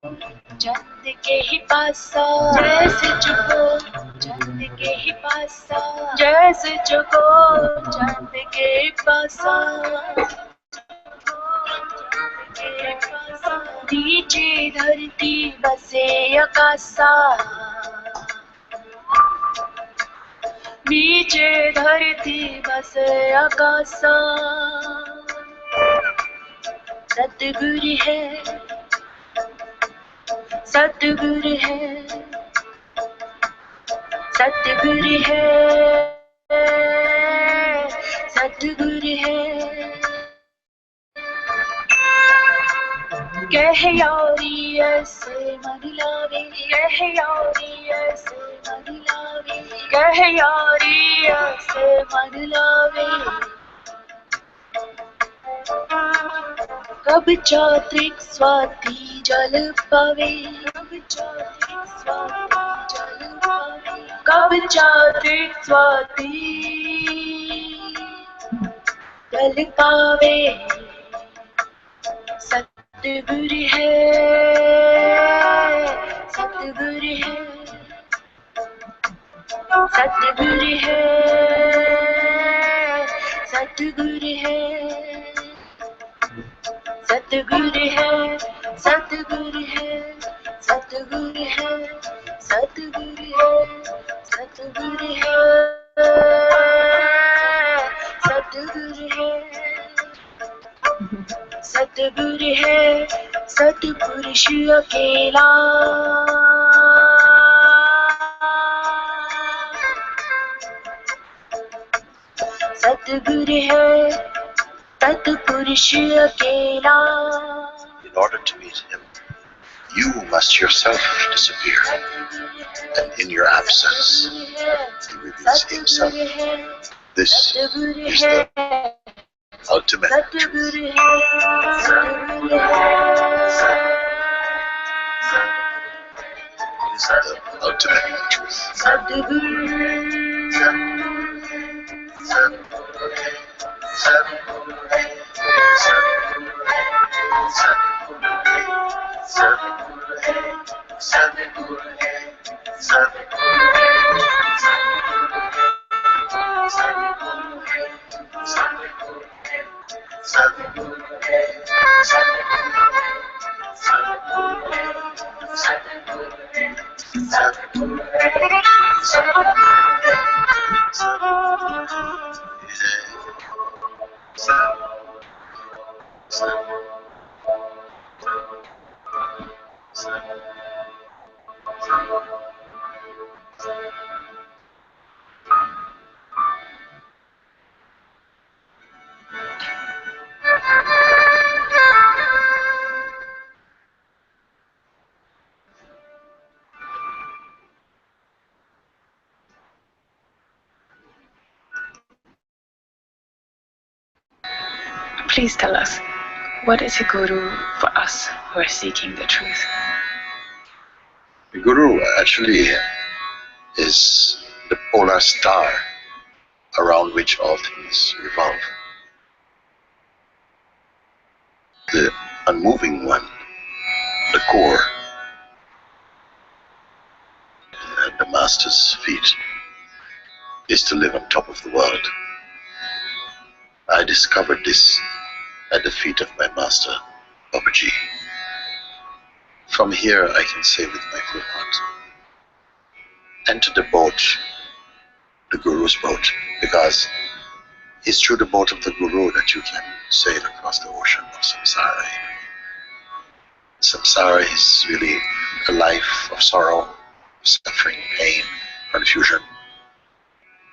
चंद के ही पासा जैसे चुको चंद के ही पासा जैसे चुको चंद के ही पासा नीचे धरती बसे आकाशा नीचे धरती बसे आकाशा सतगुरु है सतगुरु है सतगुरु है सतगुरु है कह यारी ऐसे मन लावे कह यारी ऐसे मन लावे कह यारी ऐसे मन लावे कब चात्रिक स्वाति जल पावे कब चात्रिक स्वाति जल पावे कब चात्रिक स्वाति जल पावे सतगुरु है सतगुरु है सतगुरु है सतगुरु है सतगुरु है सतगुरु है सतगुरु है सतगुरु है सतगुरु है सतगुरु है सतगुरु है सतपुरुष अकेला सतगुरु है सतपुरुष अकेला. In order to meet him, you must yourself disappear, and in your absence, he reveals himself. This is the ultimate truth. The ultimate truth. Please tell us, what is a guru for us who are seeking the truth? The guru actually is the polar star around which all things revolve. The unmoving one, the core, at the master's feet, is to live on top of the world. I discovered this at the feet of my master, Babaji. From here I can say with my full heart, enter the boat, the Guru's boat, because it's through the boat of the Guru that you can sail across the ocean of samsara. Samsara is really a life of sorrow, suffering, pain, confusion.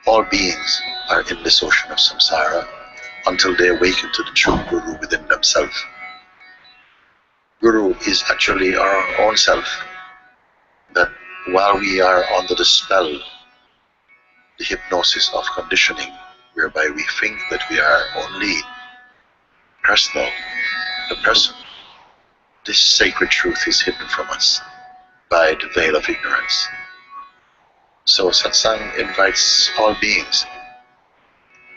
All beings are in this ocean of samsara until they awaken to the true Guru within themselves. Guru is actually our own self, that while we are under the spell, the hypnosis of conditioning, whereby we think that we are only personal, the person, this sacred truth is hidden from us by the veil of ignorance. So Satsang invites all beings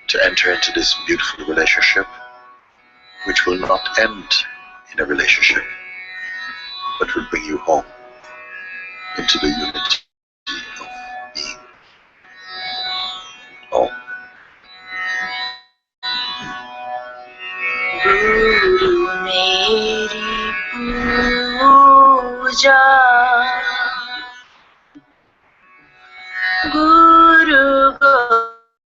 to enter into this beautiful relationship, which will not end in a relationship, but will bring you home into the unity of being. Om. Guru meri puja, Guru Govinda,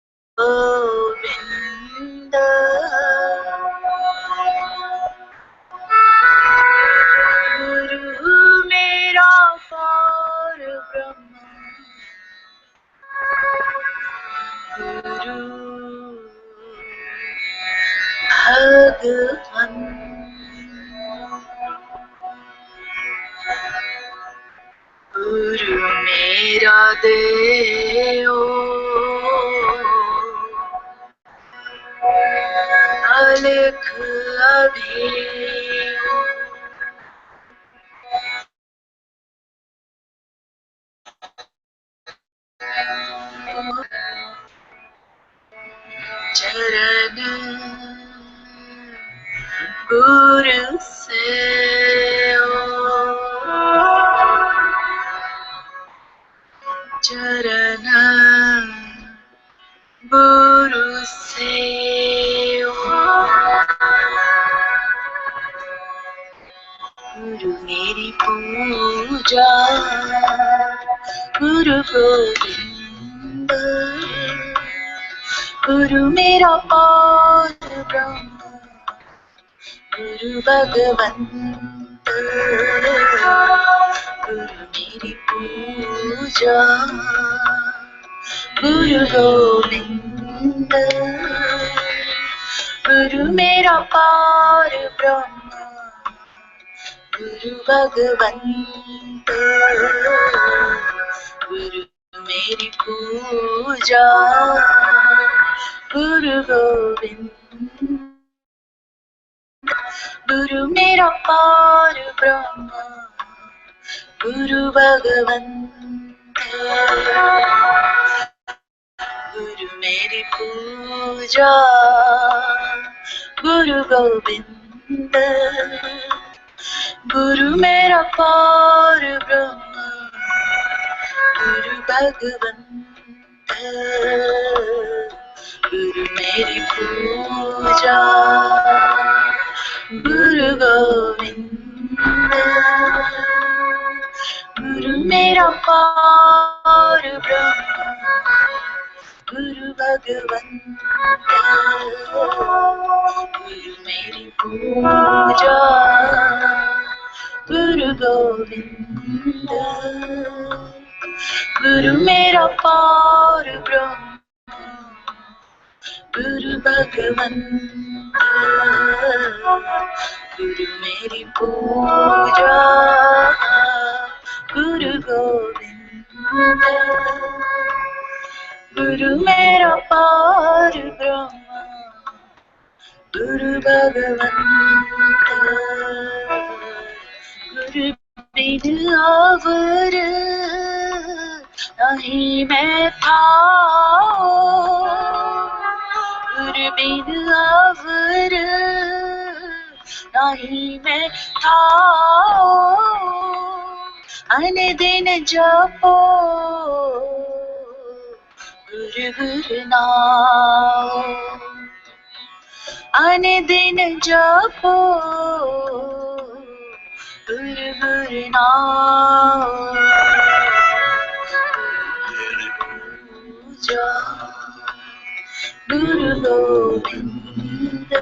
Guru mera par Brahma, Guru Bhagavan, Guru mera Deo, Alakh Abheo, Charan Guru Seo, Charan Guru Seo, Guru meri puja, Guru Govinda, Guru mera par Brahma, Guru Bhagavanta, Guru meri puja, Guru Govinda, Guru mera par Brahma, Guru Bhagavanta, Guru meri puja, Guru Govinda, Guru mera par Brahma, Guru Bhagavanta, Guru meri puja, Guru Govinda, Guru mera par Brahma, Guru Bhagavanta, Guru meri puja, Guru Govinda, Guru mera par Brahma, Guru Bhagavanta, Guru meri puja, Guru Govinda, Guru mera par Brahma, Guru Bhagavanta, Guru meri puja, Guru Govinda, Guru mera par Brahma, Guru Bhagavanta, Guru bin avar nahi main tha, Guru bin avar nahi main tha, ane din japo Guru Guru naam, ane din japo Guru Guru naam, puja Guru Govinda,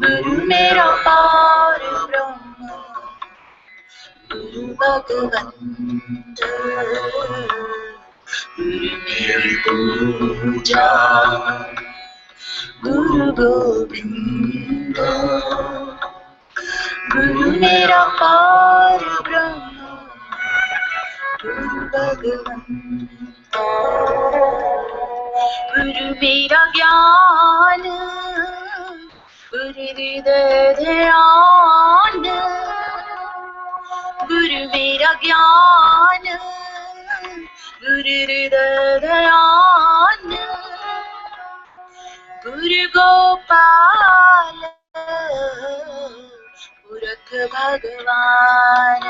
Guru mera par Brahma, Guru Bhagavanta, Guru meri puja, Guru Govinda, Guru mera par Brahma, Guru Bhagavanta, Guru mera gyan, Guru hriday dhyan, Guru mera gyan, Guru hriday dhyan, Guru Gopal, Pura पुरख भगवान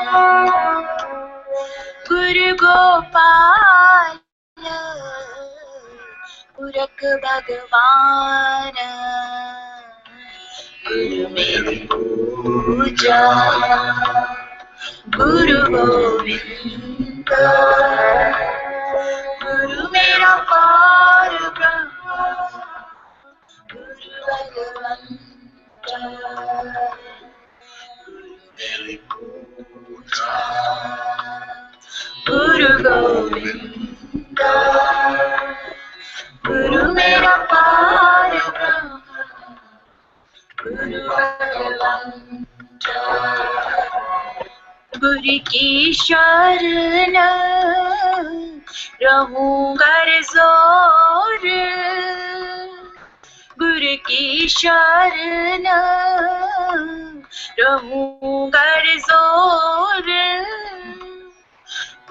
गुरु गोपाल पुरख भगवान गुरु मेरी पूजा गुरु गोविंद गुरु मेरा पार ब्रह्म गुरु भगवंत गुरु मेरी पूजा गुरु गोविंद गुरु मेरा पार ब्रह्म गुरु भगवंत गुरु की शरण रहूं घर जोर गुरु की शरण रहूं घर जोर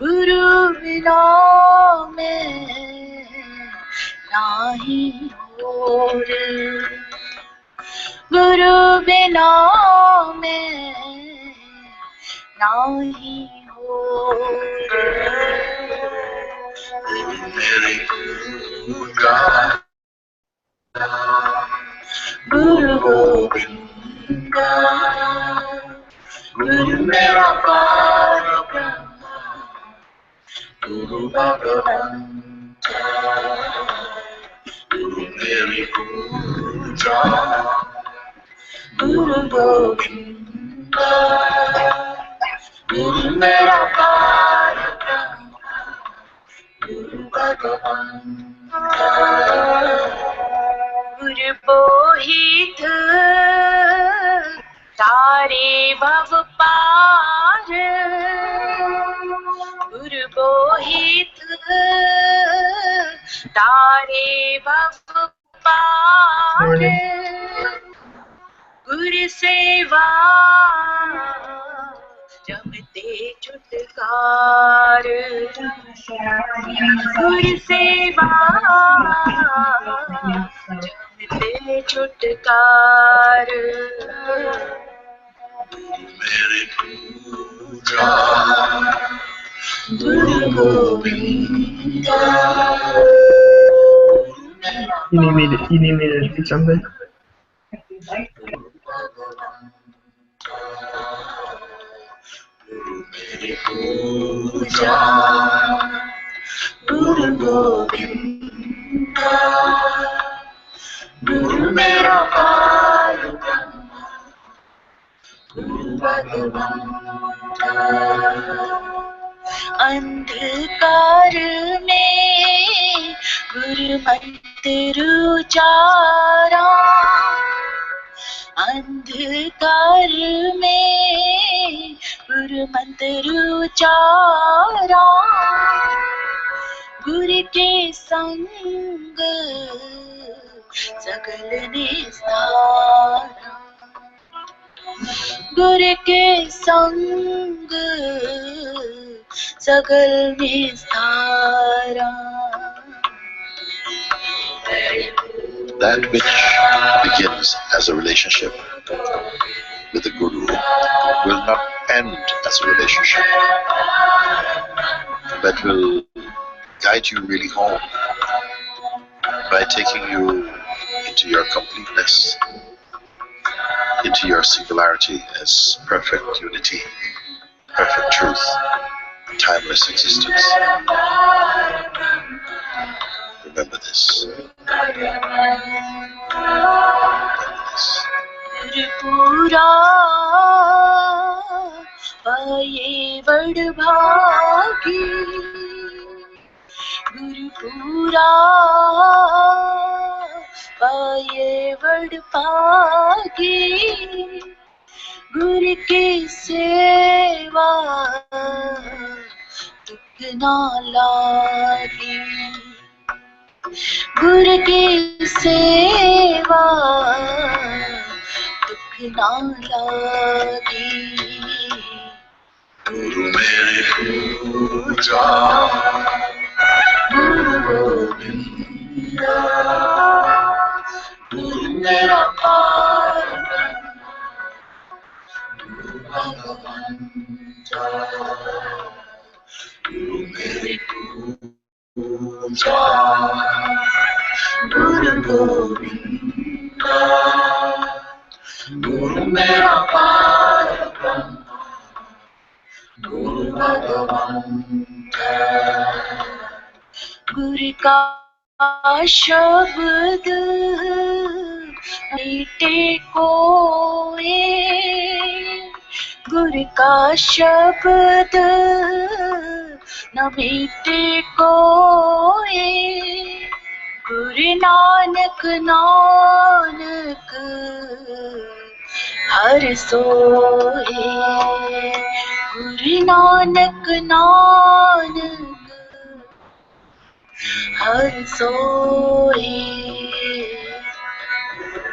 गुरु बिना मैं नाही और गुरु बिना मैं नाही और गुरु मेरी पूजा गुरु गोविंद गुरु मेरा पार ब्रह्म गुरु भगवंत गुरु मेरी पूजा गुरु गोविंद गुरु मेरा पार ब्रह्म गुरु भगवंत गुरु बोहित तारे भव पार गुरु बोहित तारे भव पार गुरु सेवा जमते छुटकार गुरु सेवा जमते छुटकार मेरी पूजा गुरु Govind You need me to repeat something? गुरु मेरी पूजा गुरु गोविंद गुरु मेरा पार ब्रह्म गुरु भगवंत अंधकार में गुरु मंत्र उचारा अंधकार में गुरु मंत्र उचारा गुरु के संग सकल निस्तारा गुरु के संग सकल निस्तारा That which begins as a relationship with the Guru will not end as a relationship, but will guide you really home by taking you into your completeness, into your singularity as perfect unity, perfect truth, timeless existence. Remember this. पूरा पाए बड़ भागी गुरु पूरा पाए बड़ भागी गुरु की सेवा दुख ना लागी गुरु की सेवा दुख ना लागी गुरु मेरी पूजा गुरु गोविंद गुरु मेरा पार ब्रह्म गुरु Guru Govinda, Guru Mera Parabrahma, Guru Bhagavanta, Guru ka शब्द मीटे कोई गुरु का शब्द न मीटे कोई गुरु नानक नानक हर सोए गुरु नानक नानक हर सोए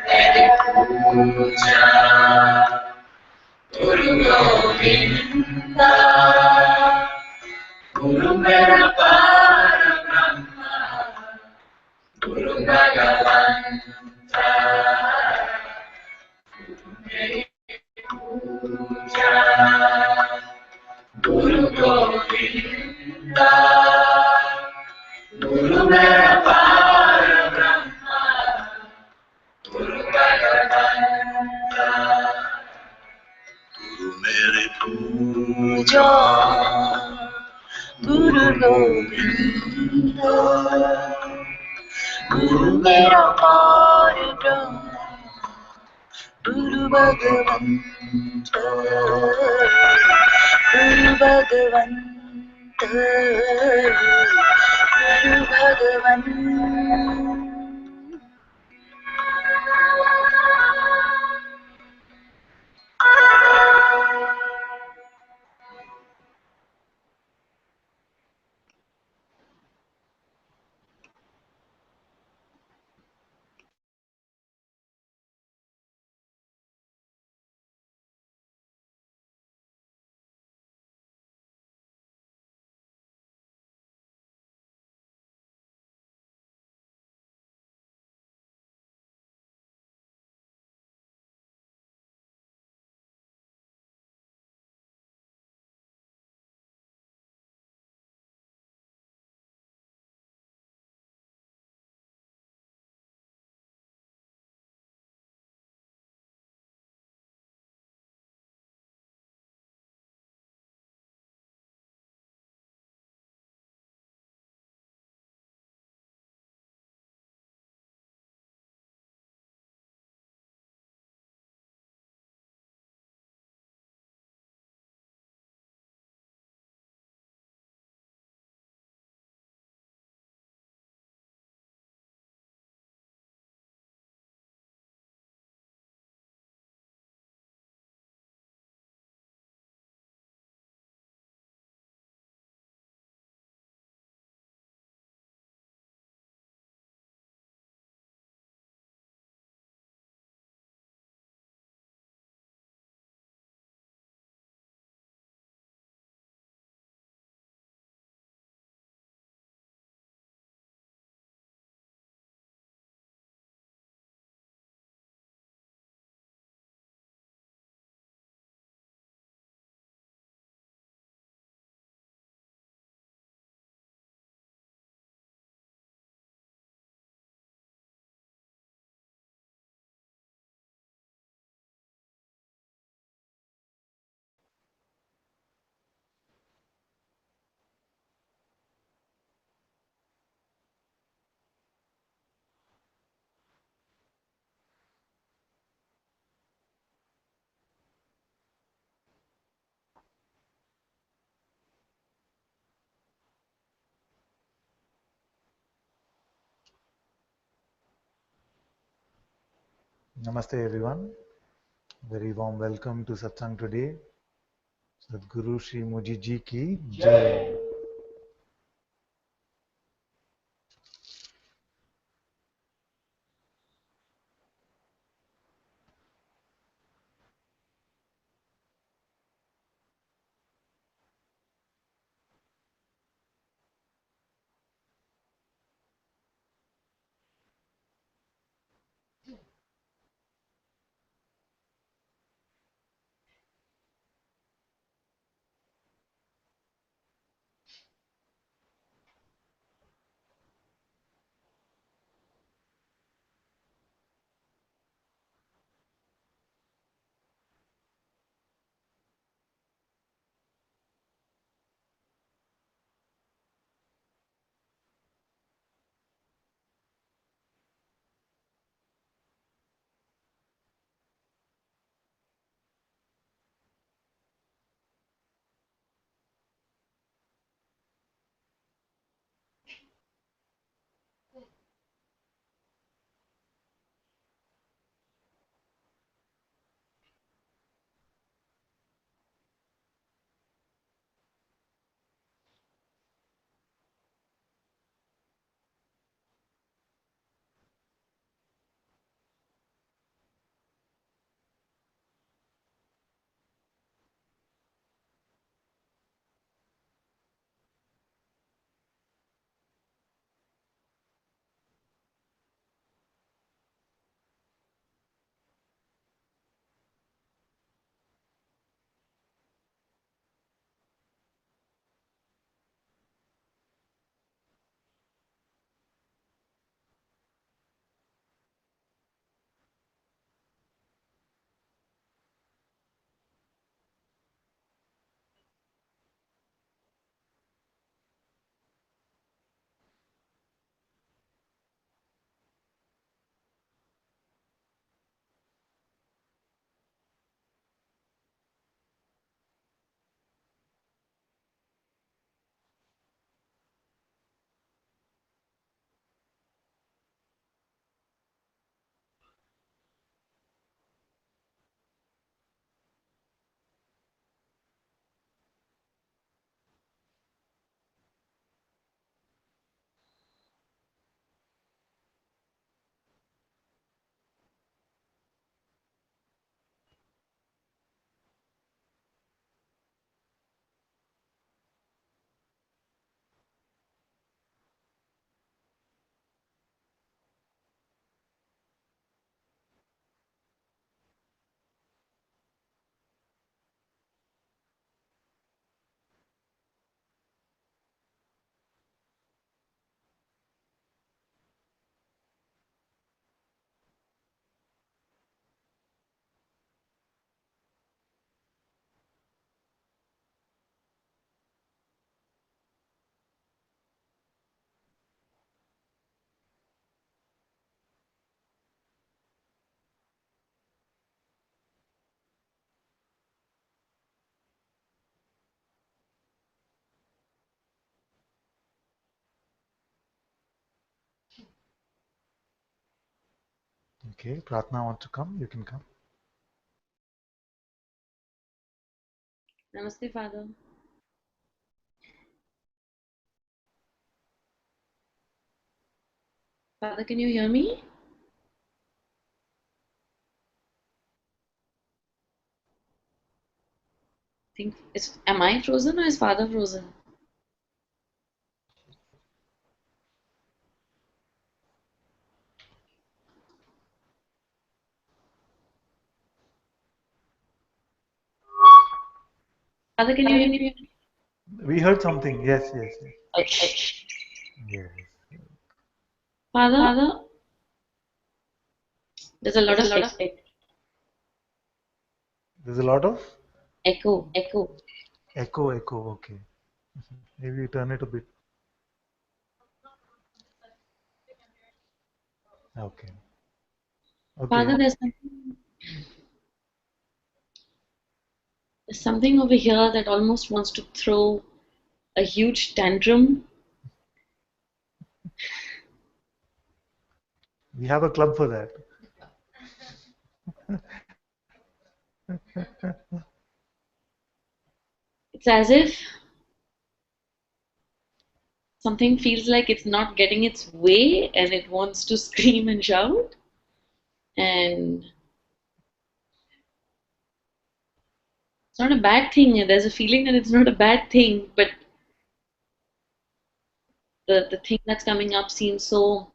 मेरी पूजा गुरु गोविंदा गुरु मेरा पार ब्रह्म गुरु भगवंता मेरी पूजा गुरु गोविंदा गुरु मेरा पार ब्रह्म गुरु भगवंता गुरु मेरी पूजा गुरु गोविंदा गुरु मेरा पार ब्रह्म गुरु भगवंता गुरु भगवंता गुरु भगवंता Namaste everyone. Very warm welcome to Satsang today. Sadhguru Shri Muji Ji ki Jai. Okay, Pratna wants to come. You can come. Namaste, Father. Father, can you hear me? Am I frozen or is Father frozen? Father, can you hear me? We heard something. Yes, yes, yes. Okay. Yes. Father, there's a lot of There's a lot of echo. echo. Okay. Maybe you turn it a bit. Okay. Father, Okay. there's something over here that almost wants to throw a huge tantrum. We have a club for that. It's as if something feels like it's not getting its way and it wants to scream and shout. And it's not a bad thing. There's a feeling that it's not a bad thing, but the thing that's coming up seems so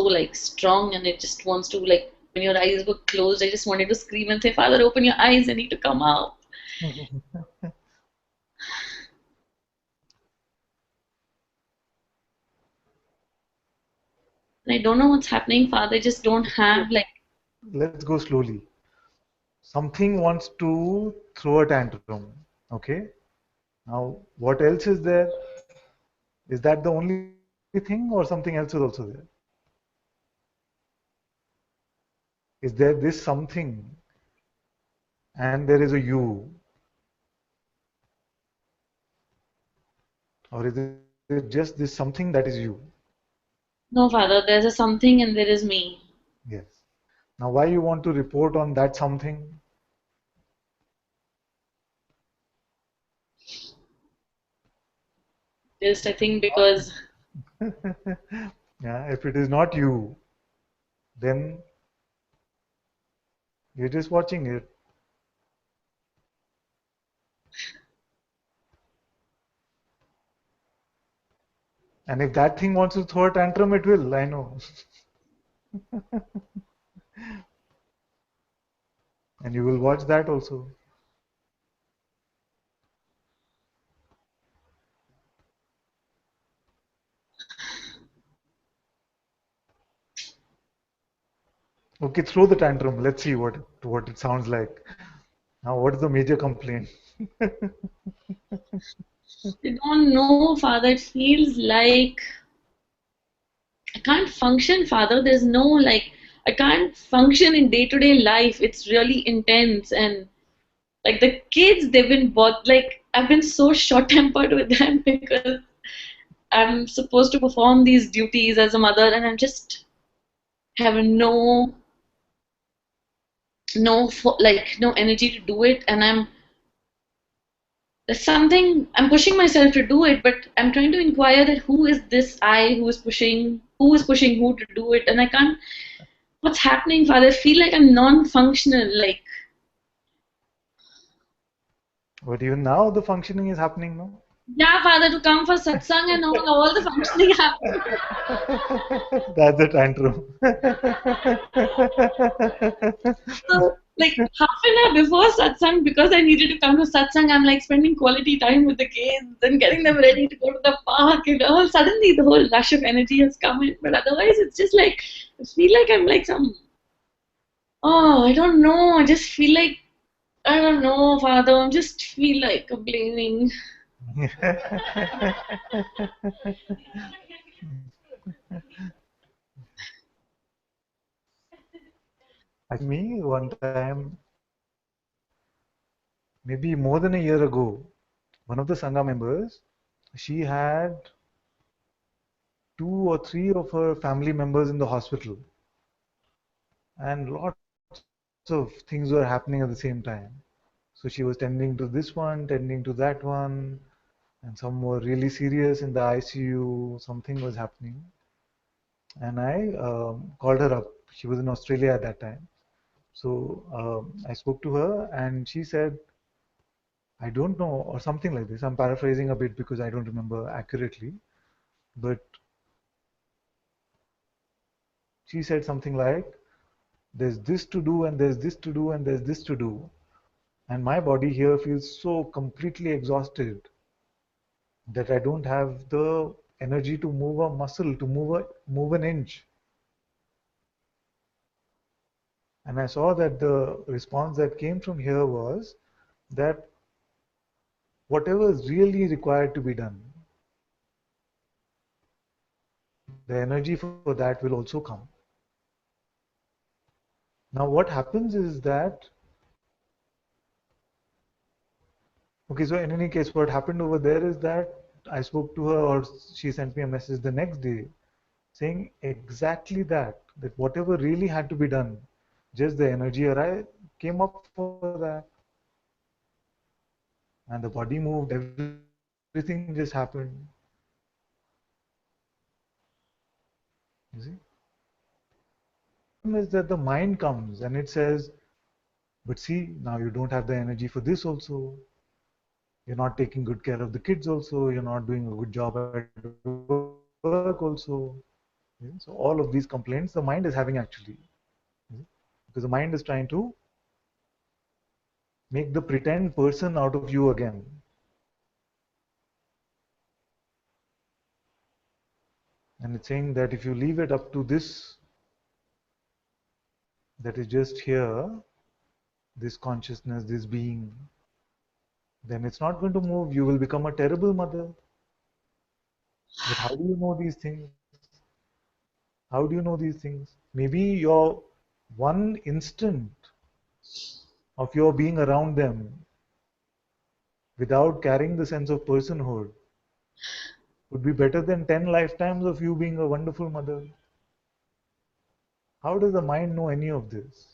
like strong, and it just wants to, like, when your eyes were closed, I just wanted to scream and say, Father, open your eyes, I need to come out. And I don't know what's happening, Father. I just don't have, like, Let's go slowly. Something wants to throw a tantrum. Okay. Now, what else is there? Is that the only thing, or something else is also there? Is there this something and there is a you? Or is it just this something that is you? no, Father, there's a something and there is me. Yes. Now, why you want to report on that something? Just, I think, because Yeah, if it is not you, then you're just watching it. And if that thing wants to throw a tantrum, it will, I know. And you will watch that also. Okay, throw the tantrum. Let's see what it sounds like. Now, what is the major complaint? I don't know, Father. It feels like I can't function, Father. There's no, like, I can't function in day-to-day life. It's really intense. And like the kids, they've been like, I've been so short-tempered with them because I'm supposed to perform these duties as a mother, and I'm just having no energy to do it. And there's something, I'm pushing myself to do it, but I'm trying to inquire that who is this I who is pushing who to do it, and I can't. What's happening, Father? I feel like I'm non-functional. Like, But even now, the functioning is happening now. yeah, Father, to come for satsang and all the functioning happening. That's a tantrum. So, like, half an hour before satsang, because I needed to come to satsang, I'm like spending quality time with the kids and getting them ready to go to the park and all. Suddenly, the whole rush of energy has come in. But otherwise, it's just like, I feel like I'm like I don't know. I just feel like, I don't know, Father. I just feel like complaining. Me, one time, maybe more than a year ago, one of the Sangha members, she had 2 or 3 of her family members in the hospital, and lots of things were happening at the same time. So she was tending to this one, tending to that one, and some were really serious in the ICU. Something was happening, and I called her up. She was in Australia at that time. So I spoke to her, and she said, I don't know, or something like this. I'm paraphrasing a bit because I don't remember accurately, but she said something like, there's this to do, and there's this to do, and there's this to do. And my body here feels so completely exhausted that I don't have the energy to move a muscle, to move an inch. And I saw that the response that came from here was that whatever is really required to be done, the energy for that will also come. Now what happens is that, okay, so in any case, what happened over there is that I spoke to her, or she sent me a message the next day saying exactly that whatever really had to be done, just the energy came up for that. And the body moved, everything just happened. You see? Is that the mind comes and it says, but see, now you don't have the energy for this also. You're not taking good care of the kids also. You're not doing a good job at work also. So all of these complaints the mind is having actually. Because the mind is trying to make the pretend person out of you again. And it's saying that if you leave it up to this, that is just here, this consciousness, this being, then it's not going to move. You will become a terrible mother. But how do you know these things? How do you know these things? Maybe your one instant of your being around them without carrying the sense of personhood would be better than 10 lifetimes of you being a wonderful mother. How does the mind know any of this?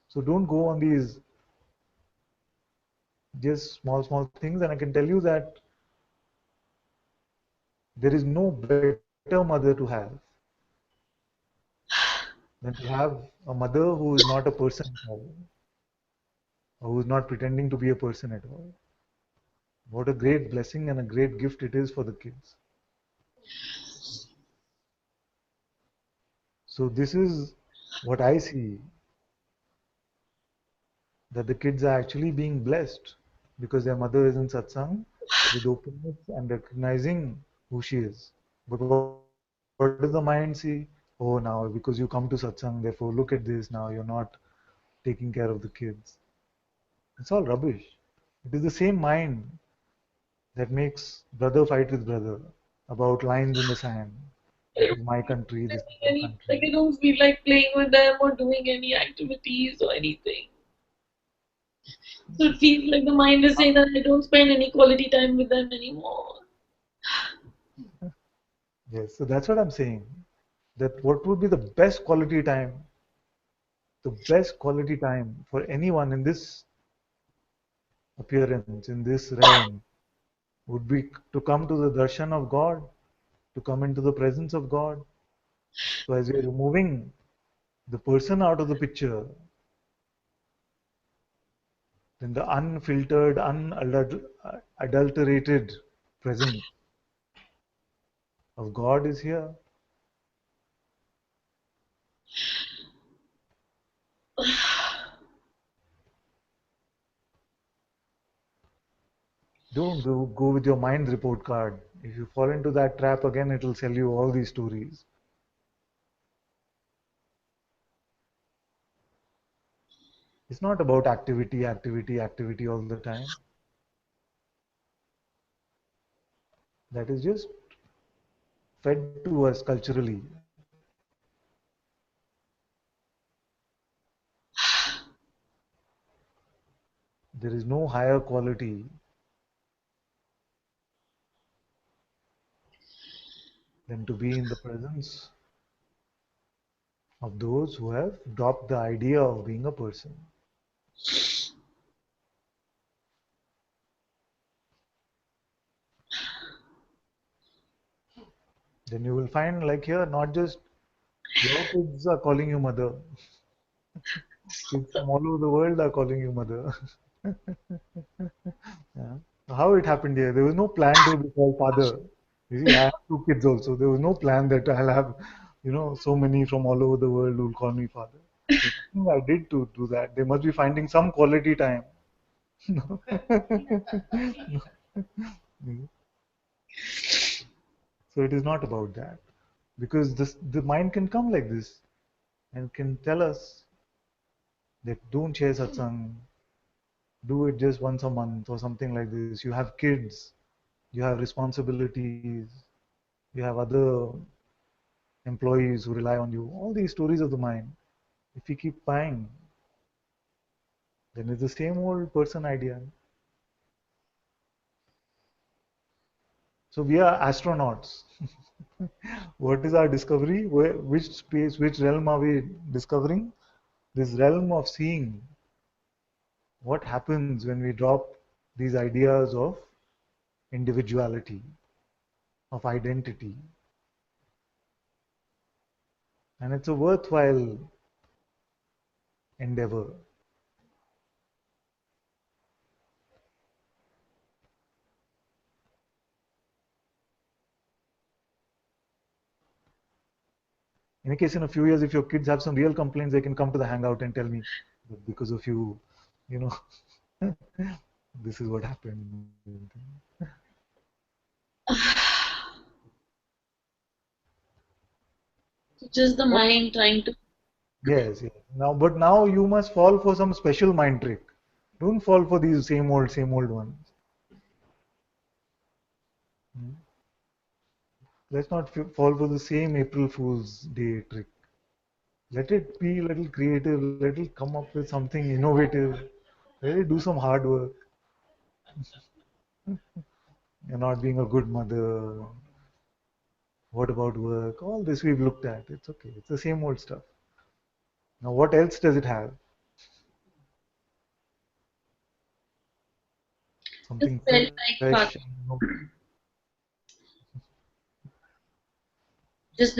So don't go on these just small things, and I can tell you that there is no better mother to have than to have a mother who is not a person at all, or who is not pretending to be a person at all. What a great blessing and a great gift it is for the kids. So this is what I see, that the kids are actually being blessed because their mother is in satsang with openness and recognizing who she is. But what does the mind see? Oh, now because you come to satsang, therefore look at this, now you're not taking care of the kids. It's all rubbish. It is the same mind that makes brother fight with brother about lines in the sand. I This don't is my feel country, this is like your any, like country. I don't feel like playing with them or doing any activities or anything. So it feels like the mind is saying that I don't spend any quality time with them anymore. Yes, so that's what I'm saying. That what would be the best quality time? The best quality time for anyone in this appearance, in this realm, would be to come to the darshan of God, to come into the presence of God. So as we are removing the person out of the picture, then the unfiltered, unadulterated presence of God is here. Don't go with your mind report card. If you fall into that trap again, it will sell you all these stories. It's not about activity, activity, activity all the time. That is just fed to us culturally. There is no higher quality than to be in the presence of those who have dropped the idea of being a person. Then you will find, like here, not just your kids are calling you mother. Kids from all over the world are calling you mother. Yeah. How it happened here? There was no plan to be called father. You see, I have two kids also. There was no plan that I'll have, so many from all over the world who will call me father. There's nothing I did to do that. They must be finding some quality time. So it is not about that. Because the mind can come like this and can tell us that don't share satsang, do it just once a month or something like this. You have kids, you have responsibilities, you have other employees who rely on you. All these stories of the mind, if you keep buying, then it's the same old person idea. So we are astronauts. What is our discovery? Which space, which realm are we discovering? This realm of seeing what happens when we drop these ideas of individuality, of identity. And it's a worthwhile endeavor. In a case, in a few years, if your kids have some real complaints, they can come to the hangout and tell me that because of you, you know, this is what happened. Just the What? mind trying to. Yes, yes. But now you must fall for some special mind trick. Don't fall for these same old ones. Hmm? Let's not fall for the same April Fool's Day trick. Let it be a little creative. Let it come up with something innovative. Let it do some hard work. You're not being a good mother. What about work? All this we've looked at. It's okay. It's the same old stuff. Now, what else does it have? Just Something felt fresh. like just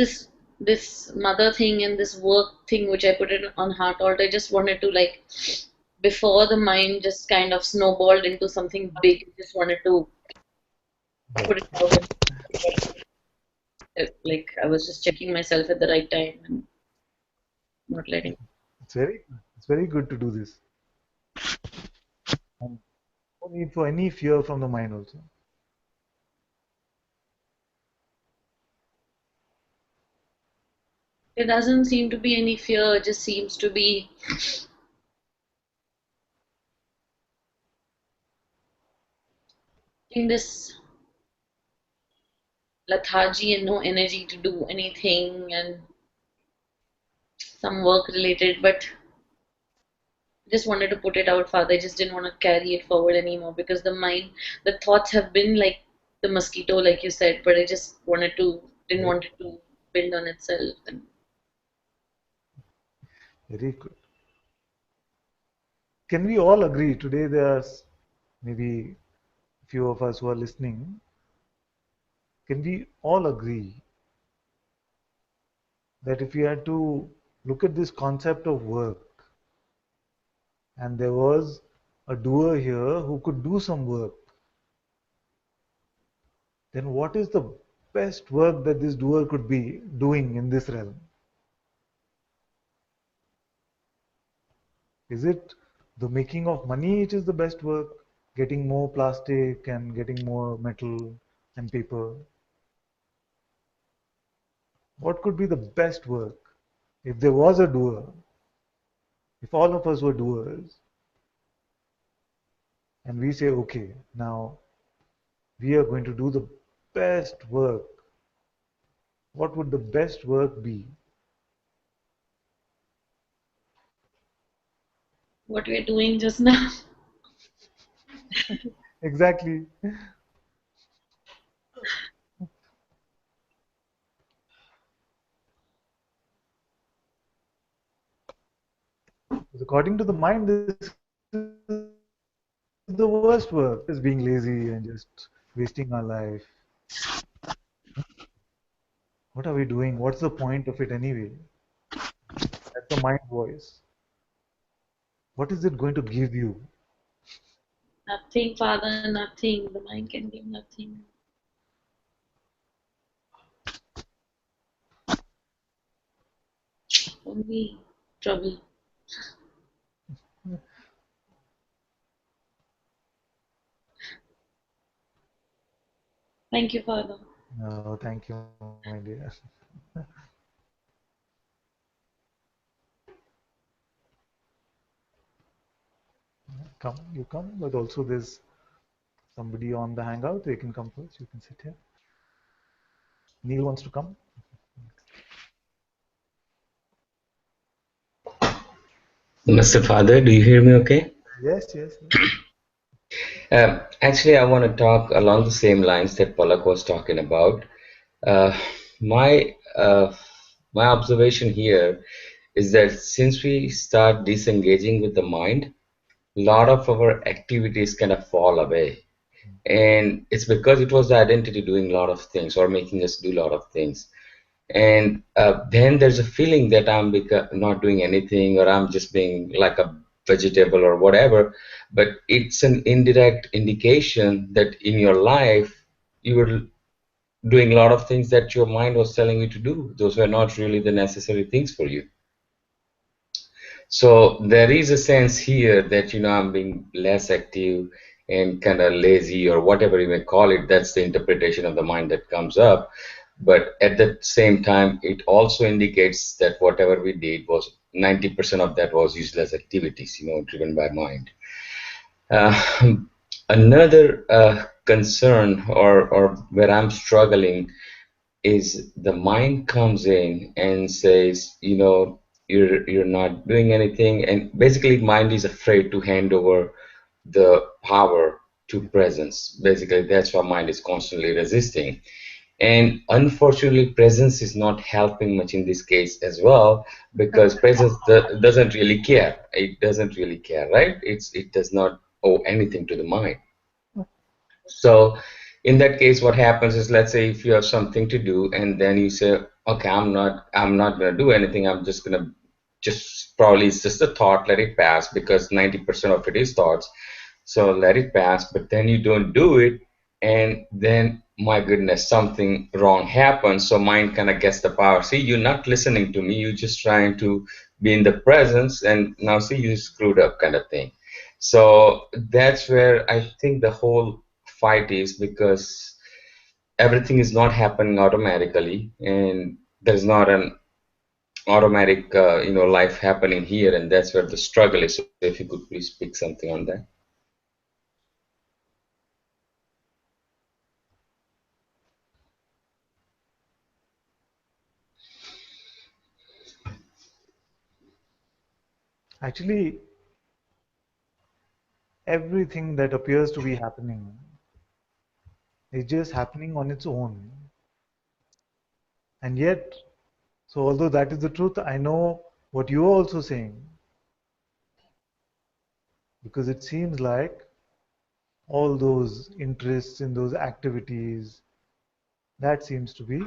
this mother thing and this work thing which I put it on heart altar. I just wanted to like before the mind just kind of snowballed into something big. I just wanted to put it out and like I was just checking myself at the right time and not letting. It's very good to do this. And no need for any fear from the mind also. There doesn't seem to be any fear. It just seems to be in this lethargy and no energy to do anything and some work related, but just wanted to put it out, Father. I just didn't want to carry it forward anymore because the mind, the thoughts have been like the mosquito, like you said, but I just didn't Very, want it to build on itself. And very good. Can we all agree today? There's maybe a few of us who are listening. Can we all agree that if we had to look at this concept of work and there was a doer here who could do some work, then what is the best work that this doer could be doing in this realm? Is it the making of money which is the best work? Getting more plastic and getting more metal and paper? What could be the best work? If there was a doer, if all of us were doers, and we say, okay, now we are going to do the best work, what would the best work be? what we're doing just now, Exactly. Because according to the mind, this is the worst work, is being lazy and just wasting our life. What are we doing? What's the point of it anyway? That's the mind voice. What is it going to give you? Nothing, Father, nothing. The mind can give nothing. Only trouble. Thank you, Father. No, thank you, my dear. Come, you come, but also there's somebody on the hangout. They can come first. You can sit here. Neil wants to come. Mr. Father, do you hear me okay? Yes, yes, yes. Actually, I want to talk along the same lines that Palak was talking about. Uh, my my observation here is that since we start disengaging with the mind, a lot of our activities kind of fall away. And it's because it was the identity doing a lot of things or making us do a lot of things. And then there's a feeling that I'm not doing anything, or I'm just being like a vegetable or whatever. But it's an indirect indication that in your life you were doing a lot of things that your mind was telling you to do. Those were not really the necessary things for you. So there is a sense here that, I'm being less active and kind of lazy or whatever you may call it. That's the interpretation of the mind that comes up. But at the same time, it also indicates that whatever we did was 90% of that was useless activities, driven by mind. Uh, Another concern or where I'm struggling is the mind comes in and says, you're not doing anything, and basically mind is afraid to hand over the power to presence. Basically, that's why mind is constantly resisting. And unfortunately, presence is not helping much in this case as well, because presence doesn't really care. It doesn't really care, right? It does not owe anything to the mind. So in that case, what happens is, let's say if you have something to do and then you say, okay, I'm not going to do anything. I'm just going to probably it's just a thought, let it pass, because 90% of it is thoughts. So let it pass, but then you don't do it. And then, my goodness, something wrong happens. So mind kind of gets the power. See, you're not listening to me. You're just trying to be in the presence. And now see, you screwed up kind of thing. So that's where I think the whole fight is, because everything is not happening automatically, and there's not an automatic life happening here, and that's where the struggle is. So if you could please speak something on that. Actually, everything that appears to be happening is just happening on its own. And yet, so although that is the truth, I know what you are also saying. Because it seems like all those interests in those activities, that seems to be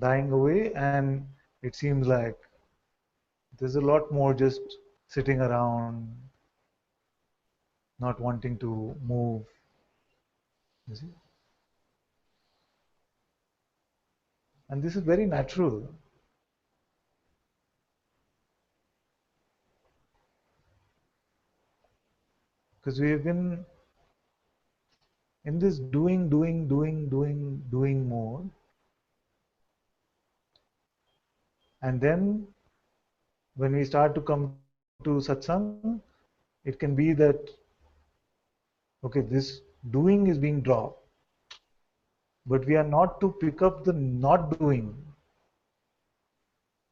dying away, and it seems like there's a lot more just sitting around, not wanting to move. You see? And this is very natural. Because we have been in this doing mode. And then when we start to come to satsang, it can be that, okay, this doing is being dropped. But we are not to pick up the not doing.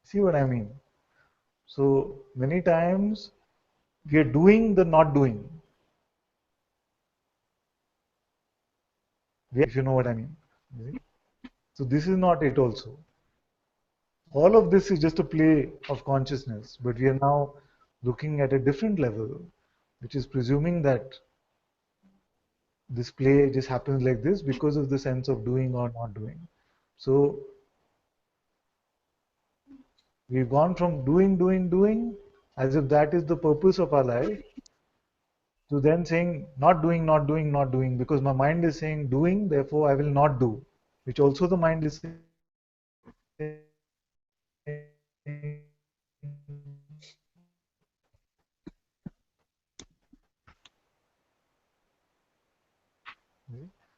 See what I mean? So many times we are doing the not doing. If you know what I mean. So this is not it also. All of this is just a play of consciousness, but we are now looking at a different level, which is presuming that this play just happens like this because of the sense of doing or not doing. So we've gone from doing, as if that is the purpose of our life, to then saying not doing, because my mind is saying doing, therefore I will not do, which also the mind is saying.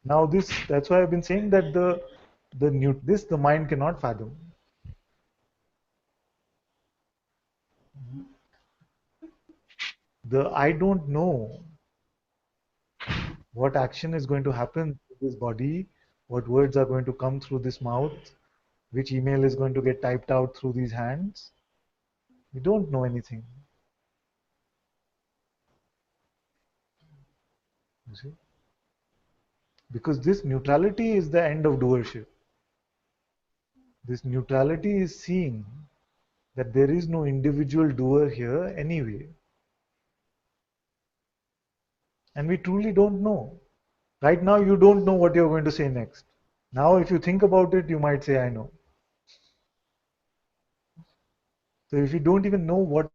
Now that's why I've been saying that the mind cannot fathom. The I don't know what action is going to happen to this body, what words are going to come through this mouth, which email is going to get typed out through these hands. We don't know anything. You see? Because this neutrality is the end of doership. This neutrality is seeing that there is no individual doer here anyway. And we truly don't know. Right now, you don't know what you're going to say next. Now, if you think about it, you might say, I know. So if you don't even know what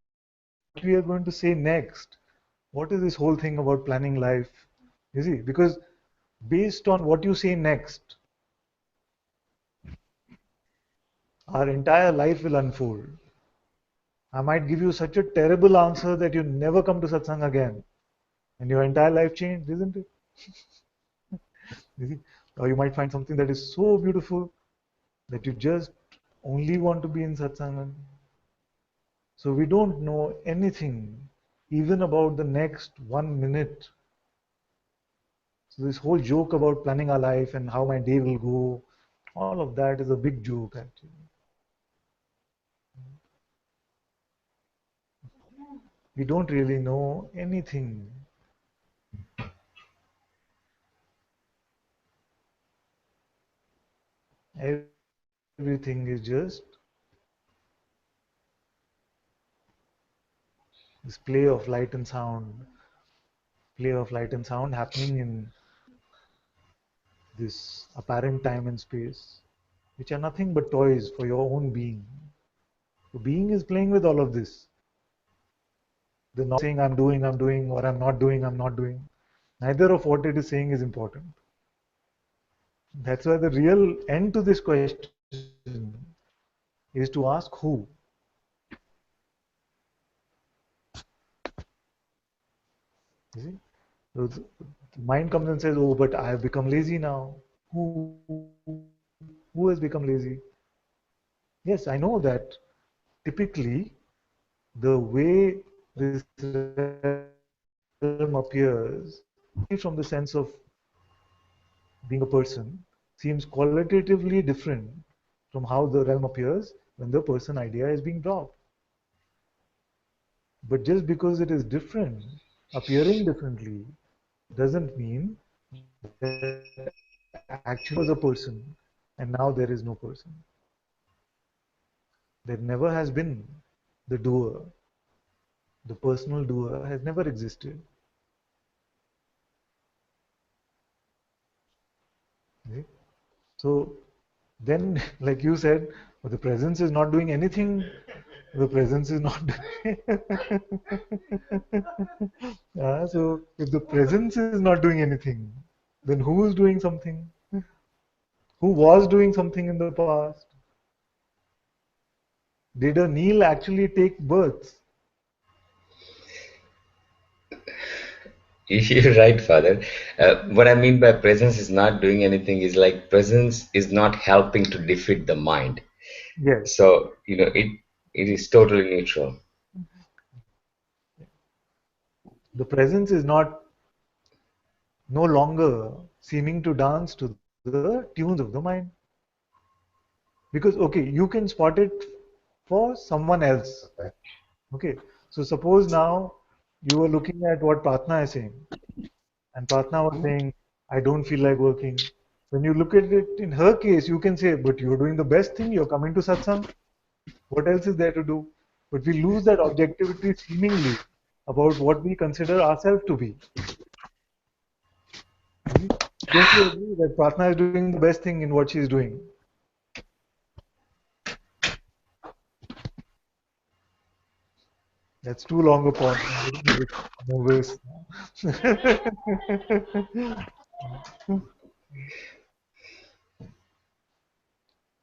we are going to say next, what is this whole thing about planning life? You see, because based on what you say next, our entire life will unfold. I might give you such a terrible answer that you never come to satsang again, and your entire life changed, isn't it? You see? Or you might find something that is so beautiful that you just only want to be in satsang. So we don't know anything, even about the next 1 minute. So this whole joke about planning our life and how my day will go, all of that is a big joke actually. We don't really know anything. Everything is just this play of light and sound, happening in this apparent time and space, which are nothing but toys for your own being. The being is playing with all of this. The not saying I'm doing, or I'm not doing. Neither of what it is saying is important. That's why the real end to this question is to ask who. You see? So the mind comes and says, oh, but I have become lazy now. Who has become lazy? Yes, I know that typically the way this realm appears from the sense of being a person seems qualitatively different from how the realm appears when the person idea is being dropped. But just because it is different, appearing differently, doesn't mean that actually was a person and now there is no person. There never has been the doer. The personal doer has never existed. Okay? So then, like you said, the presence is not doing anything. The presence is not doing. So if the presence is not doing anything, then who is doing something? Who was doing something in the past? Did a Neil actually take birth? You're right, Father. What I mean by presence is not doing anything is like presence is not helping to defeat the mind. Yes. So, it is totally neutral. The presence is no longer seeming to dance to the tunes of the mind. Because, okay, you can spot it for someone else. Okay, so suppose now you were looking at what Pratna is saying, and Pratna was saying, I don't feel like working. When you look at it in her case, you can say, but you're doing the best thing, you're coming to satsang. What else is there to do? but we lose that objectivity seemingly about what we consider ourselves to be. Don't you agree that Pratna is doing the best thing in what she is doing? That's too long a pause. I'm getting a bit nervous.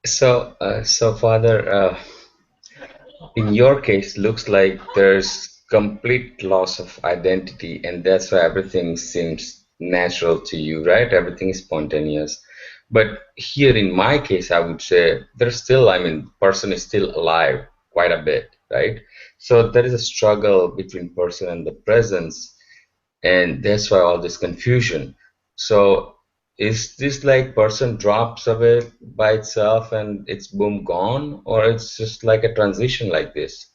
So Father, in your case, looks like there's complete loss of identity, and that's why everything seems natural to you, right? Everything is spontaneous. But here in my case, I would say there's still, I mean, person is still alive quite a bit, right? So there is a struggle between person and the presence, and that's why all this confusion. So is this like person drops away by itself and it's boom gone, or it's just like a transition like this?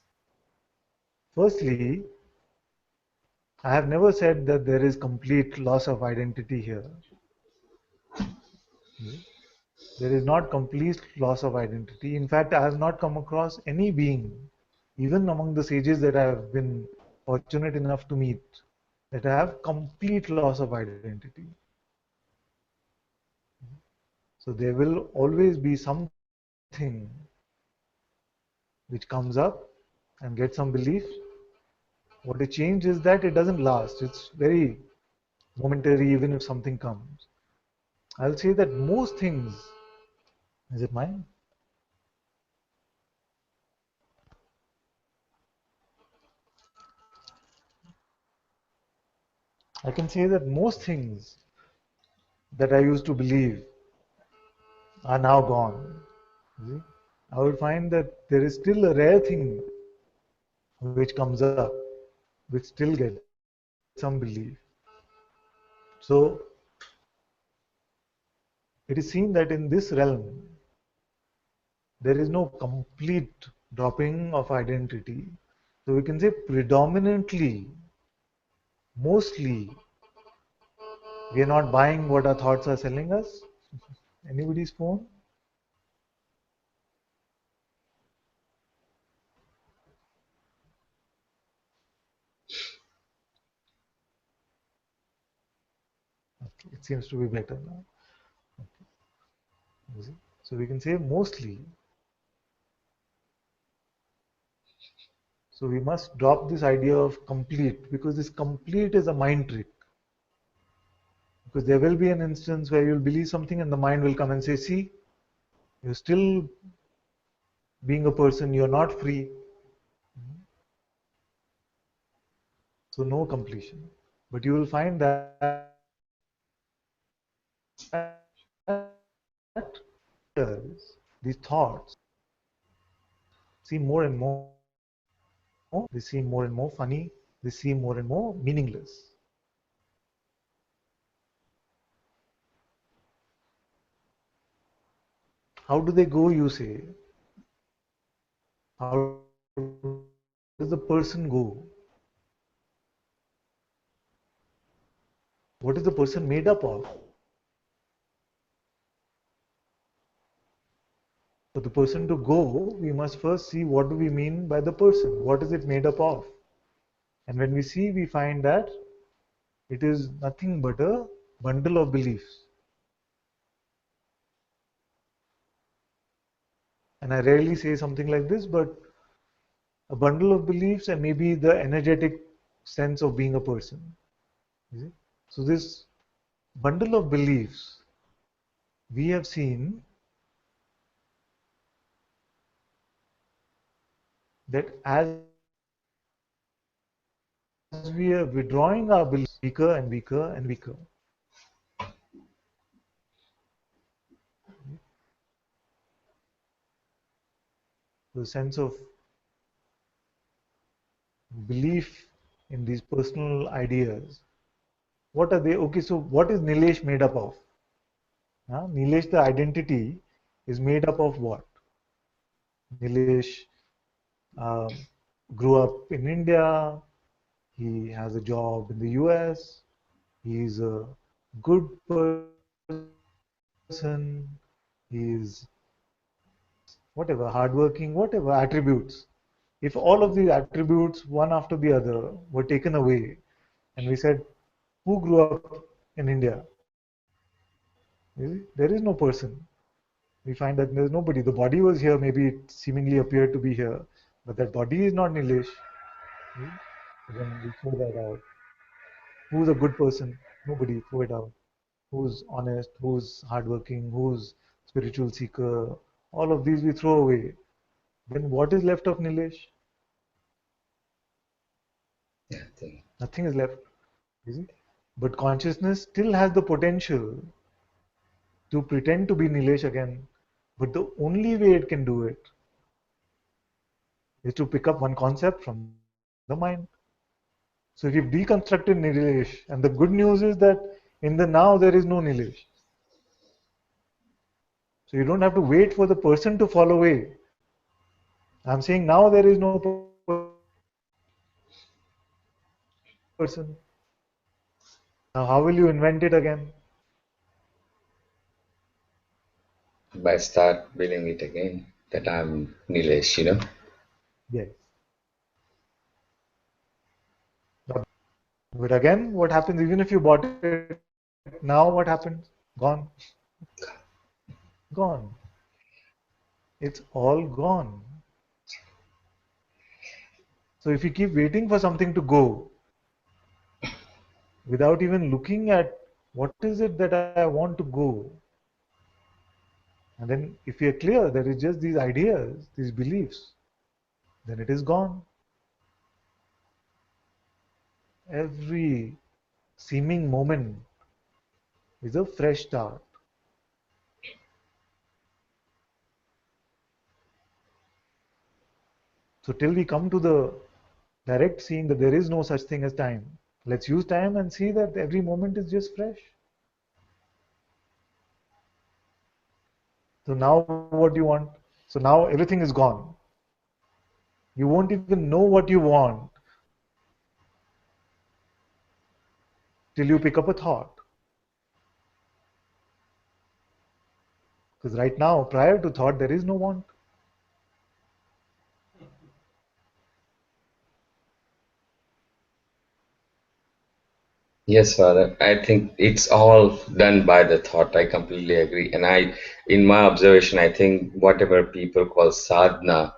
Firstly, I have never said that there is complete loss of identity here. There is not complete loss of identity. In fact, I have not come across any being, even among the sages that I have been fortunate enough to meet, that have complete loss of identity. So there will always be something which comes up and gets some belief. What it changes is that it doesn't last. It's very momentary, even if something comes. I'll say that most things, is it mine? I can say that most things that I used to believe are now gone. See? I would find that there is still a rare thing which comes up, which still gets some belief. So it is seen that in this realm, there is no complete dropping of identity. So we can say predominantly, mostly, we are not buying what our thoughts are selling us. Anybody's phone? Okay, it seems to be better now. Okay. So we can say mostly. So we must drop this idea of complete, because this complete is a mind trick. Because there will be an instance where you'll believe something and the mind will come and say, see, you're still being a person, you're not free. So no completion. But you will find that these thoughts seem more and more, they seem more and more funny, they seem more and more meaningless. How do they go, you say? How does the person go? What is the person made up of? For the person to go, we must first see what do we mean by the person. What is it made up of? And when we see, we find that it is nothing but a bundle of beliefs. And I rarely say something like this, but a bundle of beliefs and maybe the energetic sense of being a person. So this bundle of beliefs, we have seen that as we are withdrawing our beliefs weaker and weaker and weaker. The sense of belief in these personal ideas. What are they? Okay, so what is Nilesh made up of? Nilesh, the identity, is made up of what? Nilesh uh, grew up in India. He has a job in the US. He's a good person. He's whatever, hardworking, whatever attributes. If all of these attributes, one after the other, were taken away, and we said, who grew up in India? There is no person. We find that there is nobody. The body was here, maybe it seemingly appeared to be here, but that body is not Nilesh. Then we throw that out. Who's a good person? Nobody. Throw it out. Who's honest? Who's hardworking? Who's spiritual seeker? All of these we throw away. Then what is left of Nilesh? Nothing. Nothing is left. You see? But consciousness still has the potential to pretend to be Nilesh again. But the only way it can do it is to pick up one concept from the mind. So if you've deconstructed Nilesh, and the good news is that in the now there is no Nilesh. So you don't have to wait for the person to fall away. I'm saying now there is no person. Now how will you invent it again? By start believing it again that I'm Nilesh, you know. Yes. But again, what happens even if you bought it now? What happens? Gone. Gone. It's all gone. So if you keep waiting for something to go without even looking at what is it that I want to go, and then if you're clear that it's just these ideas, these beliefs, then it is gone. Every seeming moment is a fresh start. So till we come to the direct seeing that there is no such thing as time, let's use time and see that every moment is just fresh. So now what do you want? So now everything is gone. You won't even know what you want till you pick up a thought. Because right now, prior to thought, there is no want. Yes, Father. I think it's all done by the thought. I completely agree. And in my observation, I think whatever people call sadhana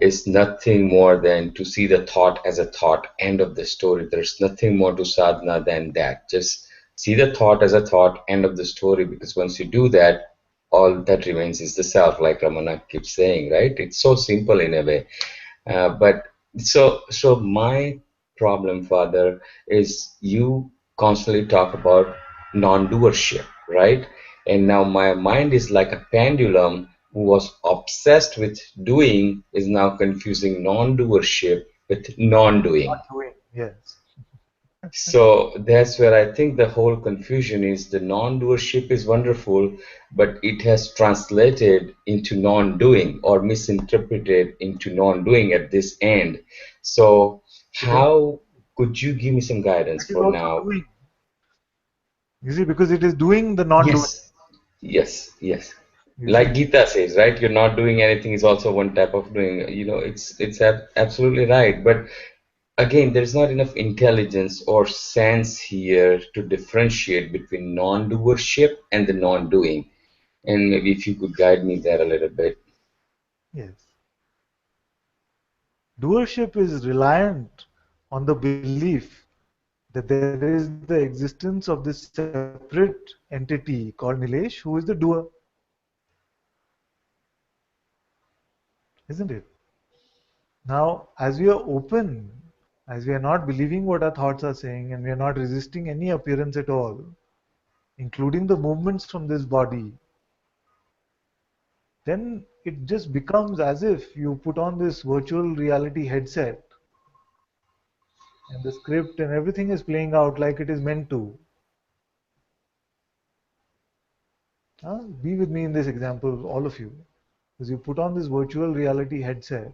is nothing more than to see the thought as a thought. End of the story. There's nothing more to sadhana than that. Just see the thought as a thought. End of the story. Because once you do that, all that remains is the self, like Ramana keeps saying, right? It's so simple in a way. But so my problem, Father, is you constantly talk about non-doership, right? And now my mind is like a pendulum who was obsessed with doing is now confusing non-doership with non-doing. Not doing. Yes. So that's where I think the whole confusion is. The non-doership is wonderful, but it has translated into non-doing or misinterpreted into non-doing at this end. So how could you give me some guidance It is for also now? doing. You see, because it is doing the non-doing. Yes. You Like see? Gita says, right? You're not doing anything is also one type of doing. You know, it's absolutely right. But again, there's not enough intelligence or sense here to differentiate between non-doership and the non-doing. And maybe if you could guide me there a little bit. Yes. Doership is reliant on the belief that there is the existence of this separate entity called Nilesh, who is the doer, isn't it? Now, as we are open, as we are not believing what our thoughts are saying, and we are not resisting any appearance at all, including the movements from this body, then it just becomes as if you put on this virtual reality headset and the script and everything is playing out like it is meant to. Be with me in this example, all of you. Because you put on this virtual reality headset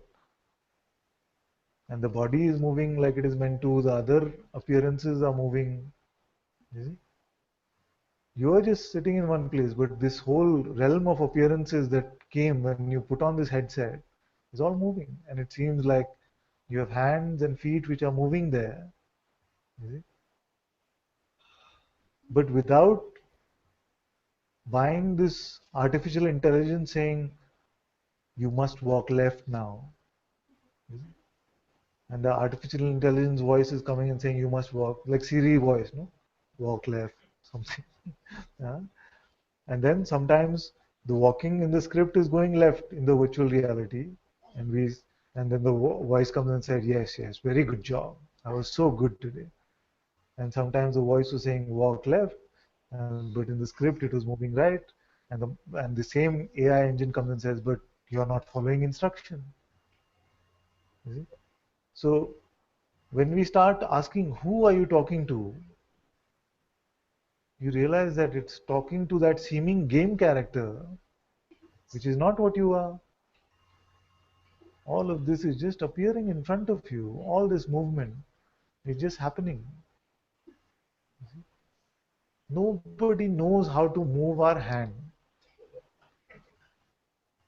and the body is moving like it is meant to, the other appearances are moving. You see? You are just sitting in one place, but this whole realm of appearances that came when you put on this headset is all moving, and it seems like You have hands and feet which are moving there. You see? But without buying this artificial intelligence saying, you must walk left now. And the artificial intelligence voice is coming and saying, you must walk, like Siri voice, no? Walk left, something. Yeah? And then sometimes the walking in the script is going left in the virtual reality. And then the voice comes and said, yes, yes, very good job. I was so good today. And sometimes the voice was saying, walk left. But in the script, it was moving right. And the same AI engine comes and says, but you're not following instruction. You see? So when we start asking, who are you talking to? You realize that it's talking to that seeming game character, which is not what you are. All of this is just appearing in front of you. All this movement is just happening. Nobody knows how to move our hand.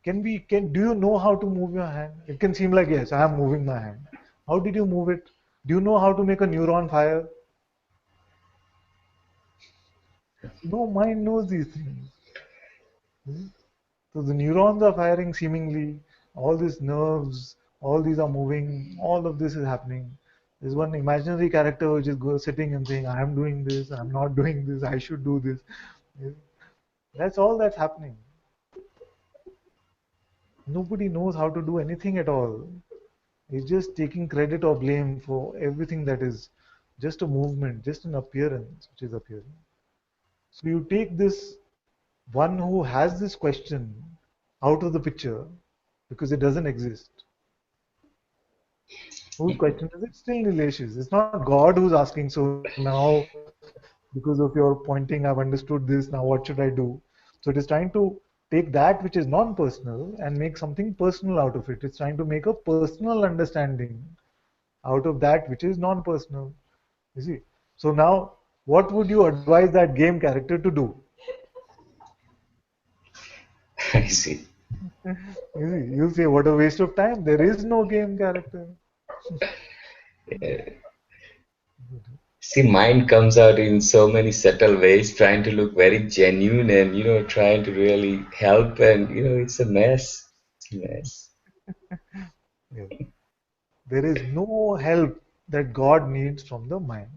Do you know how to move your hand? It can seem like, yes, I am moving my hand. How did you move it? Do you know how to make a neuron fire? No mind knows these things. So the neurons are firing seemingly, all these nerves, all these are moving, all of this is happening. There's one imaginary character which is sitting and saying, I am doing this, I'm not doing this, I should do this. That's all that's happening. Nobody knows how to do anything at all. It's just taking credit or blame for everything that is just a movement, just an appearance which is appearing. So you take this one who has this question out of the picture because it doesn't exist. Whose question is it? Still delicious. It's not God who's asking, so now because of your pointing, I've understood this, now what should I do? So it is trying to take that which is non-personal and make something personal out of it. It's trying to make a personal understanding out of that which is non-personal. You see? So now, what would you advise that game character to do? I see. You say, what a waste of time. There is no game character. See, mind comes out in so many subtle ways, trying to look very genuine and, trying to really help. And, it's a mess. It's a mess. Yes. There is no help that God needs from the mind.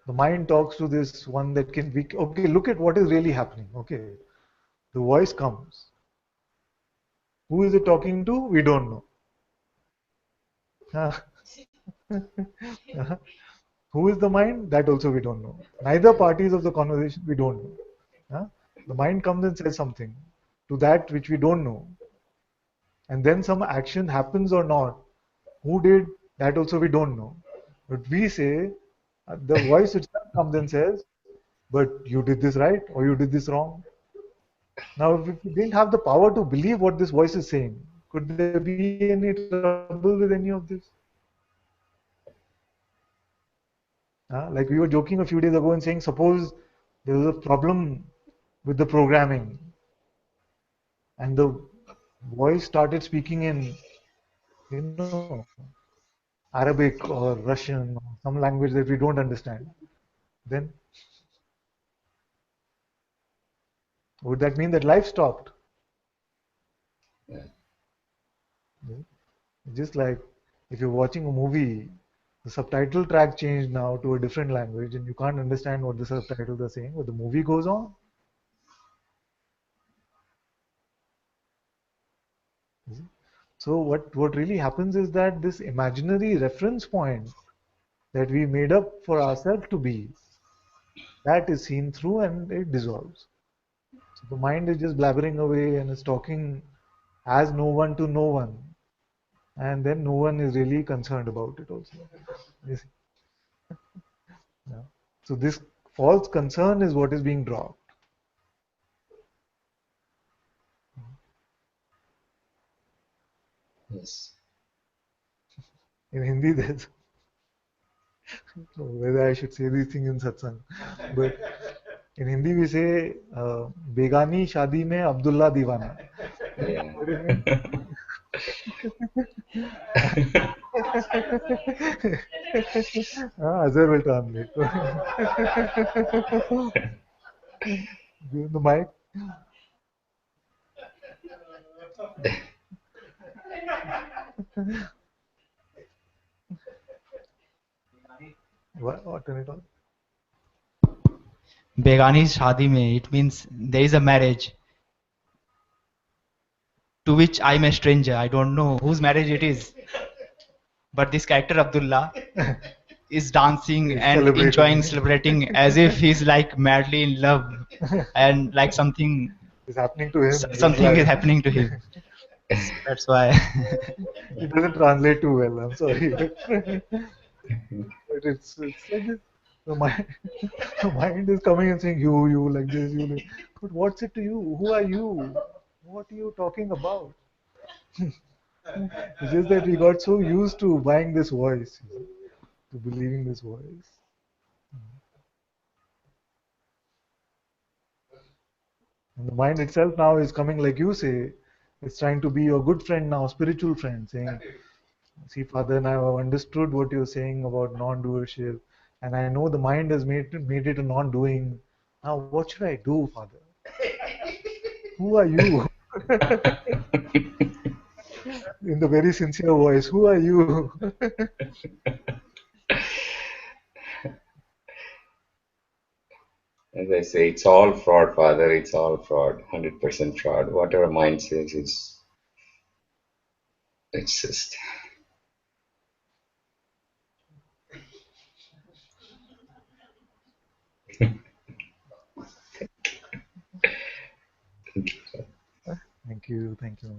The mind talks to this one that can be, okay, look at what is really happening. Okay, the voice comes. Who is it talking to? We don't know. Who is the mind? That also we don't know. Neither parties of the conversation we don't know. The mind comes and says something to that which we don't know. And then some action happens or not. Who did? That also we don't know. But we say, the voice itself comes and says, but you did this right or you did this wrong. Now, if we didn't have the power to believe what this voice is saying, could there be any trouble with any of this? Like we were joking a few days ago and saying, suppose there was a problem with the programming and the voice started speaking in, Arabic or Russian or some language that we don't understand. Then would that mean that life stopped? Yeah. Just like if you're watching a movie, the subtitle track changed now to a different language and you can't understand what the subtitles are saying, but the movie goes on. So what really happens is that this imaginary reference point that we made up for ourselves to be, that is seen through and it dissolves. So the mind is just blabbering away and is talking as no one to no one. And then no one is really concerned about it also. Yeah. So this false concern is what is being dropped. Yes. In Hindi, there's whether I should say these things in Satsang, but in Hindi we say Begani Shadi mein Abdullah Diwana. Yeah. What do you mean? Azhar will translate. Give him the mic. What turn it on? Begani Shadi mein, it means there is a marriage to which I'm a stranger. I don't know whose marriage it is. But this character Abdullah is dancing He's and enjoying, celebrating. celebrating as if he's like madly in love and like something It's happening to him. He's something is like, happening to him. So that's why. it doesn't translate too well. I'm sorry. But it's like this. The mind, the mind is coming and saying you like this, you like. But what's it to you? Who are you? What are you talking about? It's just that we got so used to buying this voice, to believing this voice. And the mind itself now is coming, like you say, it's trying to be your good friend now, spiritual friend, saying, see, Father, now I've understood what you're saying about non-doership, and I know the mind has made it a non-doing. Now, what should I do, Father? Who are you? In the very sincere voice, who are you? As I say, it's all fraud, Father. It's all fraud. 100% fraud. Whatever mind says is, it's just. Thank you, thank you.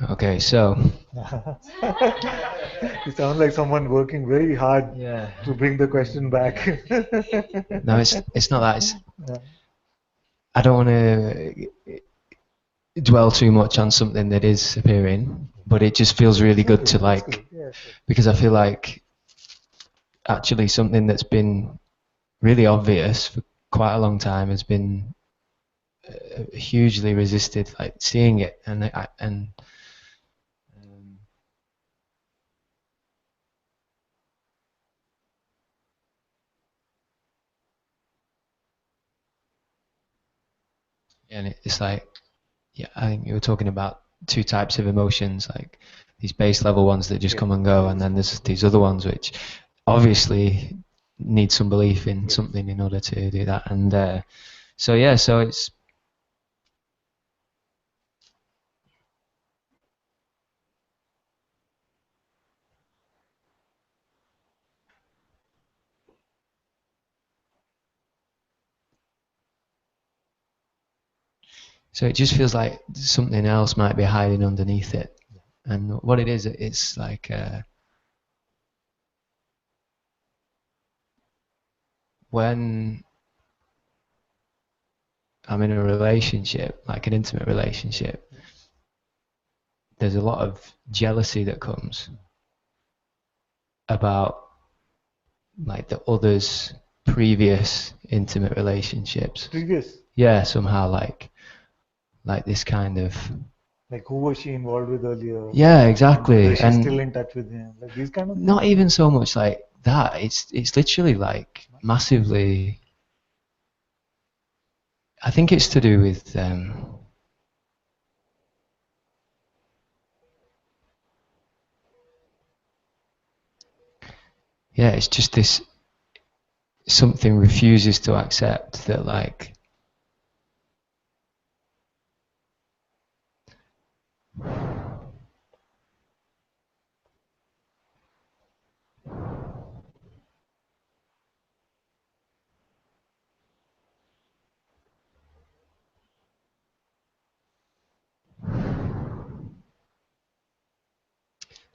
Okay, so You sound like someone working very hard yeah, to bring the question back. no, it's not that. It's, Yeah. I don't want to dwell too much on something that is appearing, but it just feels really good to like, Yeah, because I feel like actually something that's been really obvious for quite a long time has been hugely resisted, like seeing it and and it's like, yeah, I think you were talking about two types of emotions, like these base level ones that just come and go, and then there's these other ones which obviously need some belief in something in order to do that. And so yeah, so it just feels like something else might be hiding underneath it. And what it is, it's like when I'm in a relationship, like an intimate relationship, there's a lot of jealousy that comes about like the other's previous intimate relationships. Previous. Yeah, somehow like this kind of. Like who was she involved with earlier? Yeah, exactly. Whether she's and still in touch with him? Like these kind of not things? even so much like that. It's literally like massively. I think it's to do with yeah, it's just this something refuses to accept that like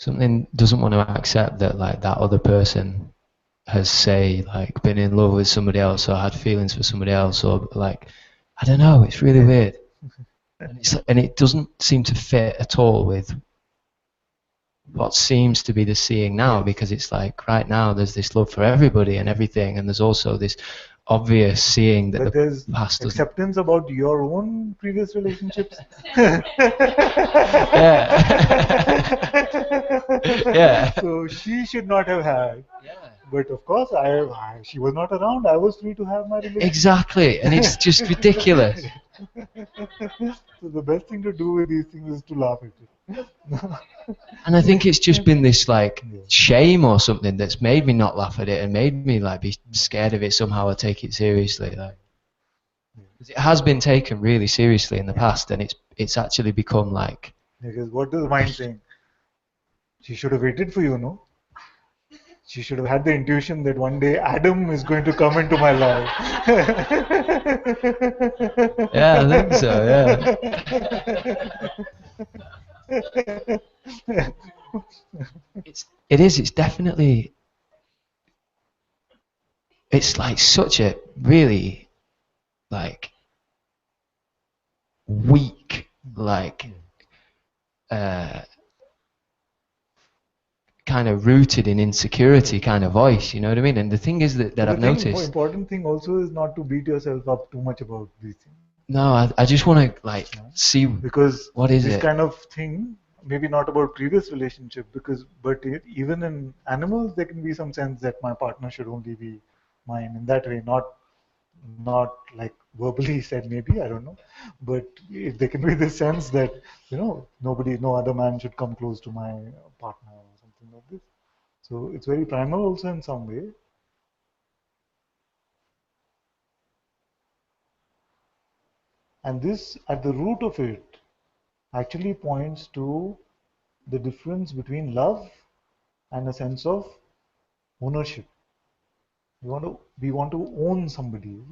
something doesn't want to accept that like that other person has, say, like been in love with somebody else or had feelings for somebody else, or like, I don't know, it's really weird. And it doesn't seem to fit at all with what seems to be the seeing now, because it's like right now there's this love for everybody and everything, and there's also this obvious seeing that But the there's past doesn't. acceptance about your own previous relationships. Yeah. So she should not have had. Yeah. But of course, she was not around. I was free to have my relationship. Exactly, and it's just ridiculous. So the best thing to do with these things is to laugh at it. And I think it's just been this like shame or something that's made me not laugh at it and made me like be scared of it somehow or take it seriously. Like, 'cause it has been taken really seriously in the past, and it's actually become like. Because what is the mind saying? She should have waited for you, no? She should have had the intuition that one day Adam is going to come into my life. Yeah, I think so. Yeah. It's definitely. It's like such a really like weak like kind of rooted in insecurity kind of voice, you know what I mean? And the thing is that I've noticed. The important thing also is not to beat yourself up too much about these things. No, I just want to like see, because what is this it? kind of thing, maybe not about previous relationship, but even in animals there can be some sense that my partner should only be mine in that way, not like verbally said, maybe, I don't know, but there can be this sense that no other man should come close to my partner or something like this. So it's very primal also in some way. And this, at the root of it, actually points to the difference between love and a sense of ownership. We want to own somebody.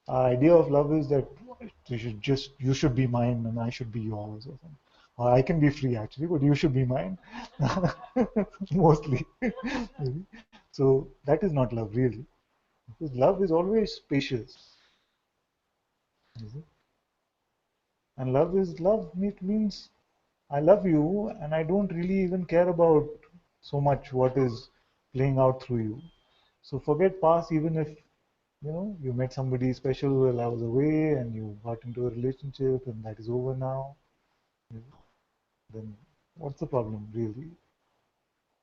Our idea of love is that you should be mine and I should be yours, or something. Or I can be free actually, but you should be mine. Mostly. So that is not love really. Because love is always spacious. And love is love. It means I love you and I don't really even care about so much what is playing out through you. So forget past, even if you met somebody special while I was away and you got into a relationship and that is over now. Then what's the problem really?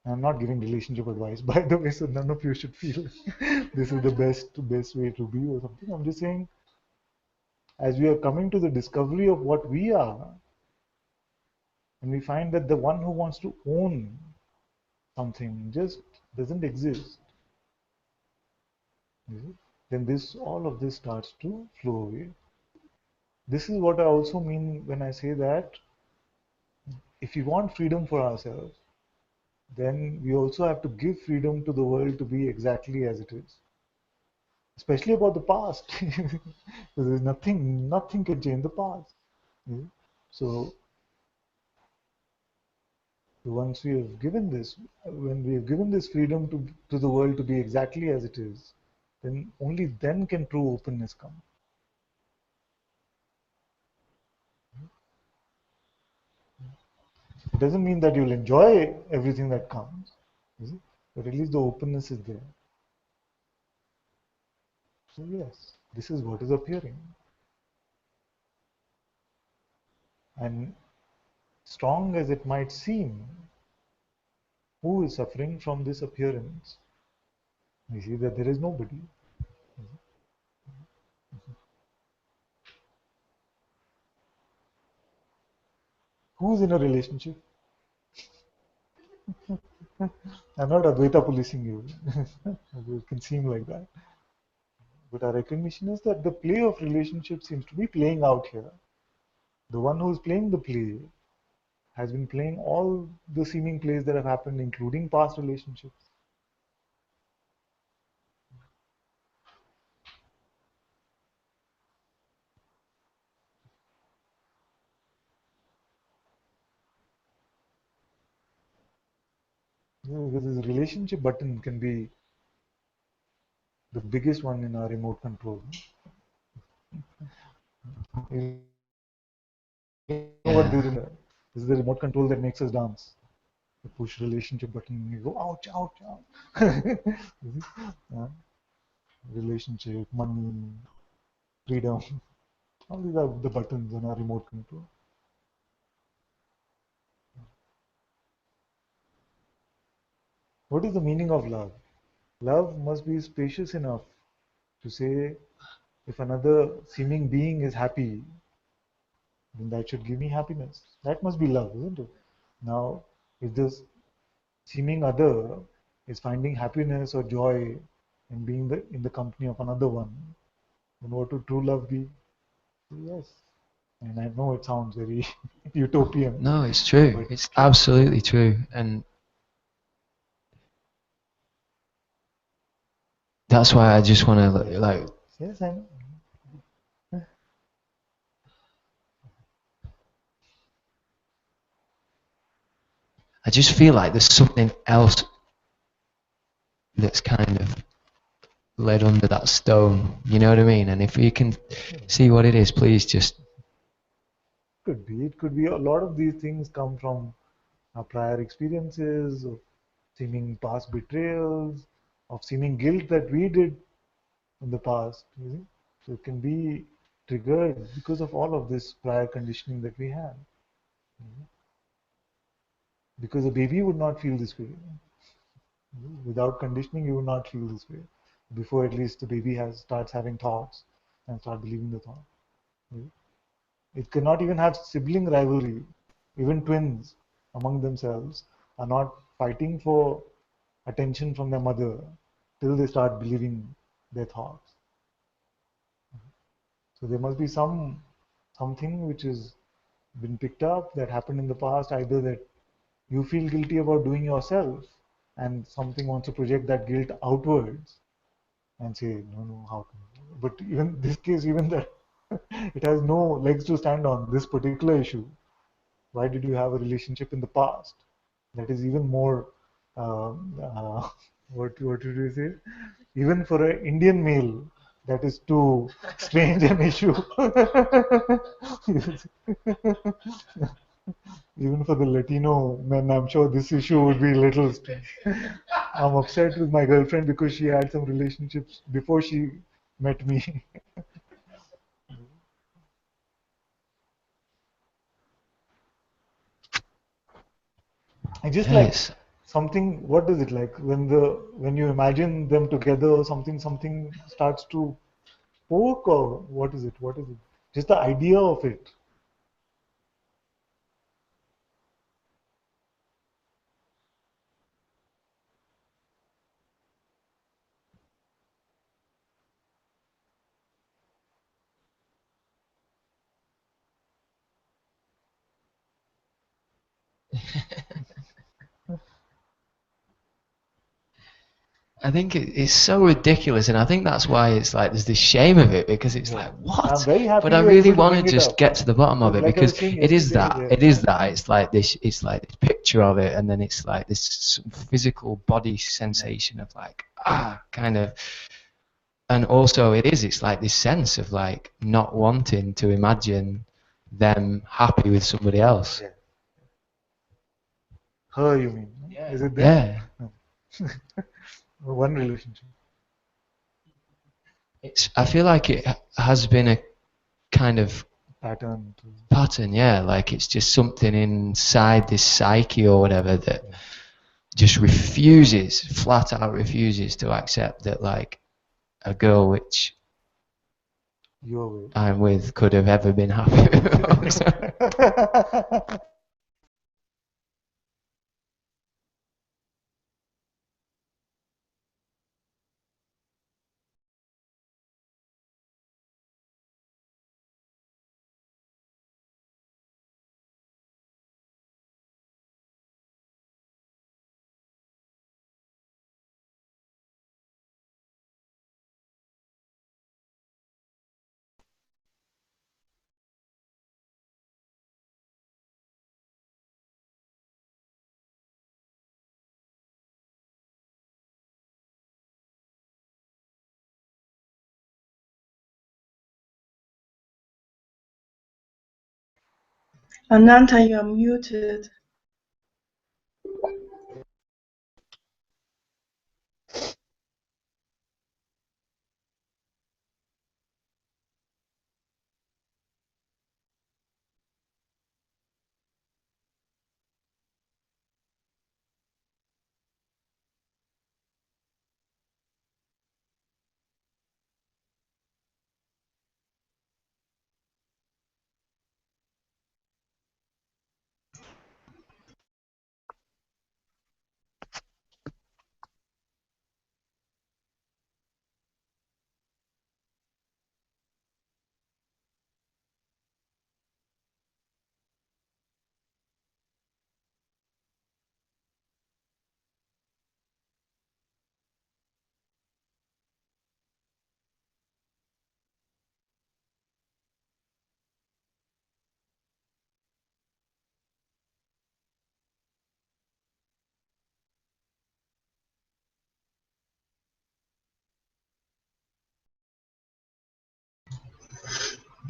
I'm not giving relationship advice, by the way, so none of you should feel this is the best way to be or something. I'm just saying, as we are coming to the discovery of what we are, and we find that the one who wants to own something just doesn't exist, then all of this starts to flow away. This is what I also mean when I say that if we want freedom for ourselves, then we also have to give freedom to the world to be exactly as it is. Especially about the past, because there's nothing can change the past. So once we have given this, when we have given this freedom to the world to be exactly as it is, then only then can true openness come. It doesn't mean that you'll enjoy everything that comes, but at least the openness is there. So yes, this is what is appearing. And strong as it might seem, who is suffering from this appearance? We see that there is nobody. Who's in a relationship? I'm not Advaita policing you. It can seem like that. But our recognition is that the play of relationship seems to be playing out here. The one who's playing the play has been playing all the seeming plays that have happened, including past relationships. Because this relationship button can be the biggest one in our remote control. You know what Yeah. this is the remote control that makes us dance. You push relationship button, you go ouch, ouch, ouch. Yeah. Relationship, money, freedom. All these are the buttons on our remote control. What is the meaning of love? Love must be spacious enough to say, if another seeming being is happy, then that should give me happiness. That must be love, isn't it? Now, if this seeming other is finding happiness or joy in being in the company of another one, then what would true love be? Yes. And I know it sounds very utopian. No, it's true. But It's absolutely true. And that's why I just want to like yes, I know. I just feel like there's something else that's kind of led under that stone. You know what I mean? And if you can see what it is, please just. Could be. It could be a lot of these things come from our prior experiences, of seeming past betrayals, of seeming guilt that we did in the past. You see? So it can be triggered because of all of this prior conditioning that we have. Because a baby would not feel this way. Without conditioning, you would not feel this way. Before at least the baby starts having thoughts and start believing the thought. It cannot even have sibling rivalry. Even twins among themselves are not fighting for attention from their mother till they start believing their thoughts. So there must be something which has been picked up that happened in the past, either that you feel guilty about doing yourself and something wants to project that guilt outwards and say, no, how can you? But even this case, even that it has no legs to stand on, this particular issue. Why did you have a relationship in the past? That is even more, what did you say? Even for an Indian male, that is too strange an issue. Even for the Latino men, I'm sure this issue would be a little strange. I'm upset with my girlfriend because she had some relationships before she met me. I just like Yes. something. What is it like when you imagine them together? Something starts to poke, or what is it? What is it? Just the idea of it. I think it's so ridiculous, and I think that's why it's like there's this shame of it, because it's like, I'm what? very happy But I you are really able to want to bring it just up get to the bottom of because, it, like I because was saying it is yesterday, that. It is that. It's like this. It's like this picture of it, and then it's like this physical body sensation of like kind of. And also it is. It's like this sense of like not wanting to imagine them happy with somebody else. yeah. Her, you mean? Is it them? Yeah. No. One relationship. I feel like it has been a kind of Pattern. pattern, yeah. Like it's just something inside this psyche or whatever that just refuses, flat out refuses to accept that like a girl which Your way. I'm with could have ever been happy with. Ananta, you're muted.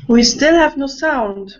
We still have no sound.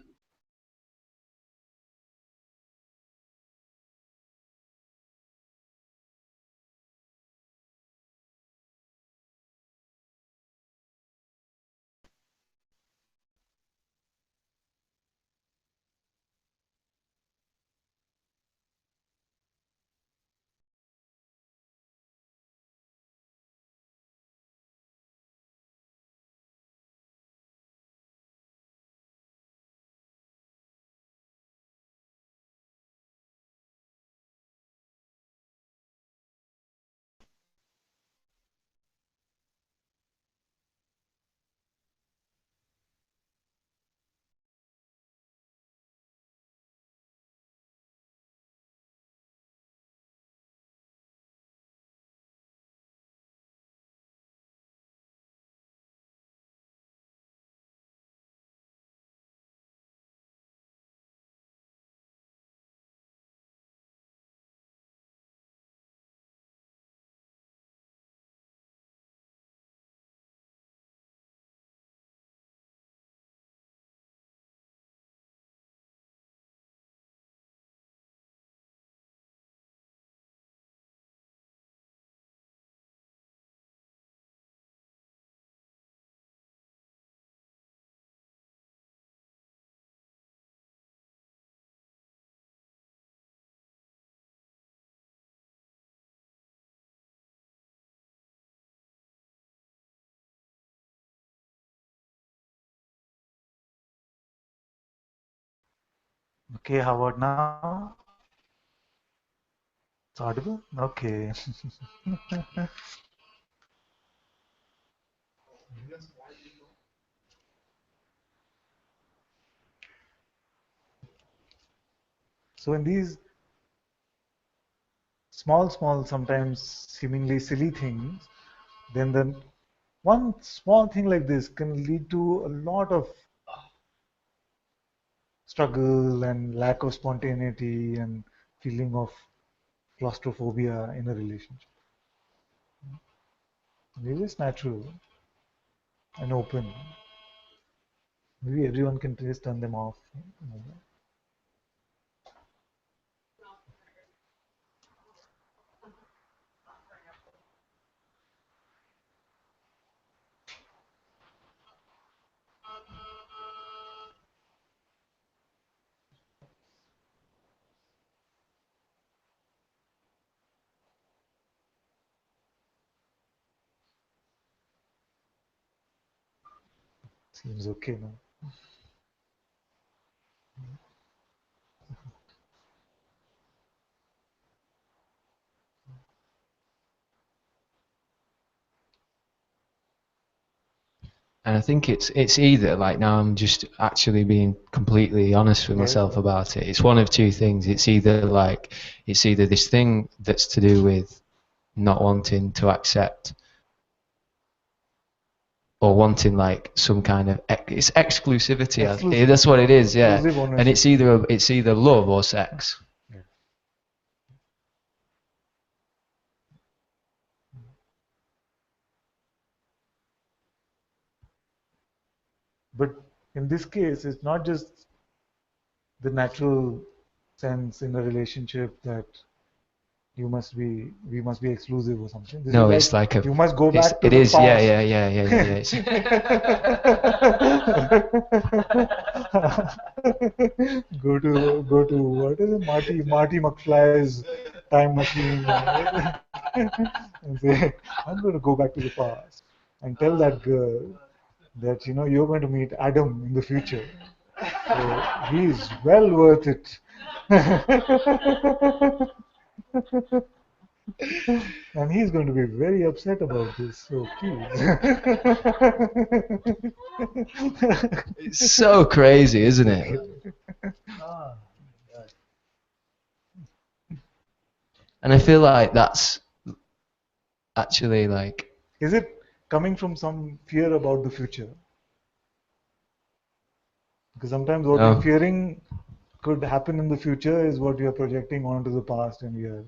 Okay, how about now? It's audible? Okay. So in these small, sometimes seemingly silly things, then one small thing like this can lead to a lot of struggle and lack of spontaneity and feeling of claustrophobia in a relationship. Maybe it's natural and open. Maybe everyone can just turn them off. Seems okay now. And I think it's either like, now I'm just actually being completely honest with myself about it. It's one of two things. It's either this thing that's to do with not wanting to accept, or wanting like some kind of it's exclusivity. That's what it is, yeah. And it's either love or sex. Yeah. But in this case, it's not just the natural sense in a relationship that we must be exclusive or something. This No, is it's like a. you must go back to It the is. past. Yeah. Go to what is it? Marty McFly's time machine. And say, I'm going to go back to the past and tell that girl that you're going to meet Adam in the future. So he's well worth it. And he's going to be very upset about this, so please. It's so crazy, isn't it? And I feel like that's actually like. Is it coming from some fear about the future? Because sometimes what you're fearing could happen in the future is what you're projecting onto the past, and you're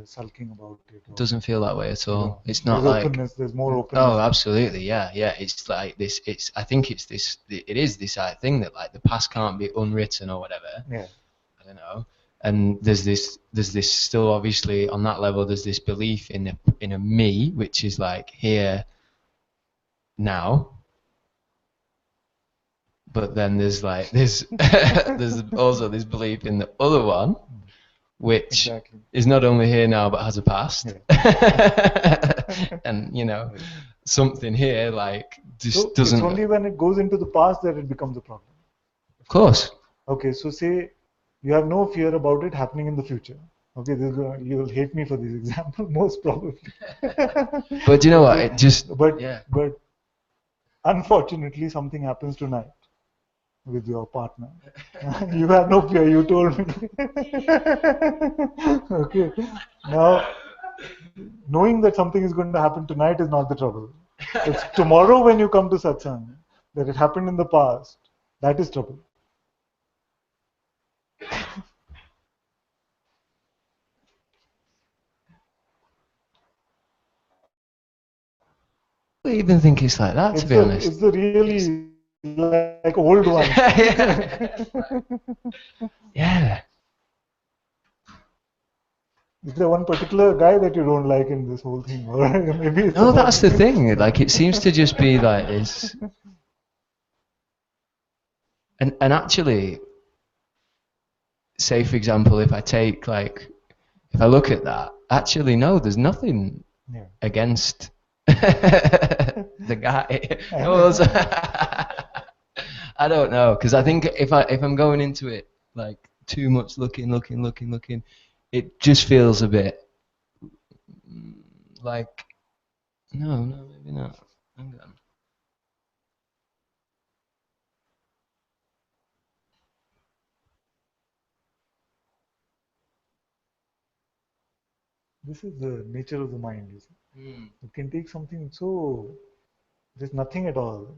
sulking about it. It doesn't feel that way at all. No. It's not There's like openness. There's more openness. Oh, absolutely, yeah. It's like this. I think it's this. It is this thing that like the past can't be unwritten or whatever. Yeah. I don't know. And there's this still obviously on that level. There's this belief in a me, which is like here, now. But then there's like this. There's also this belief in the other one, which is not only here now but has a past. Yeah. And something here like just doesn't. It's only when it goes into the past that it becomes a problem. Of course. Okay, so say you have no fear about it happening in the future. Okay, you'll hate me for this example, most probably. But you know what? It just. But unfortunately, something happens tonight with your partner. You have no fear, you told me. Okay. Now, knowing that something is going to happen tonight is not the trouble. It's tomorrow when you come to Satsang that it happened in the past. That is trouble. I don't even think it's like that, to be honest. It's the really like old one. Yeah. Is there one particular guy that you don't like in this whole thing? Or maybe it's no, that's the thing. Like, it seems to just be like this. And actually, say for example, if I look at that, actually no, there's nothing against the guy. I don't know, because I think if I'm going into it like too much looking, it just feels a bit like no, maybe not. Hang on. This is the nature of the mind. You see. It can take something so there's nothing at all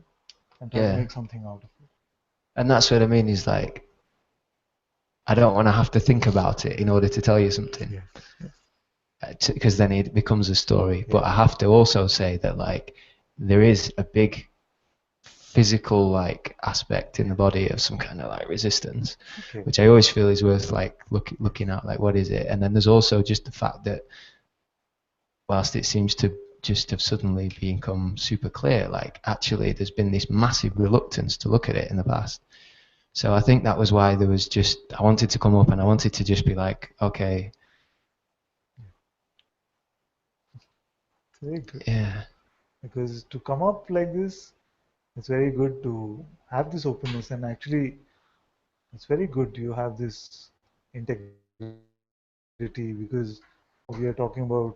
and try to make something out of it. And that's what I mean, is like, I don't want to have to think about it in order to tell you something. Because then it becomes a story. But I have to also say that like there is a big physical like aspect in the body of some kind of like resistance, which I always feel is worth like looking at, like what is it. And then there's also just the fact that whilst it seems to just have suddenly become super clear, like actually there's been this massive reluctance to look at it in the past. So I think that was why there was just, I wanted to come up and I wanted to just be like, okay. Very good. Yeah. Because to come up like this, it's very good to have this openness, and actually it's very good you have this integrity, because we are talking about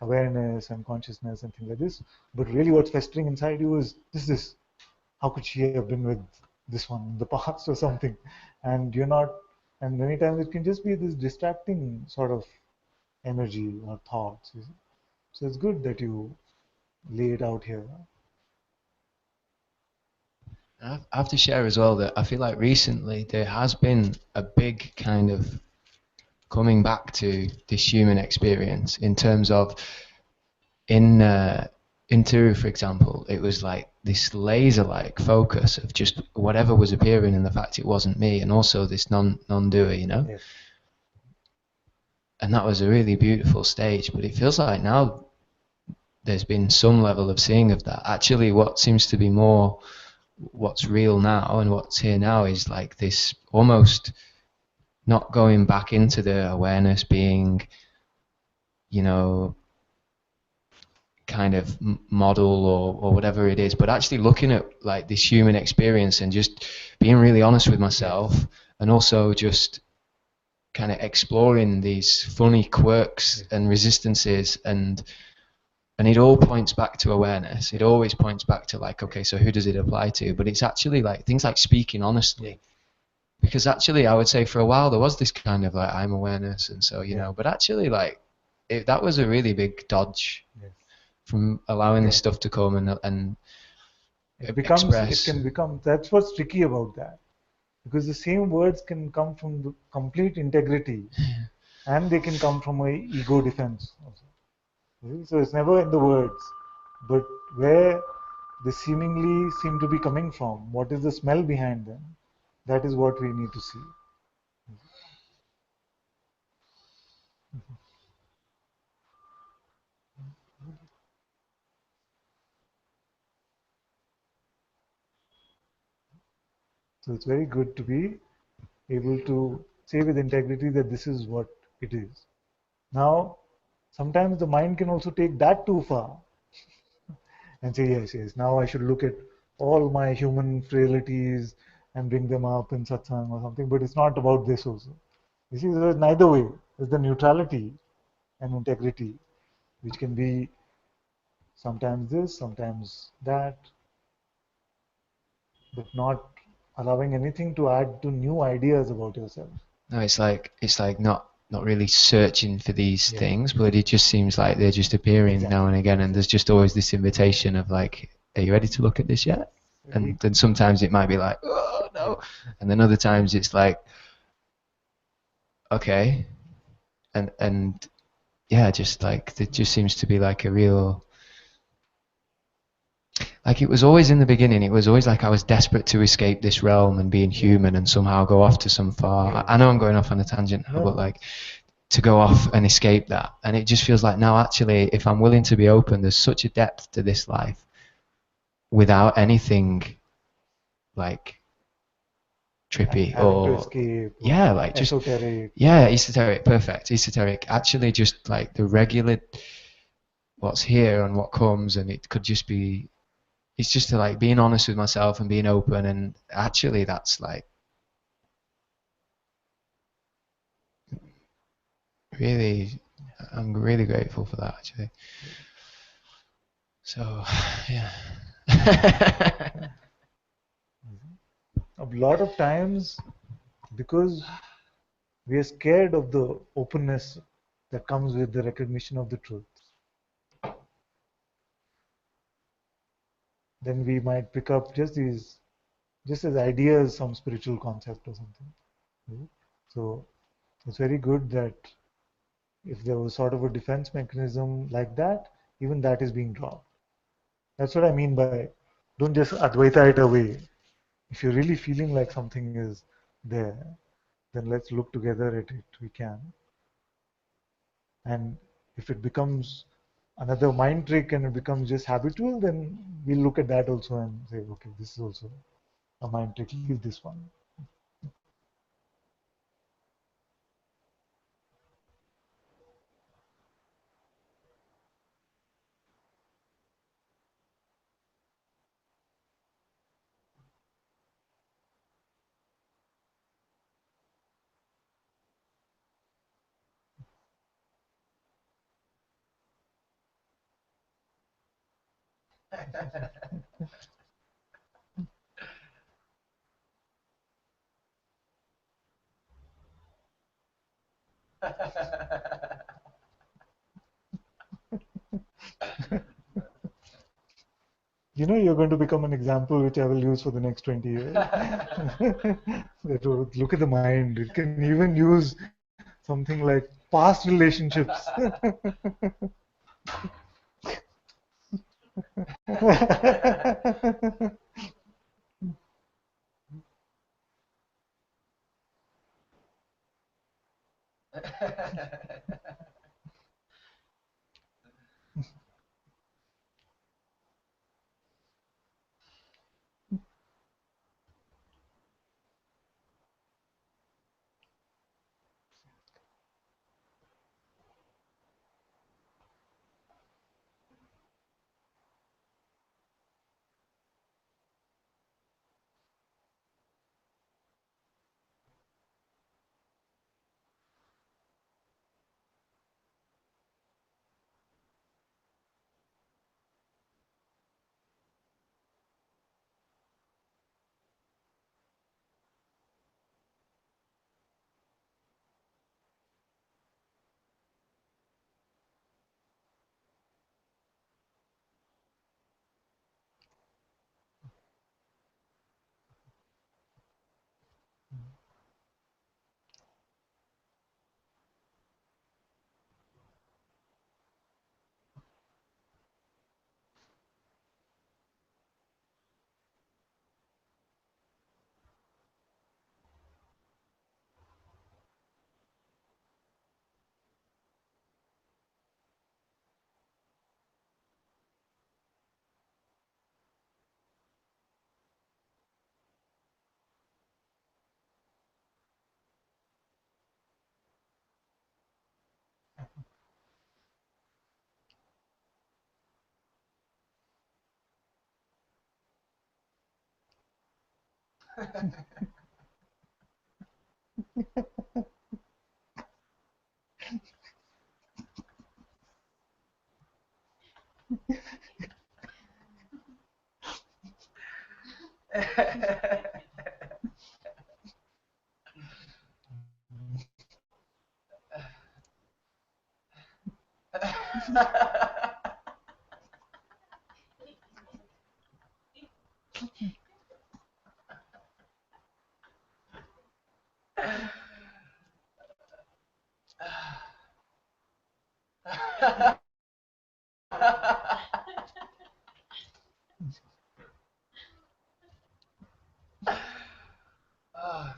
awareness and consciousness and things like this, but really what's festering inside you is this. How could she have been with this one in the past or something? And you're not, and many times it can just be this distracting sort of energy or thoughts. So it's good that you lay it out here. I have to share as well that I feel like recently there has been a big kind of coming back to this human experience in terms of in in Tiru, for example, it was like this laser-like focus of just whatever was appearing and the fact it wasn't me, and also this non-doer, you know? Yes. And that was a really beautiful stage, but it feels like now there's been some level of seeing of that. Actually, what seems to be more what's real now and what's here now is like this almost not going back into the awareness being, you know, kind of model or whatever it is, but actually looking at like this human experience and just being really honest with myself, and also just kind of exploring these funny quirks and resistances, and it all points back to awareness. It always points back to like, okay, so who does it apply to? But it's actually like things like speaking honestly, because actually I would say for a while there was this kind of like I'm awareness, and so you know, but actually like that was a really big dodge from allowing this stuff to come and it becomes express. It can become, that's what's tricky about that, because the same words can come from the complete integrity and they can come from a ego defense also. So it's never in the words, but where they seemingly seem to be coming from, what is the smell behind them, that is what we need to see. So it's very good to be able to say with integrity that this is what it is. Now, sometimes the mind can also take that too far and say, yes, now I should look at all my human frailties and bring them up in satsang or something, but it's not about this also. You see, there's neither way. There's the neutrality and integrity, which can be sometimes this, sometimes that, but not allowing anything to add to new ideas about yourself. No, it's like not really searching for these things, but it just seems like they're just appearing now and again, and there's just always this invitation of like, are you ready to look at this yet? And then sometimes it might be like, oh no, and then other times it's like, okay, and yeah, just like there just seems to be like a real, like it was always in the beginning, it was always like I was desperate to escape this realm and being human and somehow go off to some far, I know I'm going off on a tangent now, but like to go off and escape that. And it just feels like now actually, if I'm willing to be open, there's such a depth to this life without anything like trippy or escape, yeah, like just esoteric. Yeah, esoteric, perfect, esoteric. Actually, just like the regular, what's here and what comes, and it could just be. It's just to like being honest with myself and being open, and actually, that's like really. I'm really grateful for that, actually. So, yeah. A lot of times, because we are scared of the openness that comes with the recognition of the truth, then we might pick up just as ideas, some spiritual concept or something. So it's very good that if there was sort of a defense mechanism like that, even that is being dropped. That's what I mean by don't just Advaita it away. If you're really feeling like something is there, then let's look together at it. We can. And if it becomes another mind trick and it becomes just habitual, then we'll look at that also and say, okay, this is also a mind trick. Leave this one. You know, you're going to become an example which I will use for the next 20 years. Look at the mind. It can even use something like past relationships.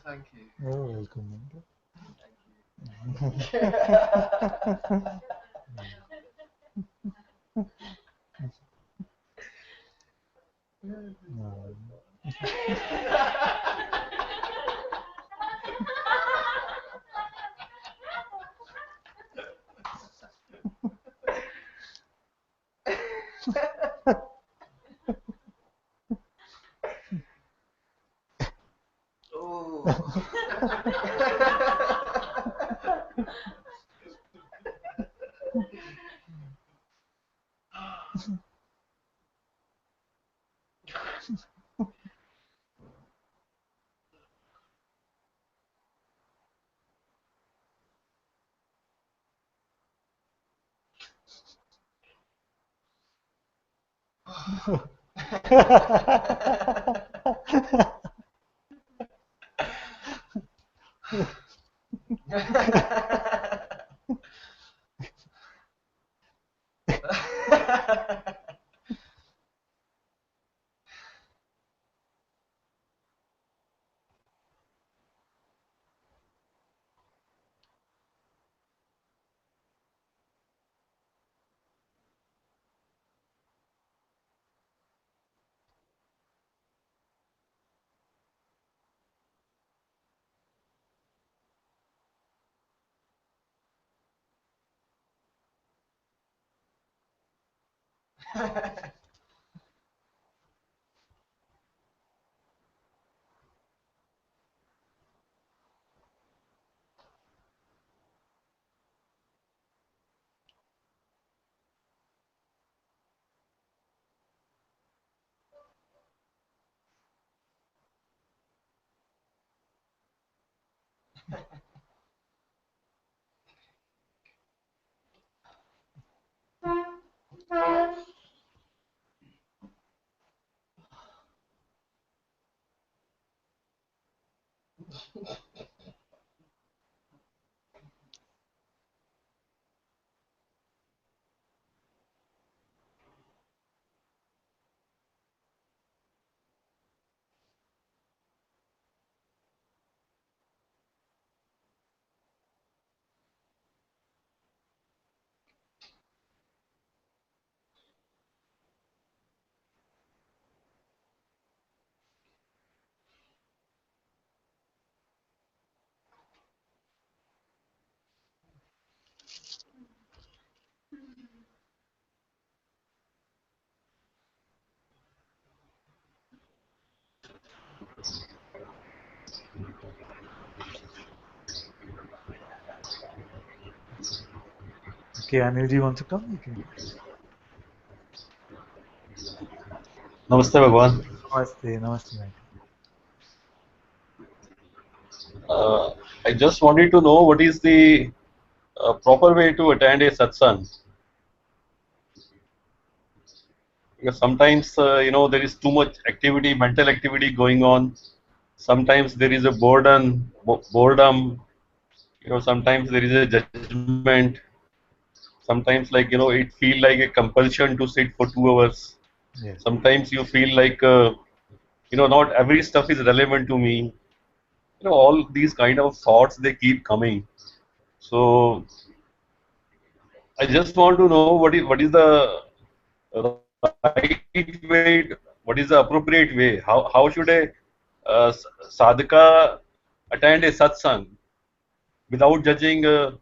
Thank you. You're welcome. Okay, Anilji wants to come. Okay. Namaste, Bhagwan. Namaste, namaste, Mike. I just wanted to know what is the proper way to attend a satsang. Because sometimes, there is too much activity, mental activity going on. Sometimes there is a boredom. Sometimes there is a judgment. Sometimes, it feel like a compulsion to sit for 2 hours. Yes. Sometimes you feel like, not every stuff is relevant to me. All these kind of thoughts, they keep coming. So I just want to know what is the right way, what is the appropriate way? How should a sadhaka attend a satsang without judging uh,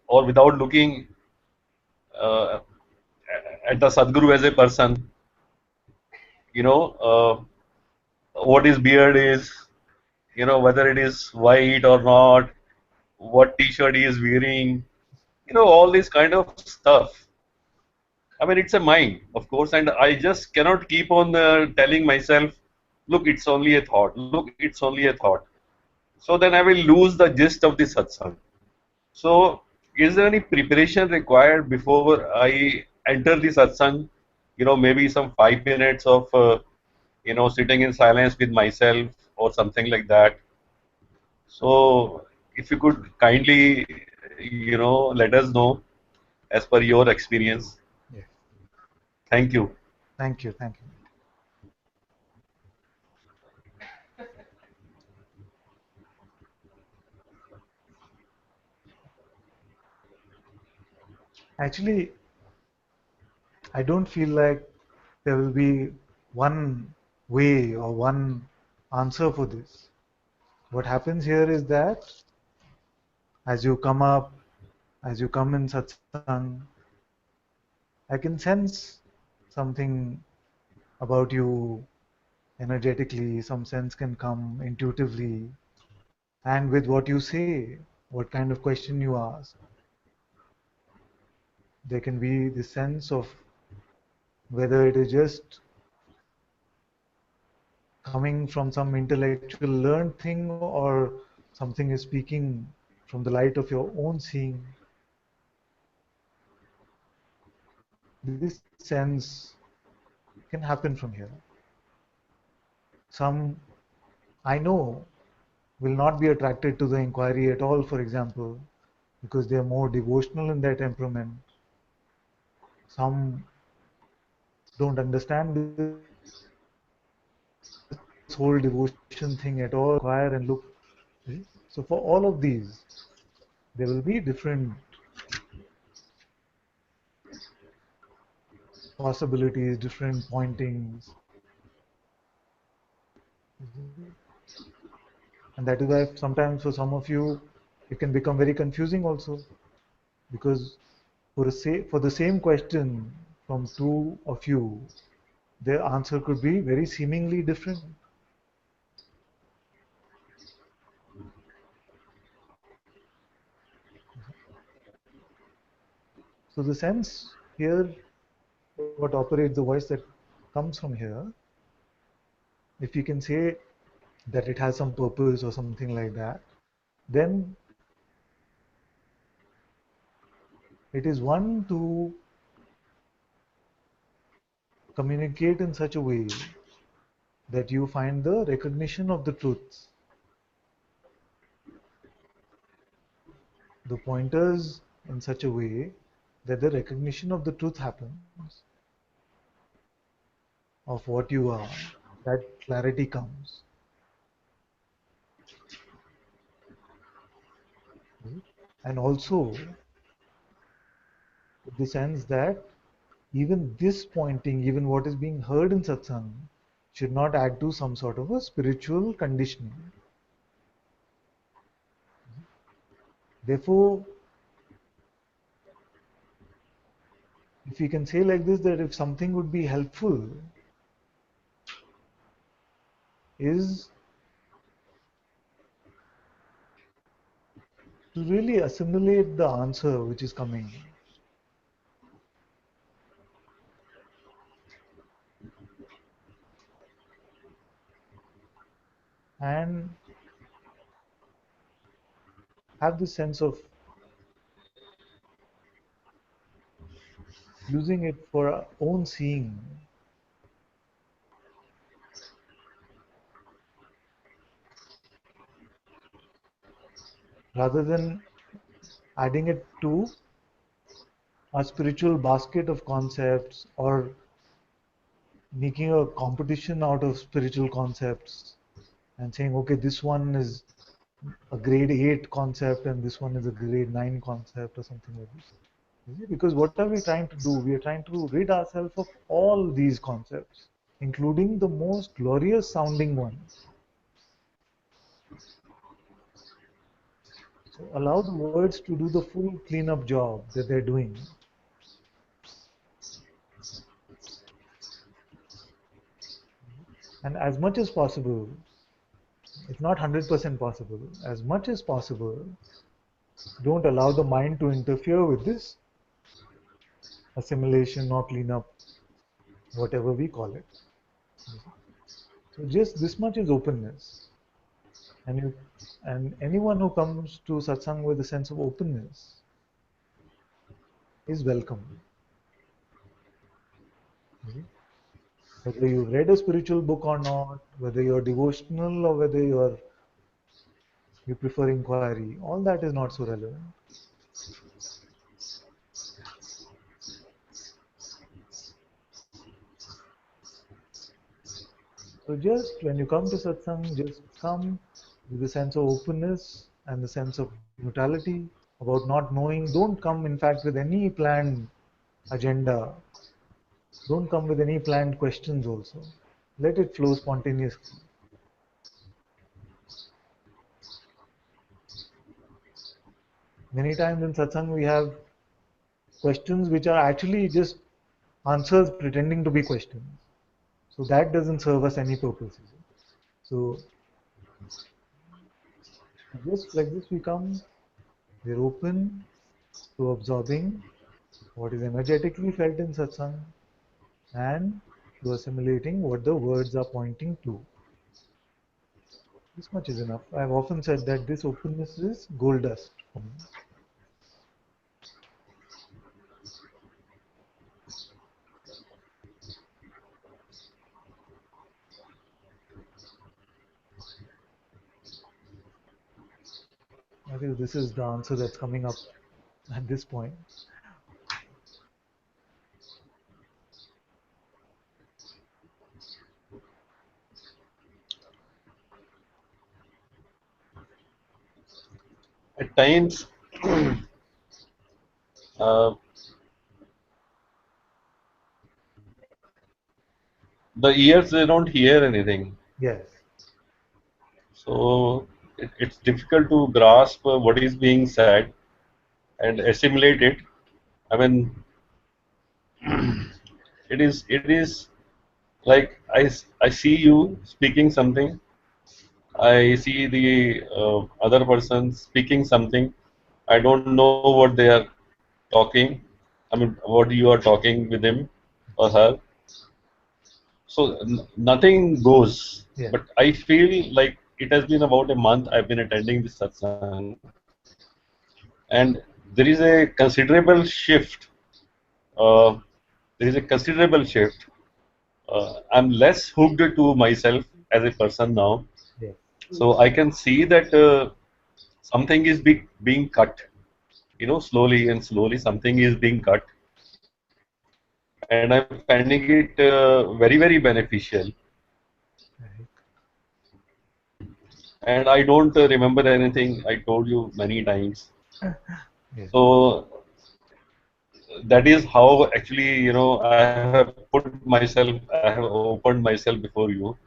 or without looking uh, at the Sadguru as a person? What his beard is, whether it is white or not, what T-shirt he is wearing, all this kind of stuff. I mean, it's a mind, of course, and I just cannot keep on telling myself, look, it's only a thought, look, it's only a thought. So then I will lose the gist of the satsang. So, is there any preparation required before I enter the satsang? Maybe some 5 minutes of, sitting in silence with myself or something like that. So, if you could kindly, let us know as per your experience. Yes. Thank you. Thank you. Thank you. Actually, I don't feel like there will be one way or one answer for this. What happens here is that as you come up, as you come in satsang, I can sense something about you energetically, some sense can come intuitively, and with what you say, what kind of question you ask, there can be the sense of whether it is just coming from some intellectual learned thing or something is speaking from the light of your own seeing. This sense can happen from here. Some I know will not be attracted to the inquiry at all, for example, because they are more devotional in their temperament. Some don't understand this whole devotion thing at all, inquire and look. So for all of these, there will be different possibilities, different pointings. And that is why sometimes for some of you, it can become very confusing also, because for the same question from two of you, their answer could be very seemingly different. So the sense here, what operates the voice that comes from here, if you can say that it has some purpose or something like that, then it is one to communicate in such a way that you find the recognition of the truths. The pointers in such a way that the recognition of the truth happens, of what you are, that clarity comes. And also the sense that even this pointing, even what is being heard in satsang, should not add to some sort of a spiritual conditioning. Therefore, if we can say like this, that if something would be helpful, is to really assimilate the answer which is coming. And have this sense of using it for our own seeing, rather than adding it to a spiritual basket of concepts or making a competition out of spiritual concepts and saying, okay, this one is a grade 8 concept and this one is a grade 9 concept or something like this. Because what are we trying to do? We are trying to rid ourselves of all these concepts, including the most glorious sounding ones. So allow the words to do the full cleanup job that they're doing. And as much as possible, it's not 100% possible, as much as possible, don't allow the mind to interfere with this assimilation or cleanup, whatever we call it. So just this much is openness. And anyone who comes to satsang with a sense of openness is welcome. Whether you've read a spiritual book or not, whether you're devotional or whether you prefer inquiry, all that is not so relevant. So just when you come to satsang, just come with a sense of openness and the sense of neutrality, about not knowing. Don't come, in fact, with any planned agenda. Don't come with any planned questions also. Let it flow spontaneously. Many times in satsang we have questions which are actually just answers pretending to be questions. So that doesn't serve us any purpose. So just like this we come, we're open to absorbing what is energetically felt in satsang and to assimilating what the words are pointing to. This much is enough. I've often said that this openness is gold dust for me. I think this is the answer that's coming up at this point. At times, the ears, they don't hear anything. Yes. So it's difficult to grasp what is being said and assimilate it. I mean, it is like I see you speaking something. I see the other person speaking something. I don't know what they are talking. I mean, what you are talking with him or her. So nothing goes. Yeah. But I feel like it has been about a month I've been attending this satsang, and there is a considerable shift. There is a considerable shift. I'm less hooked to myself as a person now. Yeah. So I can see that something is being cut. You know, slowly and slowly something is being cut. And I'm finding it very, very beneficial. And I don't remember anything. I told you many times. Yes. So that is how actually, you know, I have opened myself before you.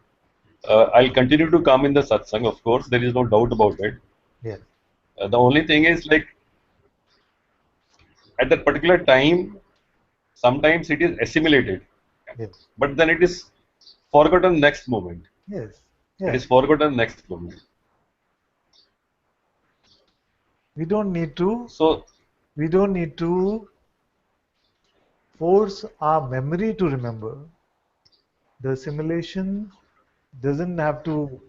I'll continue to come in the satsang, of course. There is no doubt about it. Yes. The only thing is, like, at that particular time, sometimes it is assimilated, Yes. but then it is forgotten next moment. Yes. It is forgotten next moment. We don't need to. So We don't need to force our memory to remember. The assimilation doesn't have to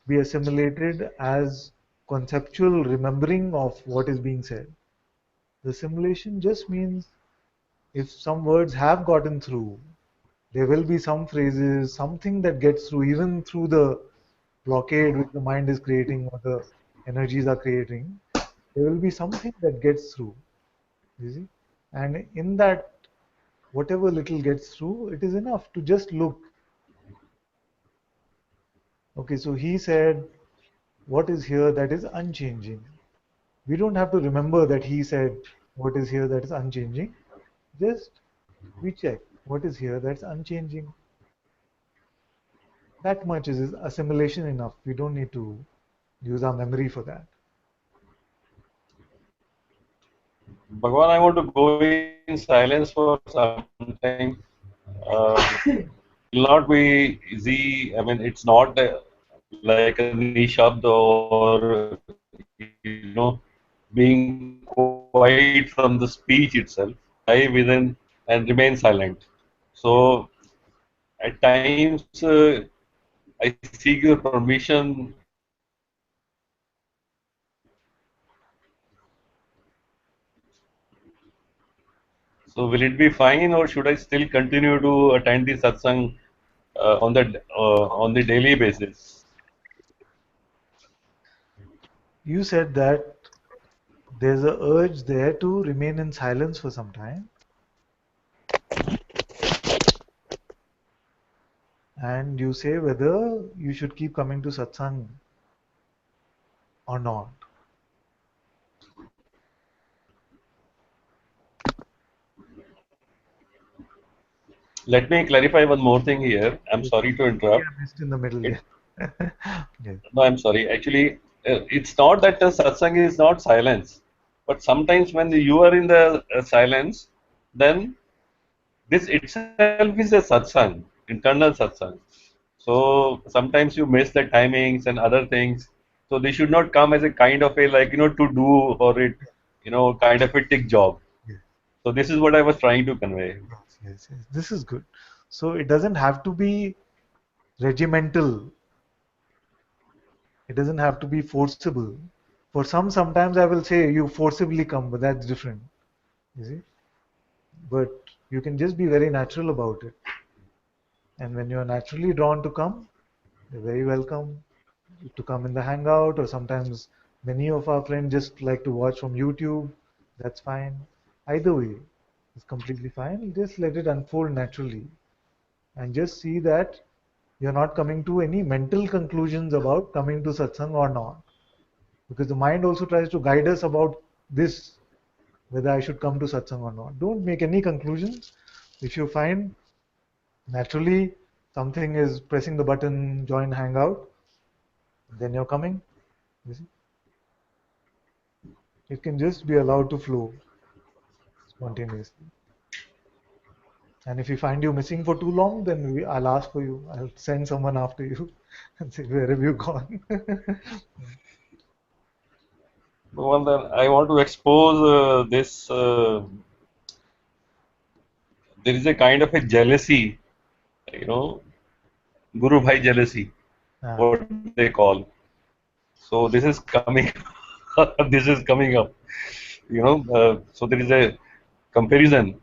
be assimilated as conceptual remembering of what is being said. The assimilation just means if some words have gotten through, there will be some phrases, something that gets through, even through the blockade which the mind is creating or the energies are creating, there will be something that gets through. You see? And in that, whatever little gets through, it is enough to just look. Okay, so he said, what is here that is unchanging? We don't have to remember that he said, what is here that is unchanging. Just we check what is here that's unchanging. That much is assimilation enough. We don't need to use our memory for that. Bhagavan, I want to go in silence for some time. Will not be easy. I mean, it's not like a nishabd or being quiet from the speech itself. Lie within and remain silent. So at times I seek your permission. So will it be fine, or should I still continue to attend the satsang on the daily basis? You said that there's a urge there to remain in silence for some time. And you say whether you should keep coming to satsang or not. Let me clarify one more thing here. I'm sorry to interrupt. Yeah, missed in the middle. It, Yes. no, I'm sorry. Actually, it's not that the satsang is not silence, but sometimes when you are in the silence, then this itself is a satsang, internal satsang. So sometimes you miss the timings and other things. So they should not come as a kind of a like to do or it kind of a tick job. Yes. So this is what I was trying to convey. Yes. This is good. So it doesn't have to be regimental. It doesn't have to be forcible. For sometimes I will say you forcibly come, but that's different. You see? But you can just be very natural about it. And when you are naturally drawn to come, you're very welcome to come in the hangout, or sometimes many of our friends just like to watch from YouTube. That's fine. Either way, it's completely fine. Just let it unfold naturally. And just see that you're not coming to any mental conclusions about coming to satsang or not. Because the mind also tries to guide us about this, whether I should come to satsang or not. Don't make any conclusions. If you find naturally something is pressing the button, join hangout, then you're coming. You see? It can just be allowed to flow spontaneously. And if we find you missing for too long, then I'll ask for you. I'll send someone after you and say, where have you gone? Well, then I want to expose this. There is a kind of a jealousy, Guru Bhai jealousy, what they call. So this is coming, this is coming up, so there is a comparison.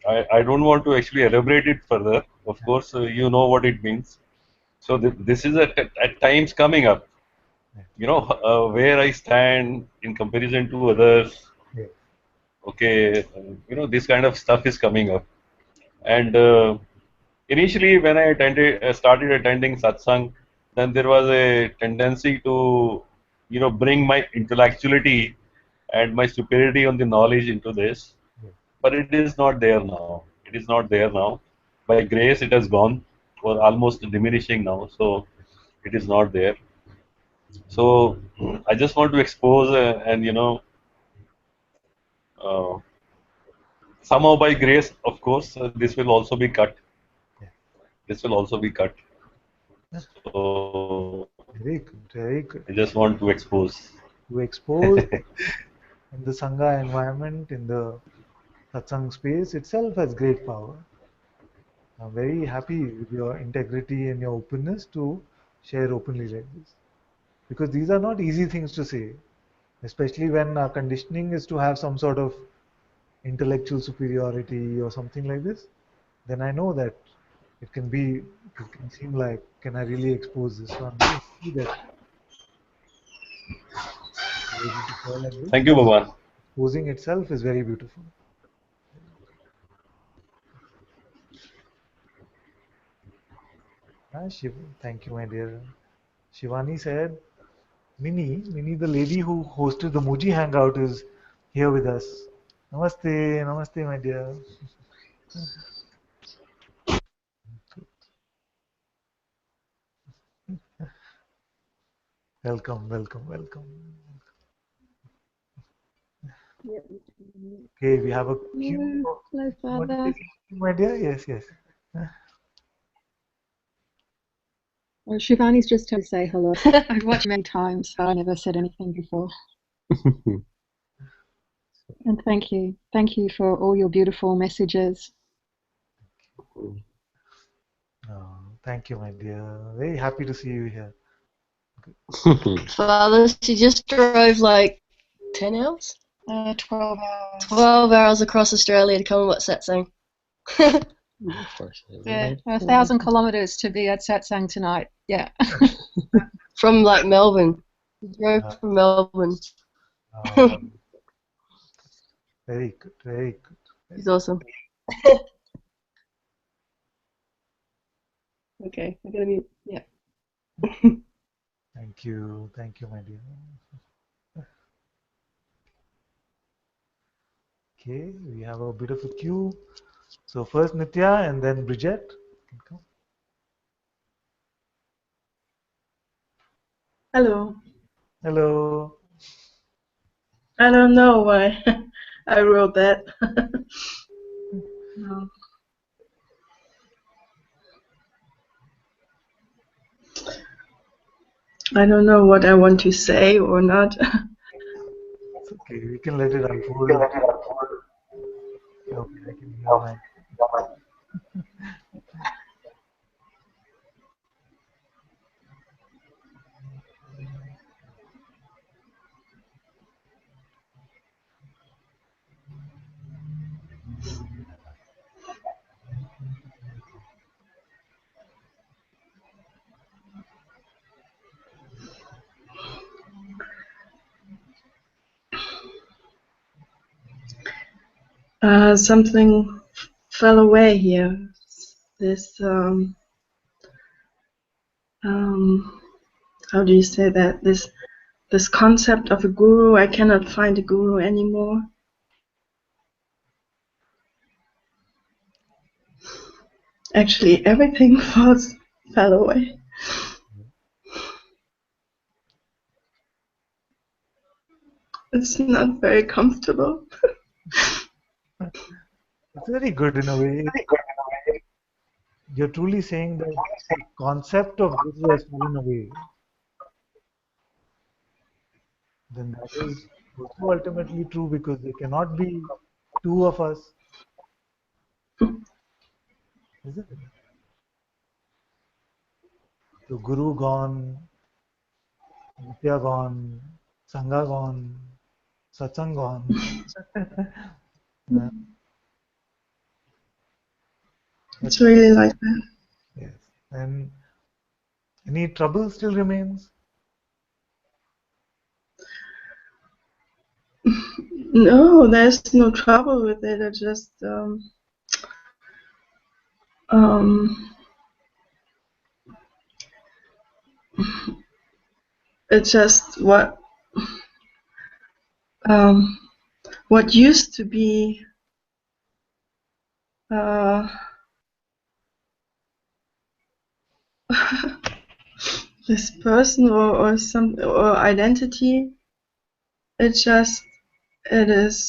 I don't want to actually elaborate it further. Of course, you know what it means. So this is at times coming up, where I stand in comparison to others. Okay, this kind of stuff is coming up. And initially, when I started attending satsang, then there was a tendency to, bring my intellectuality and my superiority on the knowledge into this. But it is not there now. It is not there now. By grace, it has gone, or almost diminishing now. So it is not there. So I just want to expose and uh, somehow by grace, of course, this will also be cut. This will also be cut. So Very good, very good. I just want to expose. to expose in the Sangha environment, in the Satsang space itself has great power. I'm very happy with your integrity and your openness to share openly like this. Because these are not easy things to say, especially when our conditioning is to have some sort of intellectual superiority or something like this. Then I know that it can seem like, can I really expose this? So I'm very happy that you're able to share like this. Thank you, Bhavan. Exposing itself is very beautiful. Thank you, my dear. Shivani said, Mini, the lady who hosted the Muji Hangout, is here with us. Namaste, namaste, my dear. Welcome, welcome, welcome. Okay, we have a queue. Hello, What Father. is it, my dear? Yes, yes. Well, Shivani's just to say hello. I've watched many times, but I never said anything before. And thank you. Thank you for all your beautiful messages. Oh, thank you, my dear. Very happy to see you here. Father, she just drove like 10 hours? 12 hours. 12 hours across Australia to come and watch Satsang. Yeah, 1,000 kilometers to be at Satsang tonight. Yeah. From like Melbourne. She drove from Melbourne. Very good, very good. She's awesome. Okay, I'm gonna mute. Yeah. Thank you, my dear. Okay, we have a bit of a queue. So first Nitya and then Bridget. Hello. Hello. I don't know why I wrote that. No. I don't know what I want to say or not. It's okay, we can let it unfold. Okay, I can hear my. Something fell away here. This how do you say that? This concept of a guru. I cannot find a guru anymore. Actually, everything fell away. It's not very comfortable. It's very good in a way. You're truly saying that the concept of guru has fallen away. Then that is also ultimately true, because there cannot be two of us. Is it? So Guru gone, Nitya gone, Sangha gone, Satsang gone. It's really like that. Yes. And any trouble still remains? No, there's no trouble with it. I just it's just what used to be this person or some or identity. It is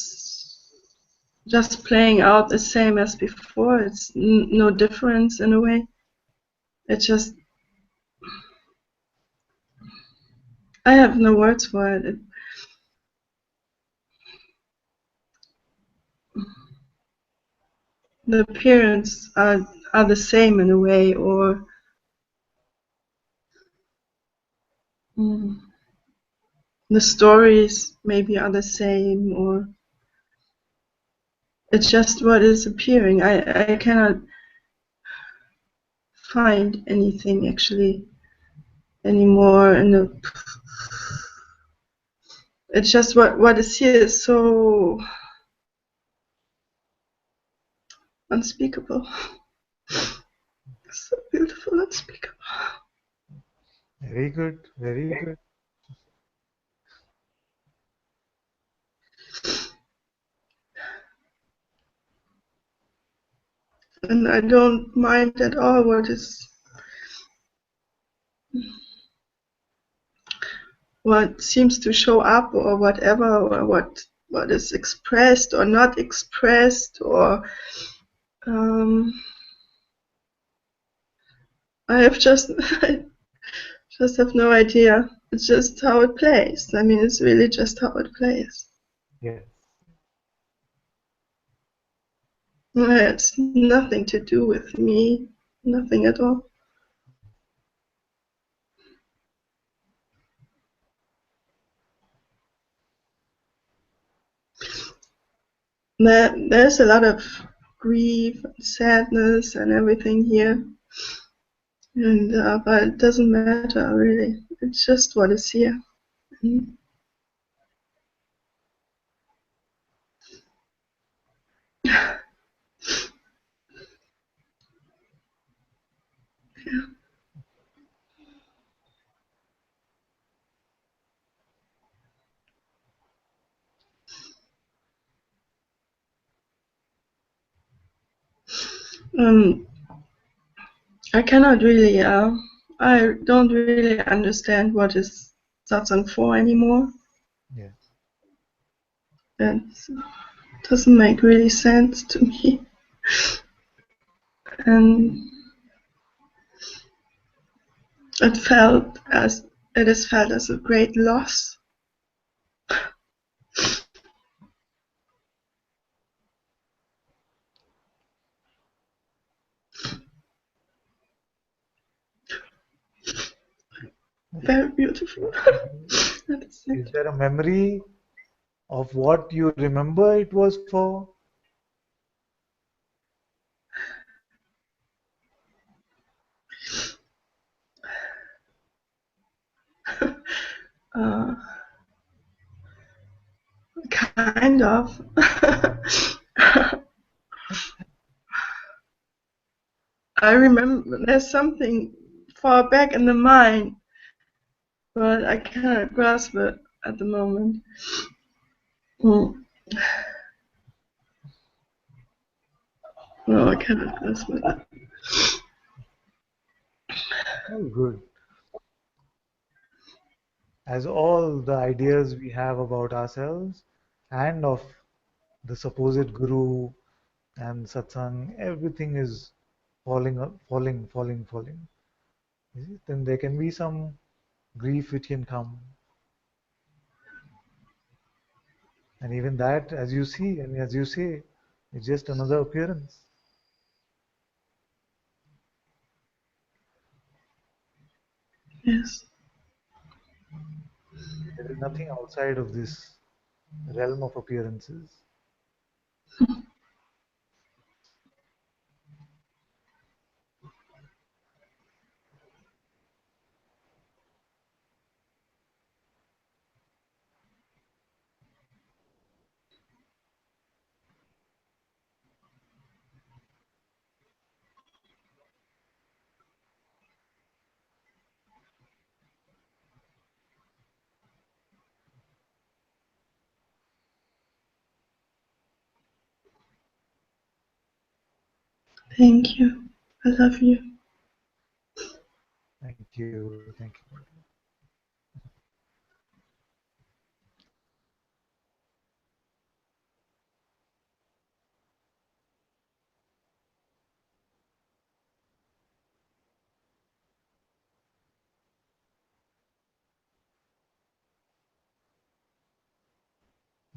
just playing out the same as before. It's no difference in a way. It just I have no words for it. the appearance are the same in a way, or the stories maybe are the same, or it's just what is appearing. I cannot find anything actually anymore, and it's just what is here is so unspeakable, so beautiful, unspeakable. Very good, very good. And I don't mind at all what seems to show up, or whatever, or what is expressed or not expressed, or I have just I just have no idea. It's just how it plays. I mean, it's really just how it plays. Yes. It's nothing to do with me, nothing at all. There's a lot of grief, and sadness, and everything here, and but it doesn't matter really. It's just what is here. Mm. I cannot really. I don't really understand what is satsang for anymore. Yes. It doesn't make really sense to me, and it is felt as a great loss. Very beautiful. Is there a memory of what you remember it was for? Uh, kind of. I remember there's something far back in the mind, but I cannot grasp it at the moment. Mm. No, I cannot grasp it. Oh, good. As all the ideas we have about ourselves and of the supposed guru and satsang, everything is falling. Then there can be some grief which can come. And even that, as you see and as you say, it's just another appearance. Yes. There is nothing outside of this realm of appearances. Thank you. I love you. Thank you. Thank you.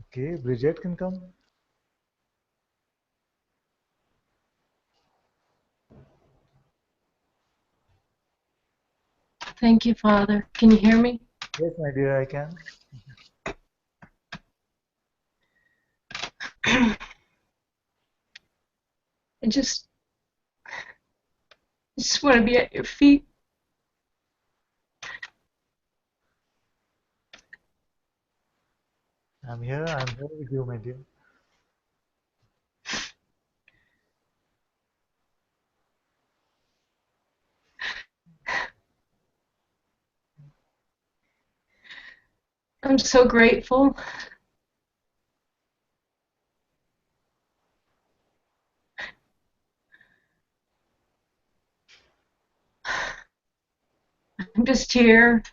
Okay, Bridget can come. Thank you, Father. Can you hear me? Yes, my dear, I can. I just want to be at your feet. I'm here. I'm here with you, my dear. I'm so grateful. I'm just here.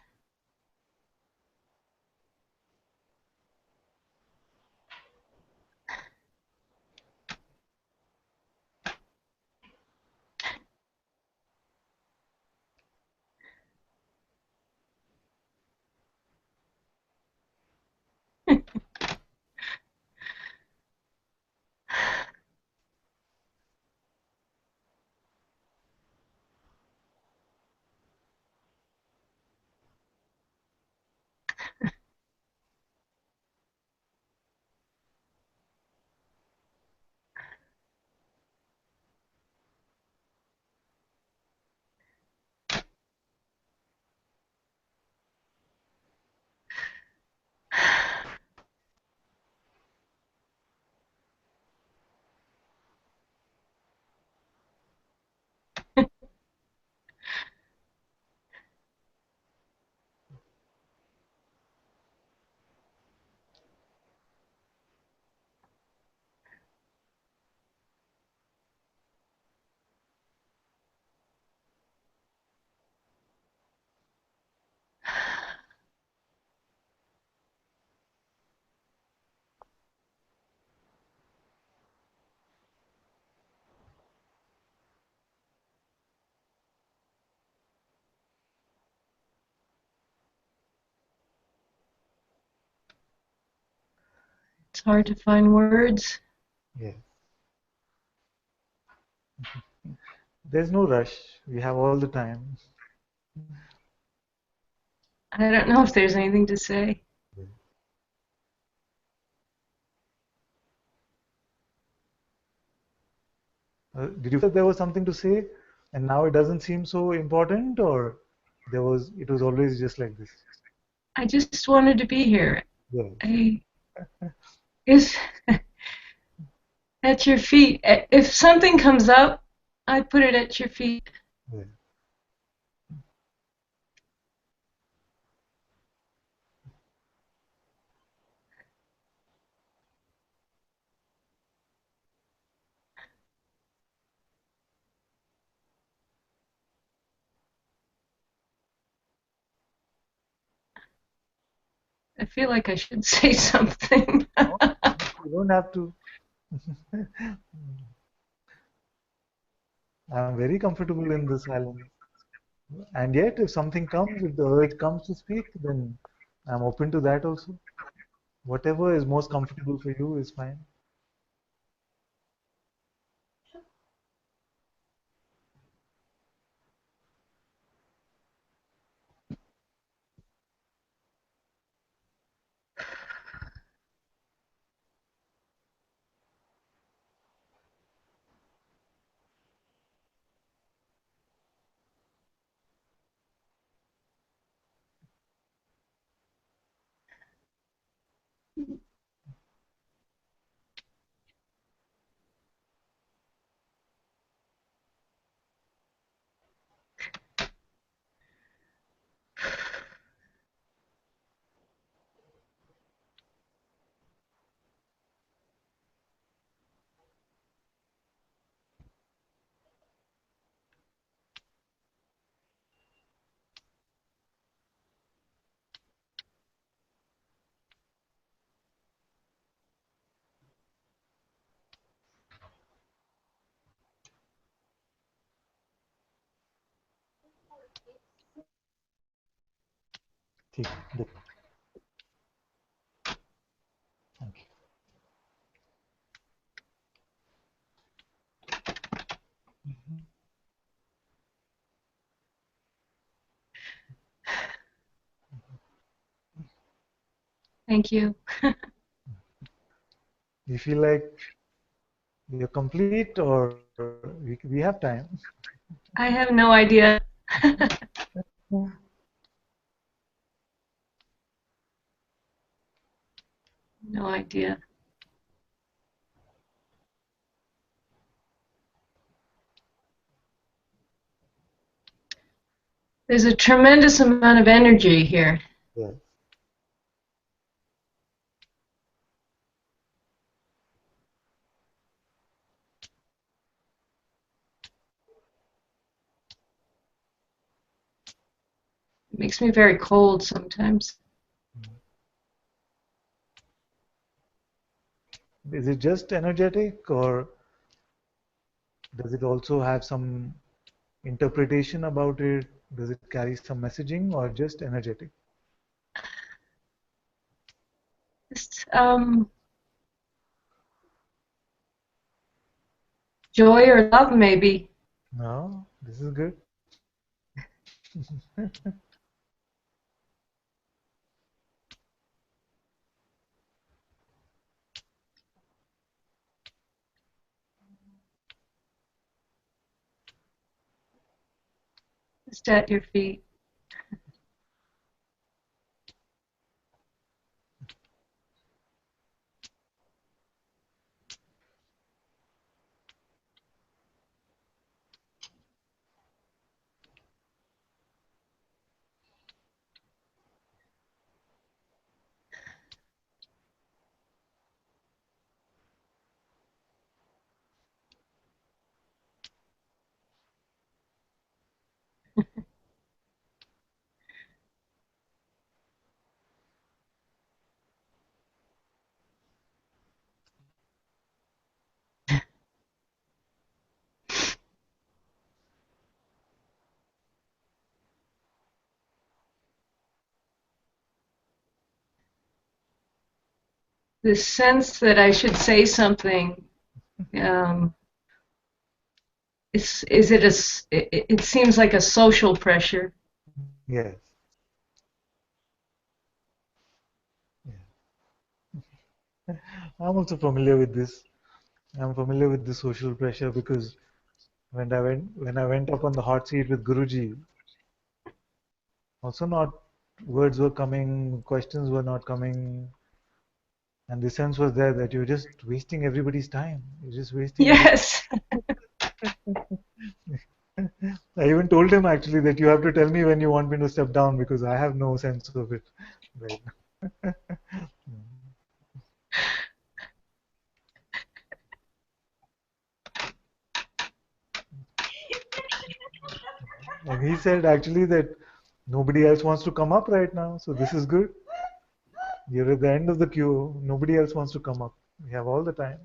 It's hard to find words. Yes. There's no rush. We have all the time. I don't know if there's anything to say. Did you feel there was something to say, and now it doesn't seem so important, or it was always just like this? I just wanted to be here. Yes. I is at your feet. If something comes up, I put it at your feet. Yes. I feel like I should say something. No, you don't have to. I'm very comfortable in the silence. And yet, if something comes, if the urge comes to speak, then I'm open to that also. Whatever is most comfortable for you is fine. ठीक है, देखो. Thank you. Thank you. You feel like you're complete, or we have time? I have no idea. No idea. There's a tremendous amount of energy here. Yeah. It makes me very cold sometimes. Is it just energetic, or does it also have some interpretation about it? Does it carry some messaging, or just energetic? Just, joy or love, maybe. No, this is good. Just at your feet. This sense that I should say something. It seems like a social pressure. Yes. I'm also familiar with this. I'm familiar with the social pressure because when I went up on the hot seat with Guruji, also not words were coming, questions were not coming, and the sense was there that you're just wasting everybody's time. You're just wasting. Yes. I even told him actually that you have to tell me when you want me to step down because I have no sense of it right now. And he said actually that nobody else wants to come up right now, so this is good. You're at the end of the queue. Nobody else wants to come up. We have all the time.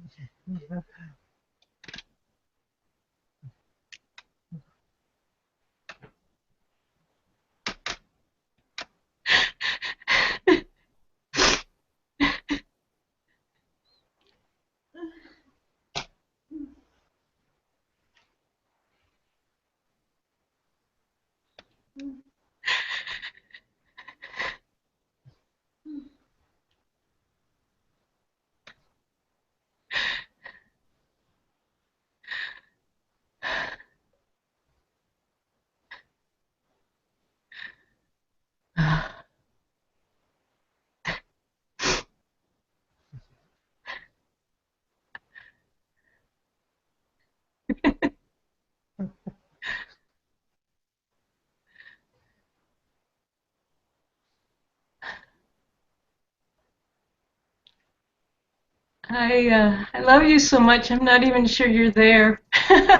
I love you so much. I'm not even sure you're there. And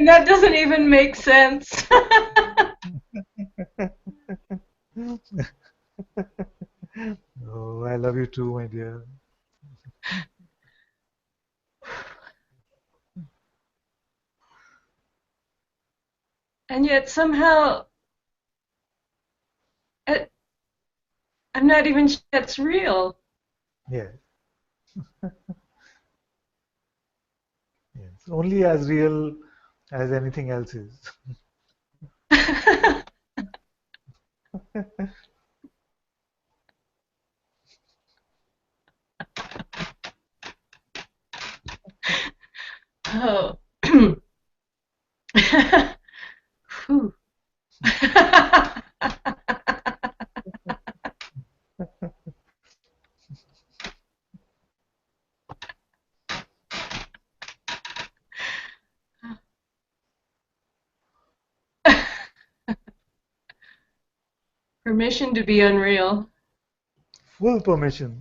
that doesn't even make sense. Oh, I love you too, my dear. And yet somehow I'm not even sure that's real. Yes. Yes. Only as real as anything else is. Oh. Whew. Permission to be unreal. Full permission.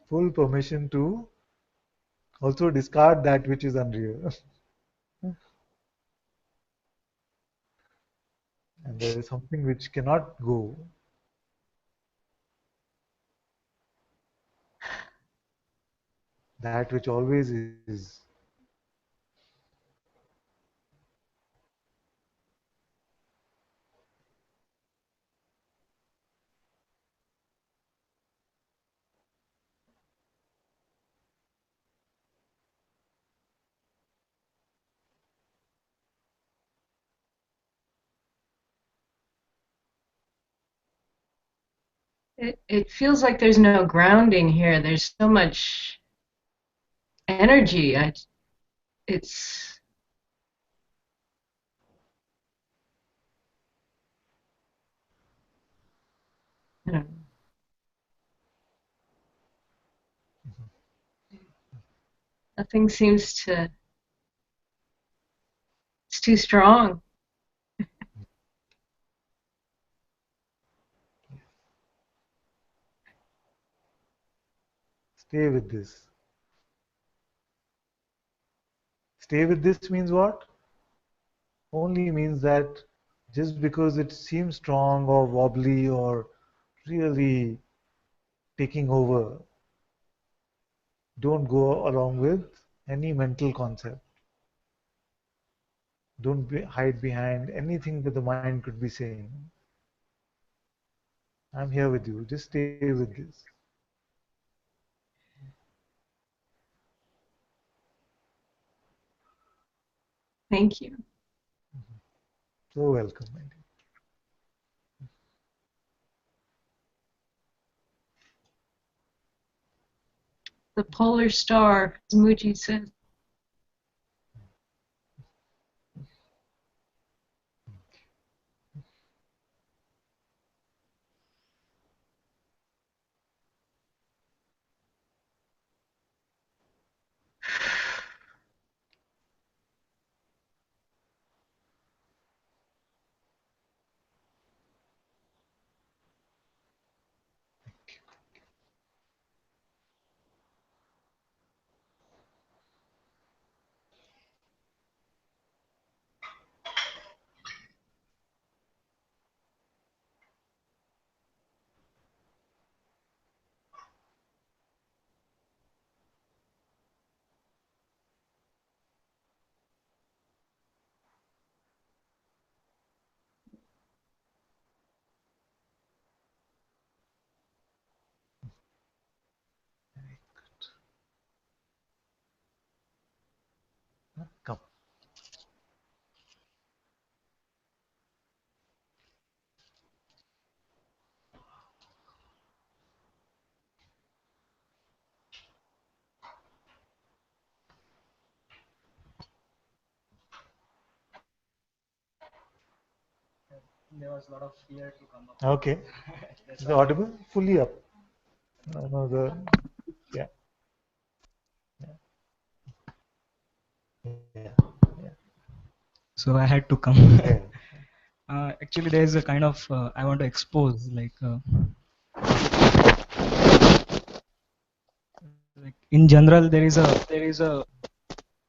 Full permission to also discard that which is unreal. And there is something which cannot go. That which always is. It feels like there's no grounding here. There's so much energy. It's I don't know. Nothing seems to. It's too strong. Stay with this. Stay with this means what? Only means that just because it seems strong or wobbly or really taking over, don't go along with any mental concept. Don't hide behind anything that the mind could be saying. I'm here with you. Just stay with this. Thank you. So welcome, my dear. The polar star, as Muji says. Come. There was a lot of fear to come up. Okay. Is it audible? Fully up. No, yeah. Yeah. So I had to come. Yeah. Actually, there is a kind of I want to expose like in general there is a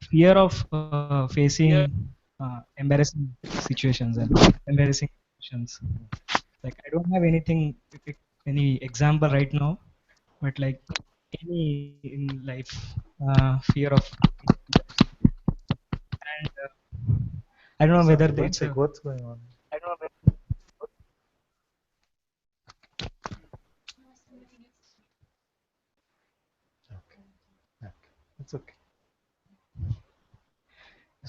fear of facing embarrassing situations and embarrassing situations. Like I don't have any example right now, but like any in life, fear of, and I don't know Sorry, whether one it's sec. What's going on? I don't know. Okay. It's okay.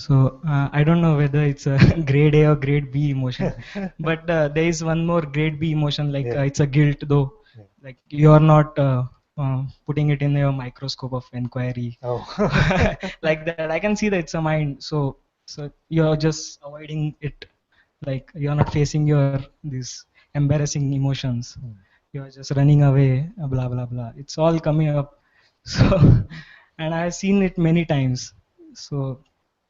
So I don't know whether it's a grade A or grade B emotion, but there is one more grade B emotion, like it's a guilt, though. Like you are not putting it in your microscope of inquiry, like that. I can see that it's a mind. So you're just avoiding it, like you're not facing your these embarrassing emotions. You're just running away, blah blah blah. It's all coming up. So, and I've seen it many times. So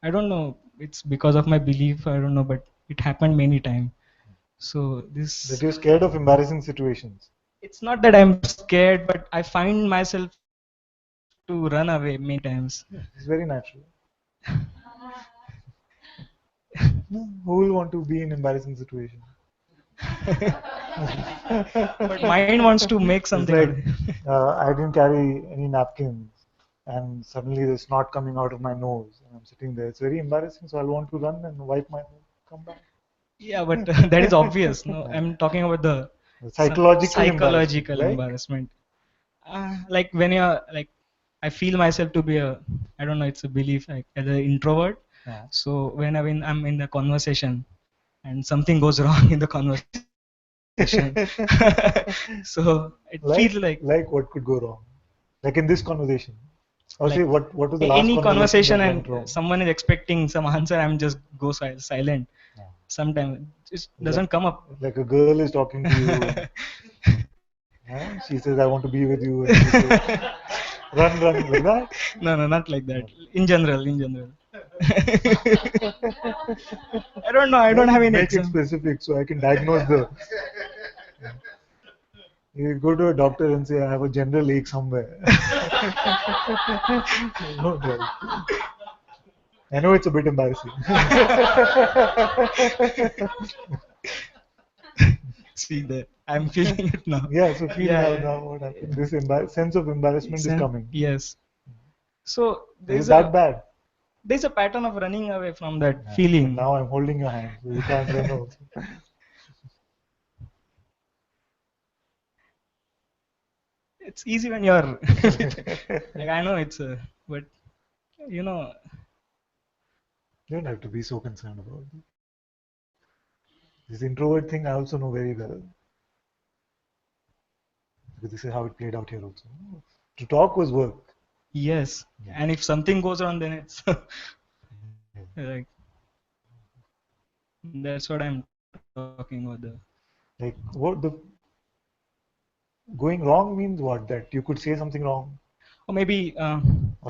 I don't know. It's because of my belief. I don't know, but it happened many times. So this. That you're scared of embarrassing situations. It's not that I'm scared, but I find myself to run away many times. It's very natural. Who will want to be in embarrassing situation? But mind wants to make something. It's like I didn't carry any napkins, and suddenly there's snot coming out of my nose, and I'm sitting there. It's very embarrassing, so I'll want to run and wipe my nose, come back. Yeah, but that is obvious. No, I'm talking about the psychological embarrassment. Like when you're like, I feel myself to be a, I don't know, it's a belief, like as an introvert. So when I'm in the conversation and something goes wrong in the conversation, so it feels like what could go wrong, like in this conversation. Or like say what was the last any conversation that and went wrong? someone is expecting some answer, I'm just go silent. Sometimes it doesn't come up. Like a girl is talking to you. She says, "I want to be with you." And you say, run, like that? No, not like that. In general. I don't know. I don't have any Make example. it specific so I can diagnose the. You go to a doctor and say, "I have a general ache somewhere." Don't worry. I know it's a bit embarrassing. See that I'm feeling it now. Yeah, so feel now what happened. This sense of embarrassment is coming. Yes. So Is that bad? There's a pattern of running away from that feeling. Now I'm holding your hand, so you can't run also. It's easy when you're like, I know it's but you know, you don't have to be so concerned about it. This introvert thing I also know very well, because this is how it played out here also. To talk was work. Yes, and if something goes wrong, then it's like that's what I'm talking about. Like what the going wrong means what? That you could say something wrong. Or maybe or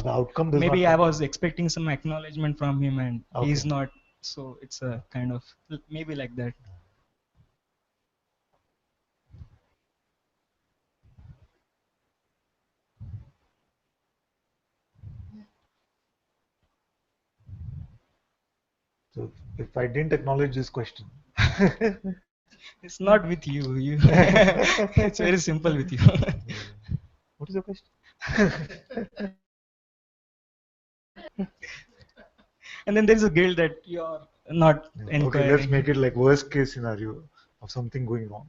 the outcome does maybe not I was expecting some acknowledgement from him and he's not, so it's a kind of maybe like that. So if I didn't acknowledge this question, it's not with you. It's very simple with you. What is your question? And then there's a guilt that you're not inquiring. Okay, let's make it like worst case scenario of something going wrong.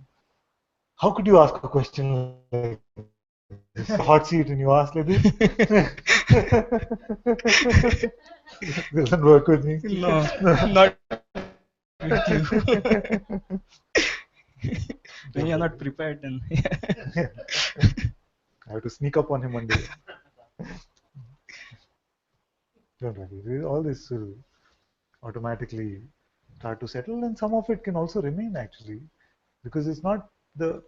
How could you ask a question like this? Hot seat and you ask like this? Doesn't work with me. No, not with you. When you're not prepared, then I have to sneak up on him one day. Don't worry, all this will automatically start to settle, and some of it can also remain actually, because it's not the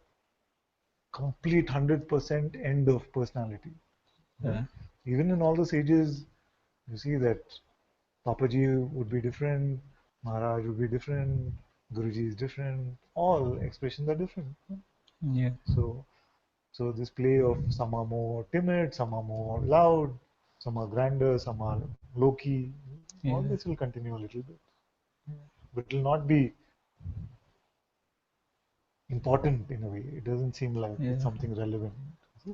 complete 100% end of personality. Yeah. Even in all the sages, you see that Papaji would be different, Maharaj would be different, Guruji is different, all expressions are different. Yeah. So this play of some are more timid, some are more loud, some are grander, some are low-key, all this will continue a little bit. But it will not be important in a way. It doesn't seem like it's something relevant.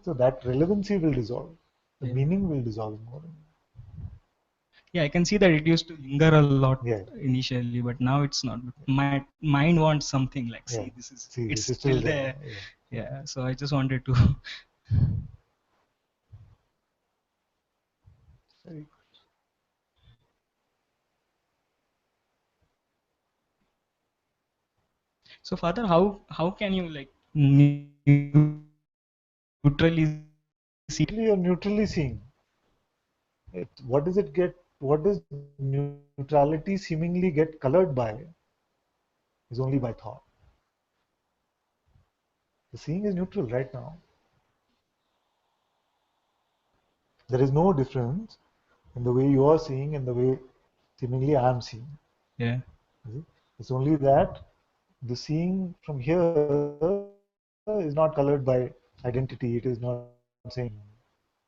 So that relevancy will dissolve. The meaning will dissolve more. Yeah, I can see that it used to linger a lot initially, but now it's not. My mind wants something like, see, this is still there. Yeah, so I just wanted to. Very good. So Father, how can you like neutrally see? You're neutrally seeing. What does it get? What does neutrality seemingly get colored by? Is only by thought. The seeing is neutral right now. There is no difference in the way you are seeing and the way seemingly I am seeing. Yeah. It's only that the seeing from here is not colored by identity. It is not saying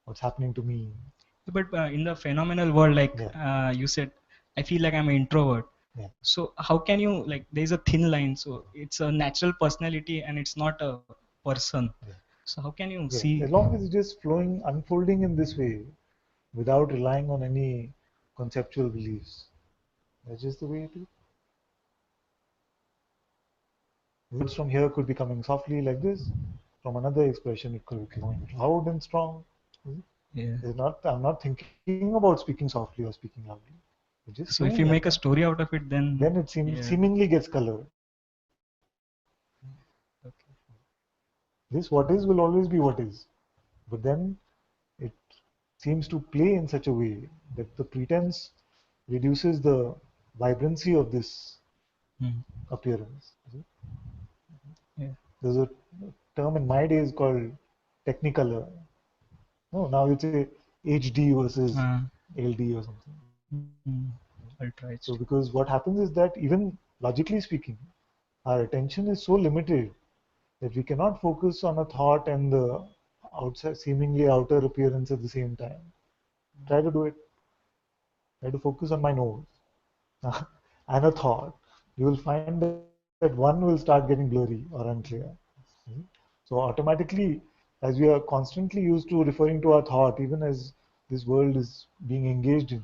what's happening to me. But in the phenomenal world, like you said, I feel like I'm an introvert. Yeah. So how can you like? There's a thin line. So it's a natural personality and it's not a person. Yeah. So how can you Yeah. see? As long as it's just flowing, unfolding in this way, without relying on any conceptual beliefs, that's just the way it is. Words from here could be coming softly like this. From another expression, it could be coming loud and strong. Yeah. I'm not thinking about speaking softly or speaking loudly. Just So if you like make a that. story out of it, then It seemingly gets colored. Okay. This what is will always be what is, but then it seems to play in such a way that the pretense reduces the vibrancy of this appearance. Yeah. There's a term in my days called technicolor. No, now it's a HD versus LD or something. Ultra So because what happens is that even logically speaking, our attention is so limited that we cannot focus on a thought and the outside seemingly outer appearance at the same time. Try to do it. Try to focus on my nose and a thought. You will find that one will start getting blurry or unclear. So automatically, as we are constantly used to referring to our thought, even as this world is being engaged in,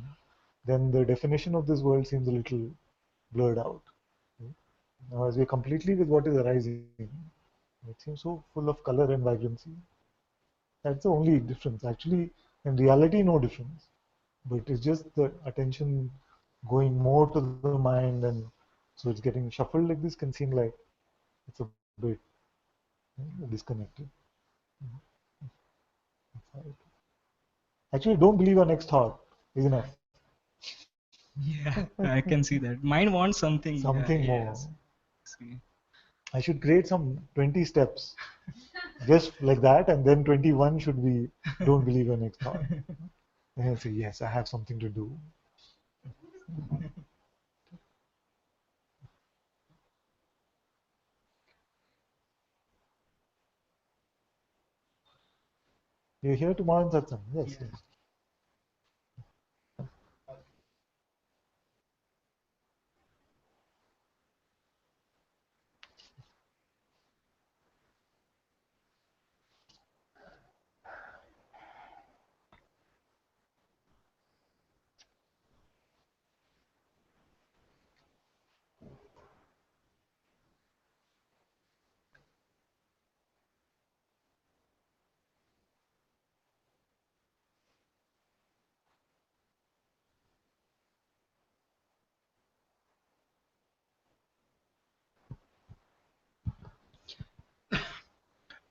then the definition of this world seems a little blurred out. Now, as we are completely with what is arising, it seems so full of color and vibrancy. That's the only difference. Actually, in reality, no difference. But it's just the attention going more to the mind, and so it's getting shuffled like this can seem like it's a bit disconnected. Actually, don't believe your next thought is enough. Yeah, I can see that. Mind wants something. Something more. Yes. See. I should create some 20 steps just like that, and then 21 should be don't believe your next thought. And I'll say, yes, I have something to do. You're here tomorrow in Satsang? Yes. Yes.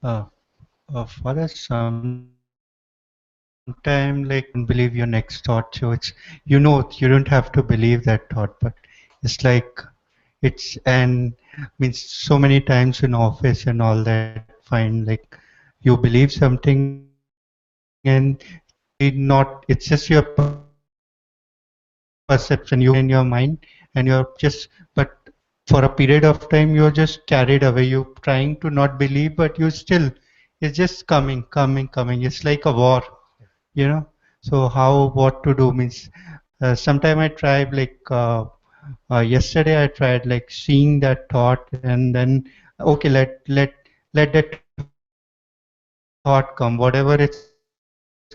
Uh, Father, sometimes like don't believe your next thought. So it's you don't have to believe that thought, but it's like it's and means so many times in office and all that. Fine, like you believe something and not. It's just your perception. You in your mind and you're just but for a period of time you're just carried away. You're trying to not believe, but you still it's just coming. It's like a war, you know. So how what to do means sometime I tried like yesterday I tried like seeing that thought and then okay let that thought come, whatever it's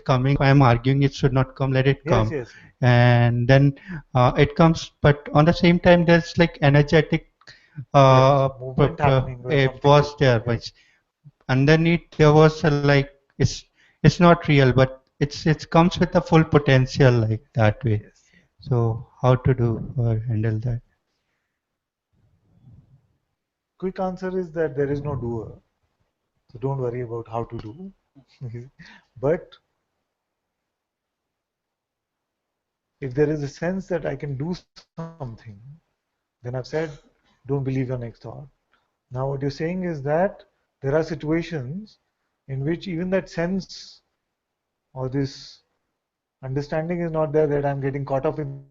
coming. If I am arguing it should not come, let it come. And then it comes, but on the same time there's like energetic Movement happening where it something was is. there, but underneath there was a like it's not real, but it comes with a full potential like that way. So how to do or handle that? quick answer is that there is no doer. So don't worry about how to do. But if there is a sense that I can do something, then I've said, don't believe your next thought. Now what you're saying is that there are situations in which even that sense or this understanding is not there, that I'm getting caught up in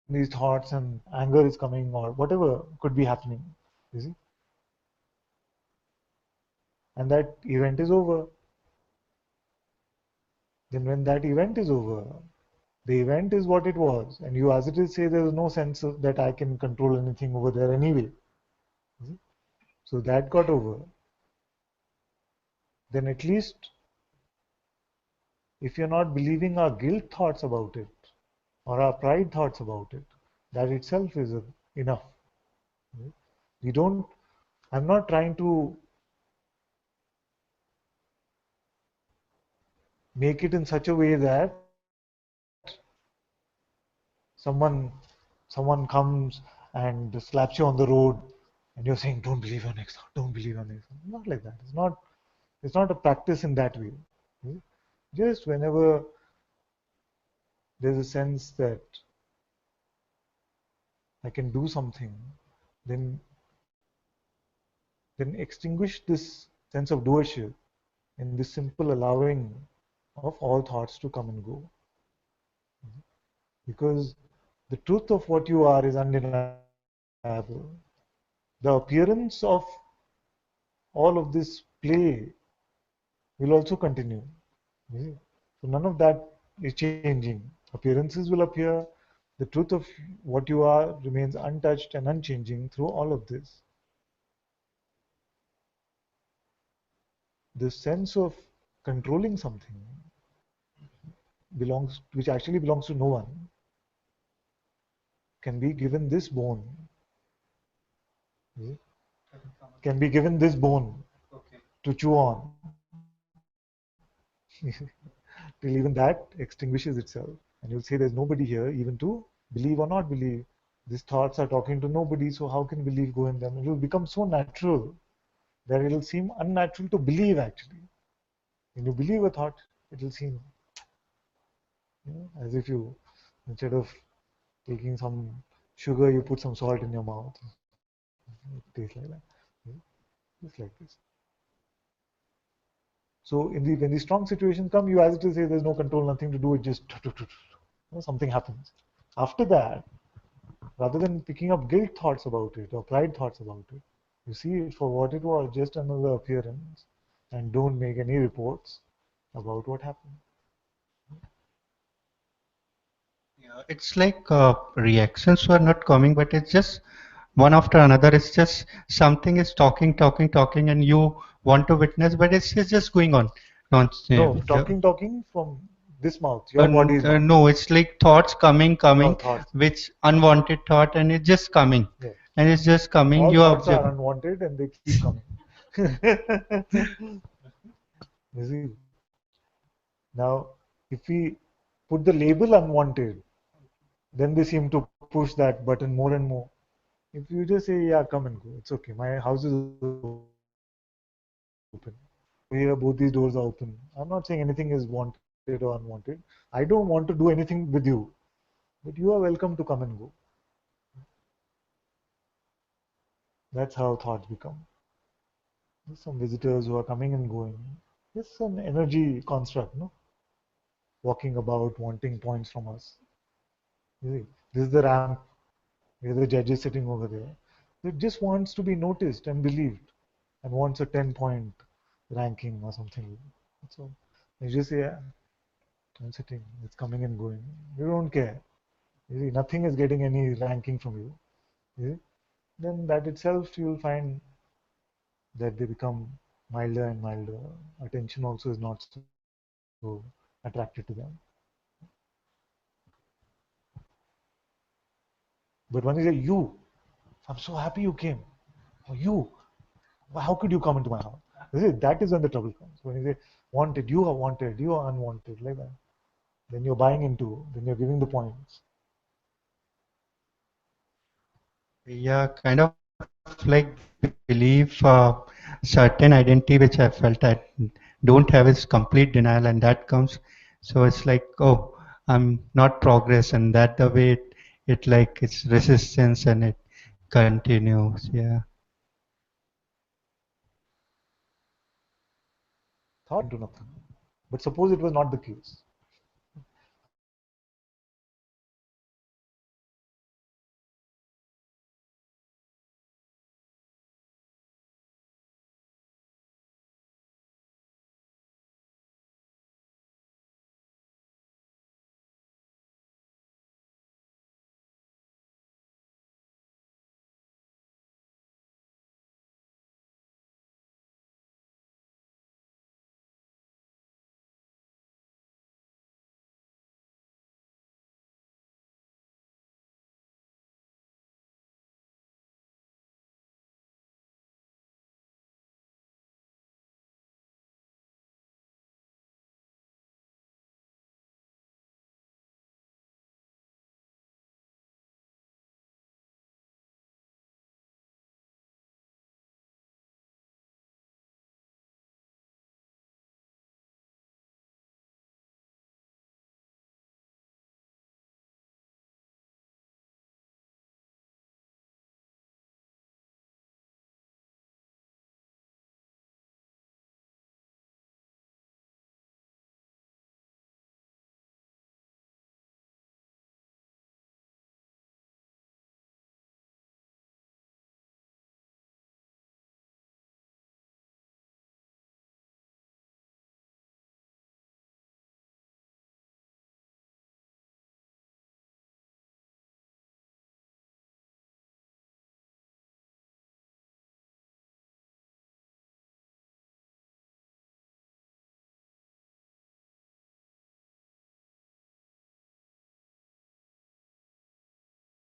these thoughts and anger is coming or whatever could be happening, you see, and that event is over. Then when that event is over, the event is what it was, and you as it is say there is no sense of that I can control anything over there anyway. So that got over. Then at least if you're not believing our guilt thoughts about it or our pride thoughts about it, that itself is enough. We don't, I'm not trying to make it in such a way that someone comes and slaps you on the road and you're saying, don't believe your next thought, don't believe your next thought. Not like that. It's not a practice in that way. Just whenever there's a sense that I can do something, then extinguish this sense of doership in this simple allowing of all thoughts to come and go. Because the truth of what you are is undeniable. The appearance of all of this play will also continue. So none of that is changing. Appearances will appear. The truth of what you are remains untouched and unchanging through all of this. The sense of controlling something which actually belongs to no one, can be given this bone. Can be given this bone to chew on. Till even that extinguishes itself. And you'll say there's nobody here even to believe or not believe. These thoughts are talking to nobody, so how can belief go in them? It will become so natural that it will seem unnatural to believe actually. When you believe a thought, it will seem as if you, instead of taking some sugar, you put some salt in your mouth. It tastes like that. Just like this. So when the strong situations come, you as it is say there's no control, nothing to do, it just something happens. After that, rather than picking up guilt thoughts about it or pride thoughts about it, you see it for what it was, just another appearance, and don't make any reports about what happened. Yeah, it's like reactions were not coming, but it's just one after another. It's just something is talking, and you want to witness, but it's just going on. No, talking from this mouth, your body's mouth. No, it's like thoughts coming, thoughts. which unwanted thought, and it's just coming, Yes. and it's just coming. All You thoughts observe. are unwanted and they keep coming. You see? Now, if we put the label unwanted, then they seem to push that button more and more. If you just say, yeah, come and go, it's okay. My house is open. Here, both these doors are open. I'm not saying anything is wanted or unwanted. I don't want to do anything with you, but you are welcome to come and go. That's how thoughts become. There's some visitors who are coming and going. It's an energy construct, no? Walking about, wanting points from us. You see, this is the ramp. Where the judge is sitting over there. It just wants to be noticed and believed, and wants a 10-point ranking or something. So you just say, yeah, I'm sitting. It's coming and going. You don't care. You see, nothing is getting any ranking from you. You see? Then that itself, you'll find that they become milder and milder. Attention also is not so attracted to them. But when you say, you, I'm so happy you came. Or you, how could you come into my house? That is when the trouble comes. When you say, wanted, you are unwanted, like that. Then you're buying into, then you're giving the points. Yeah, kind of like believe certain identity which I felt I don't have is complete denial, and that comes. So it's like, oh, I'm not progress, and that the way it like it's resistance and it continues. Yeah. Thought into nothing. But suppose it was not the case.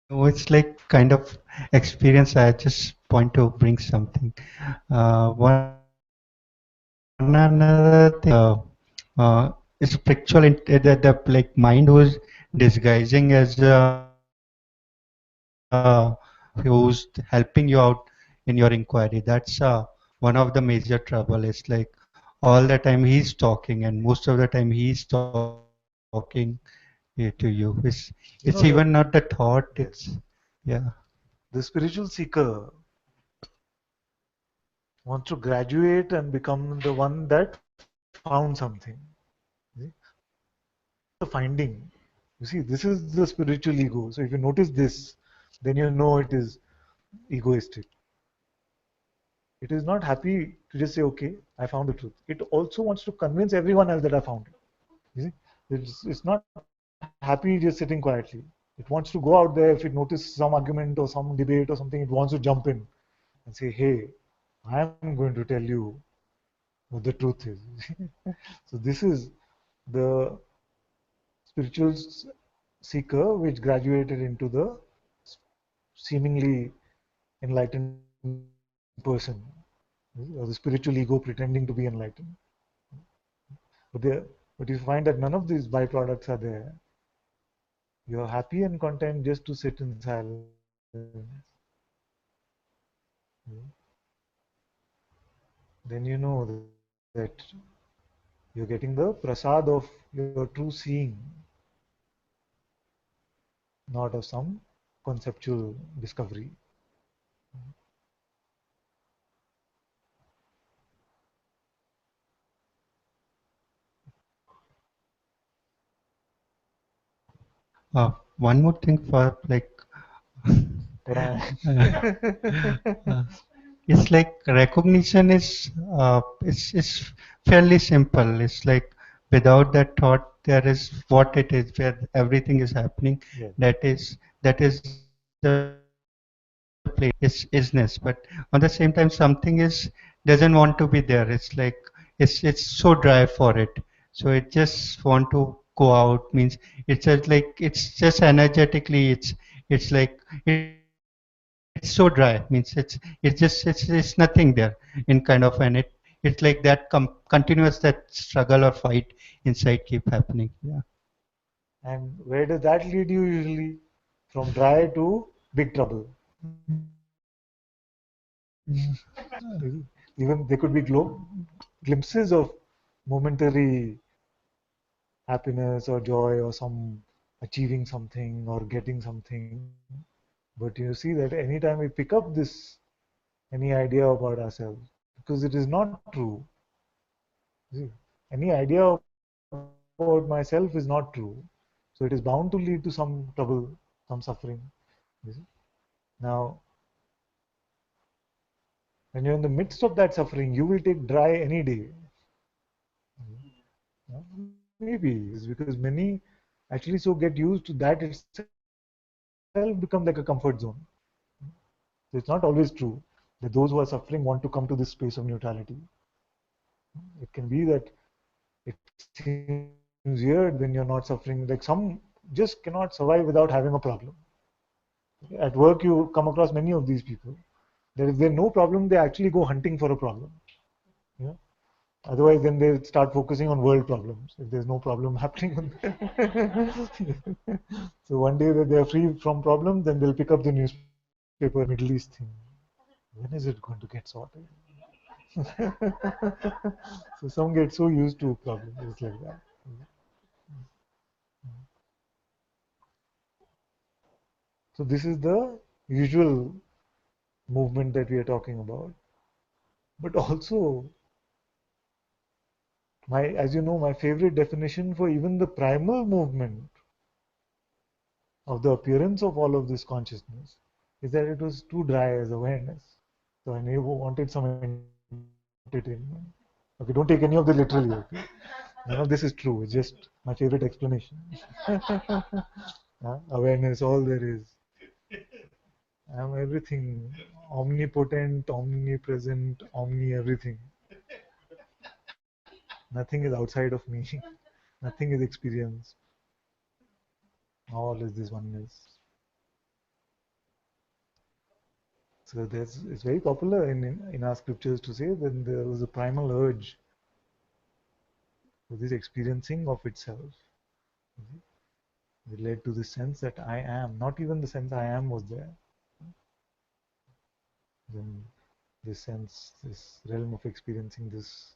No, it's like kind of experience. I just point to bring something. One another thing is spiritual. The like mind who's disguising as who's helping you out in your inquiry. That's one of the major trouble. It's like all the time he's talking, and most of the time he's talking to you. It's even not the thought. You know, It's yeah. the spiritual seeker wants to graduate and become the one that found something. See? The finding. You see, this is the spiritual ego. So if you notice this, then you know it is egoistic. It is not happy to just say, okay, I found the truth. It also wants to convince everyone else that I found it. You see, it's not happy just sitting quietly. It wants to go out there. If it notices some argument or some debate or something, it wants to jump in and say, hey, I'm going to tell you what the truth is. So this is the spiritual seeker which graduated into the seemingly enlightened person, or the spiritual ego pretending to be enlightened. But, but you find that none of these byproducts are there. You're happy and content just to sit in silence. Then you know that you're getting the prasad of your true seeing, not of some conceptual discovery. One more thing for like it's like recognition is it's fairly simple. It's like without that thought, there is what it is, where everything is happening. Yeah. That is the place. Is isness, but on the same time, something is doesn't want to be there. It's like it's so dry for it, so it just want to go out. Means it's just like it's just energetically. It's like it's so dry. Means it's nothing there in kind of, and it's like that continuous that struggle or fight inside keep happening. Yeah. And where does that lead you usually? From dry to big trouble. Even there could be glimpses of momentary happiness or joy or some achieving something or getting something. But you see that anytime we pick up this, any idea about ourselves, because it is not true. See, any idea about myself is not true. So it is bound to lead to some trouble, some suffering. You see? Now, when you're in the midst of that suffering, you will take dry any day. Maybe it's because many actually so get used to that itself become like a comfort zone. So it's not always true that those who are suffering want to come to this space of neutrality. It can be that it seems weird when you're not suffering. Like some just cannot survive without having a problem. At work, you come across many of these people. That if there's no problem, they actually go hunting for a problem. Yeah. Otherwise, then they start focusing on world problems. If there's no problem happening, so one day that they're free from problems, then they'll pick up the newspaper, Middle East thing. When is it going to get sorted? So some get so used to problems, it's like that. So this is the usual movement that we are talking about. But also, as you know, my favorite definition for even the primal movement of the appearance of all of this consciousness is that it was too dry as awareness. So I wanted some entertainment. Okay, don't take any of the literally. Okay, none of this is true. It's just my favorite explanation. Awareness, all there is. I am everything, omnipotent, omnipresent, everything. Nothing is outside of me. Nothing is experienced. All is this oneness. So it's very popular in our scriptures to say that there was a primal urge for this experiencing of itself. It led to the sense that I am. Not even the sense I am was there. Then this sense, this realm of experiencing this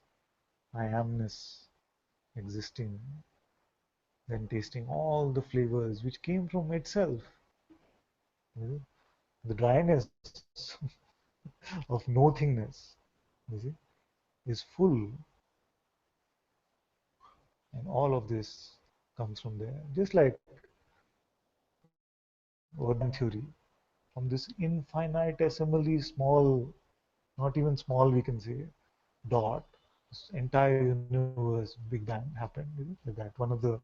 I amness existing, then tasting all the flavors which came from itself. The dryness of nothingness, you see, is full, and all of this comes from there. Just like urban theory, from this infinitesimally small, not even small, we can say, dot, this entire universe, Big Bang happened. Like that. One of the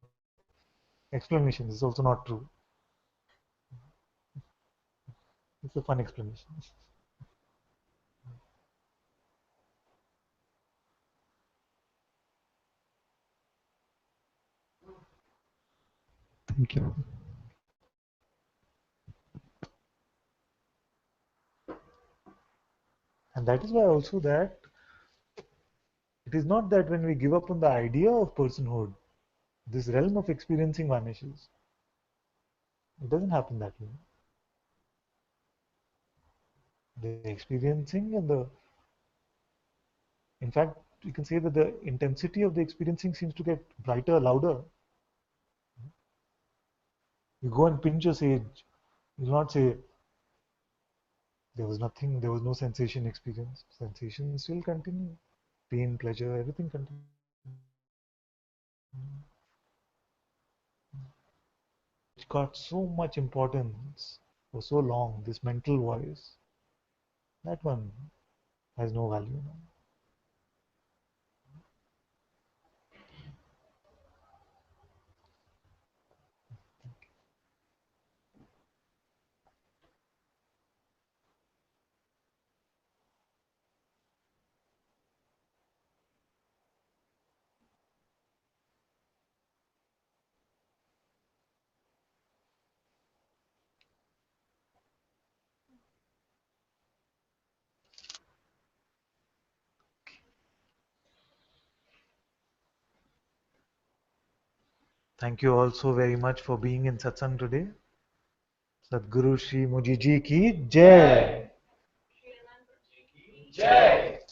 explanations is also not true. It's a fun explanation. Thank you. And that is why also that it is not that when we give up on the idea of personhood, this realm of experiencing vanishes. It doesn't happen that way. The experiencing and in fact, you can say that the intensity of the experiencing seems to get brighter, louder. You go and pinch a sage, you will not say there was nothing, there was no sensation experience. Sensation still continue. Pain, pleasure, everything continues. It got so much importance for so long, this mental voice. That one has no value now. Thank you all so very much for being in Satsang today. Sadhguru Shri Muji Ji ki Jai. Jai.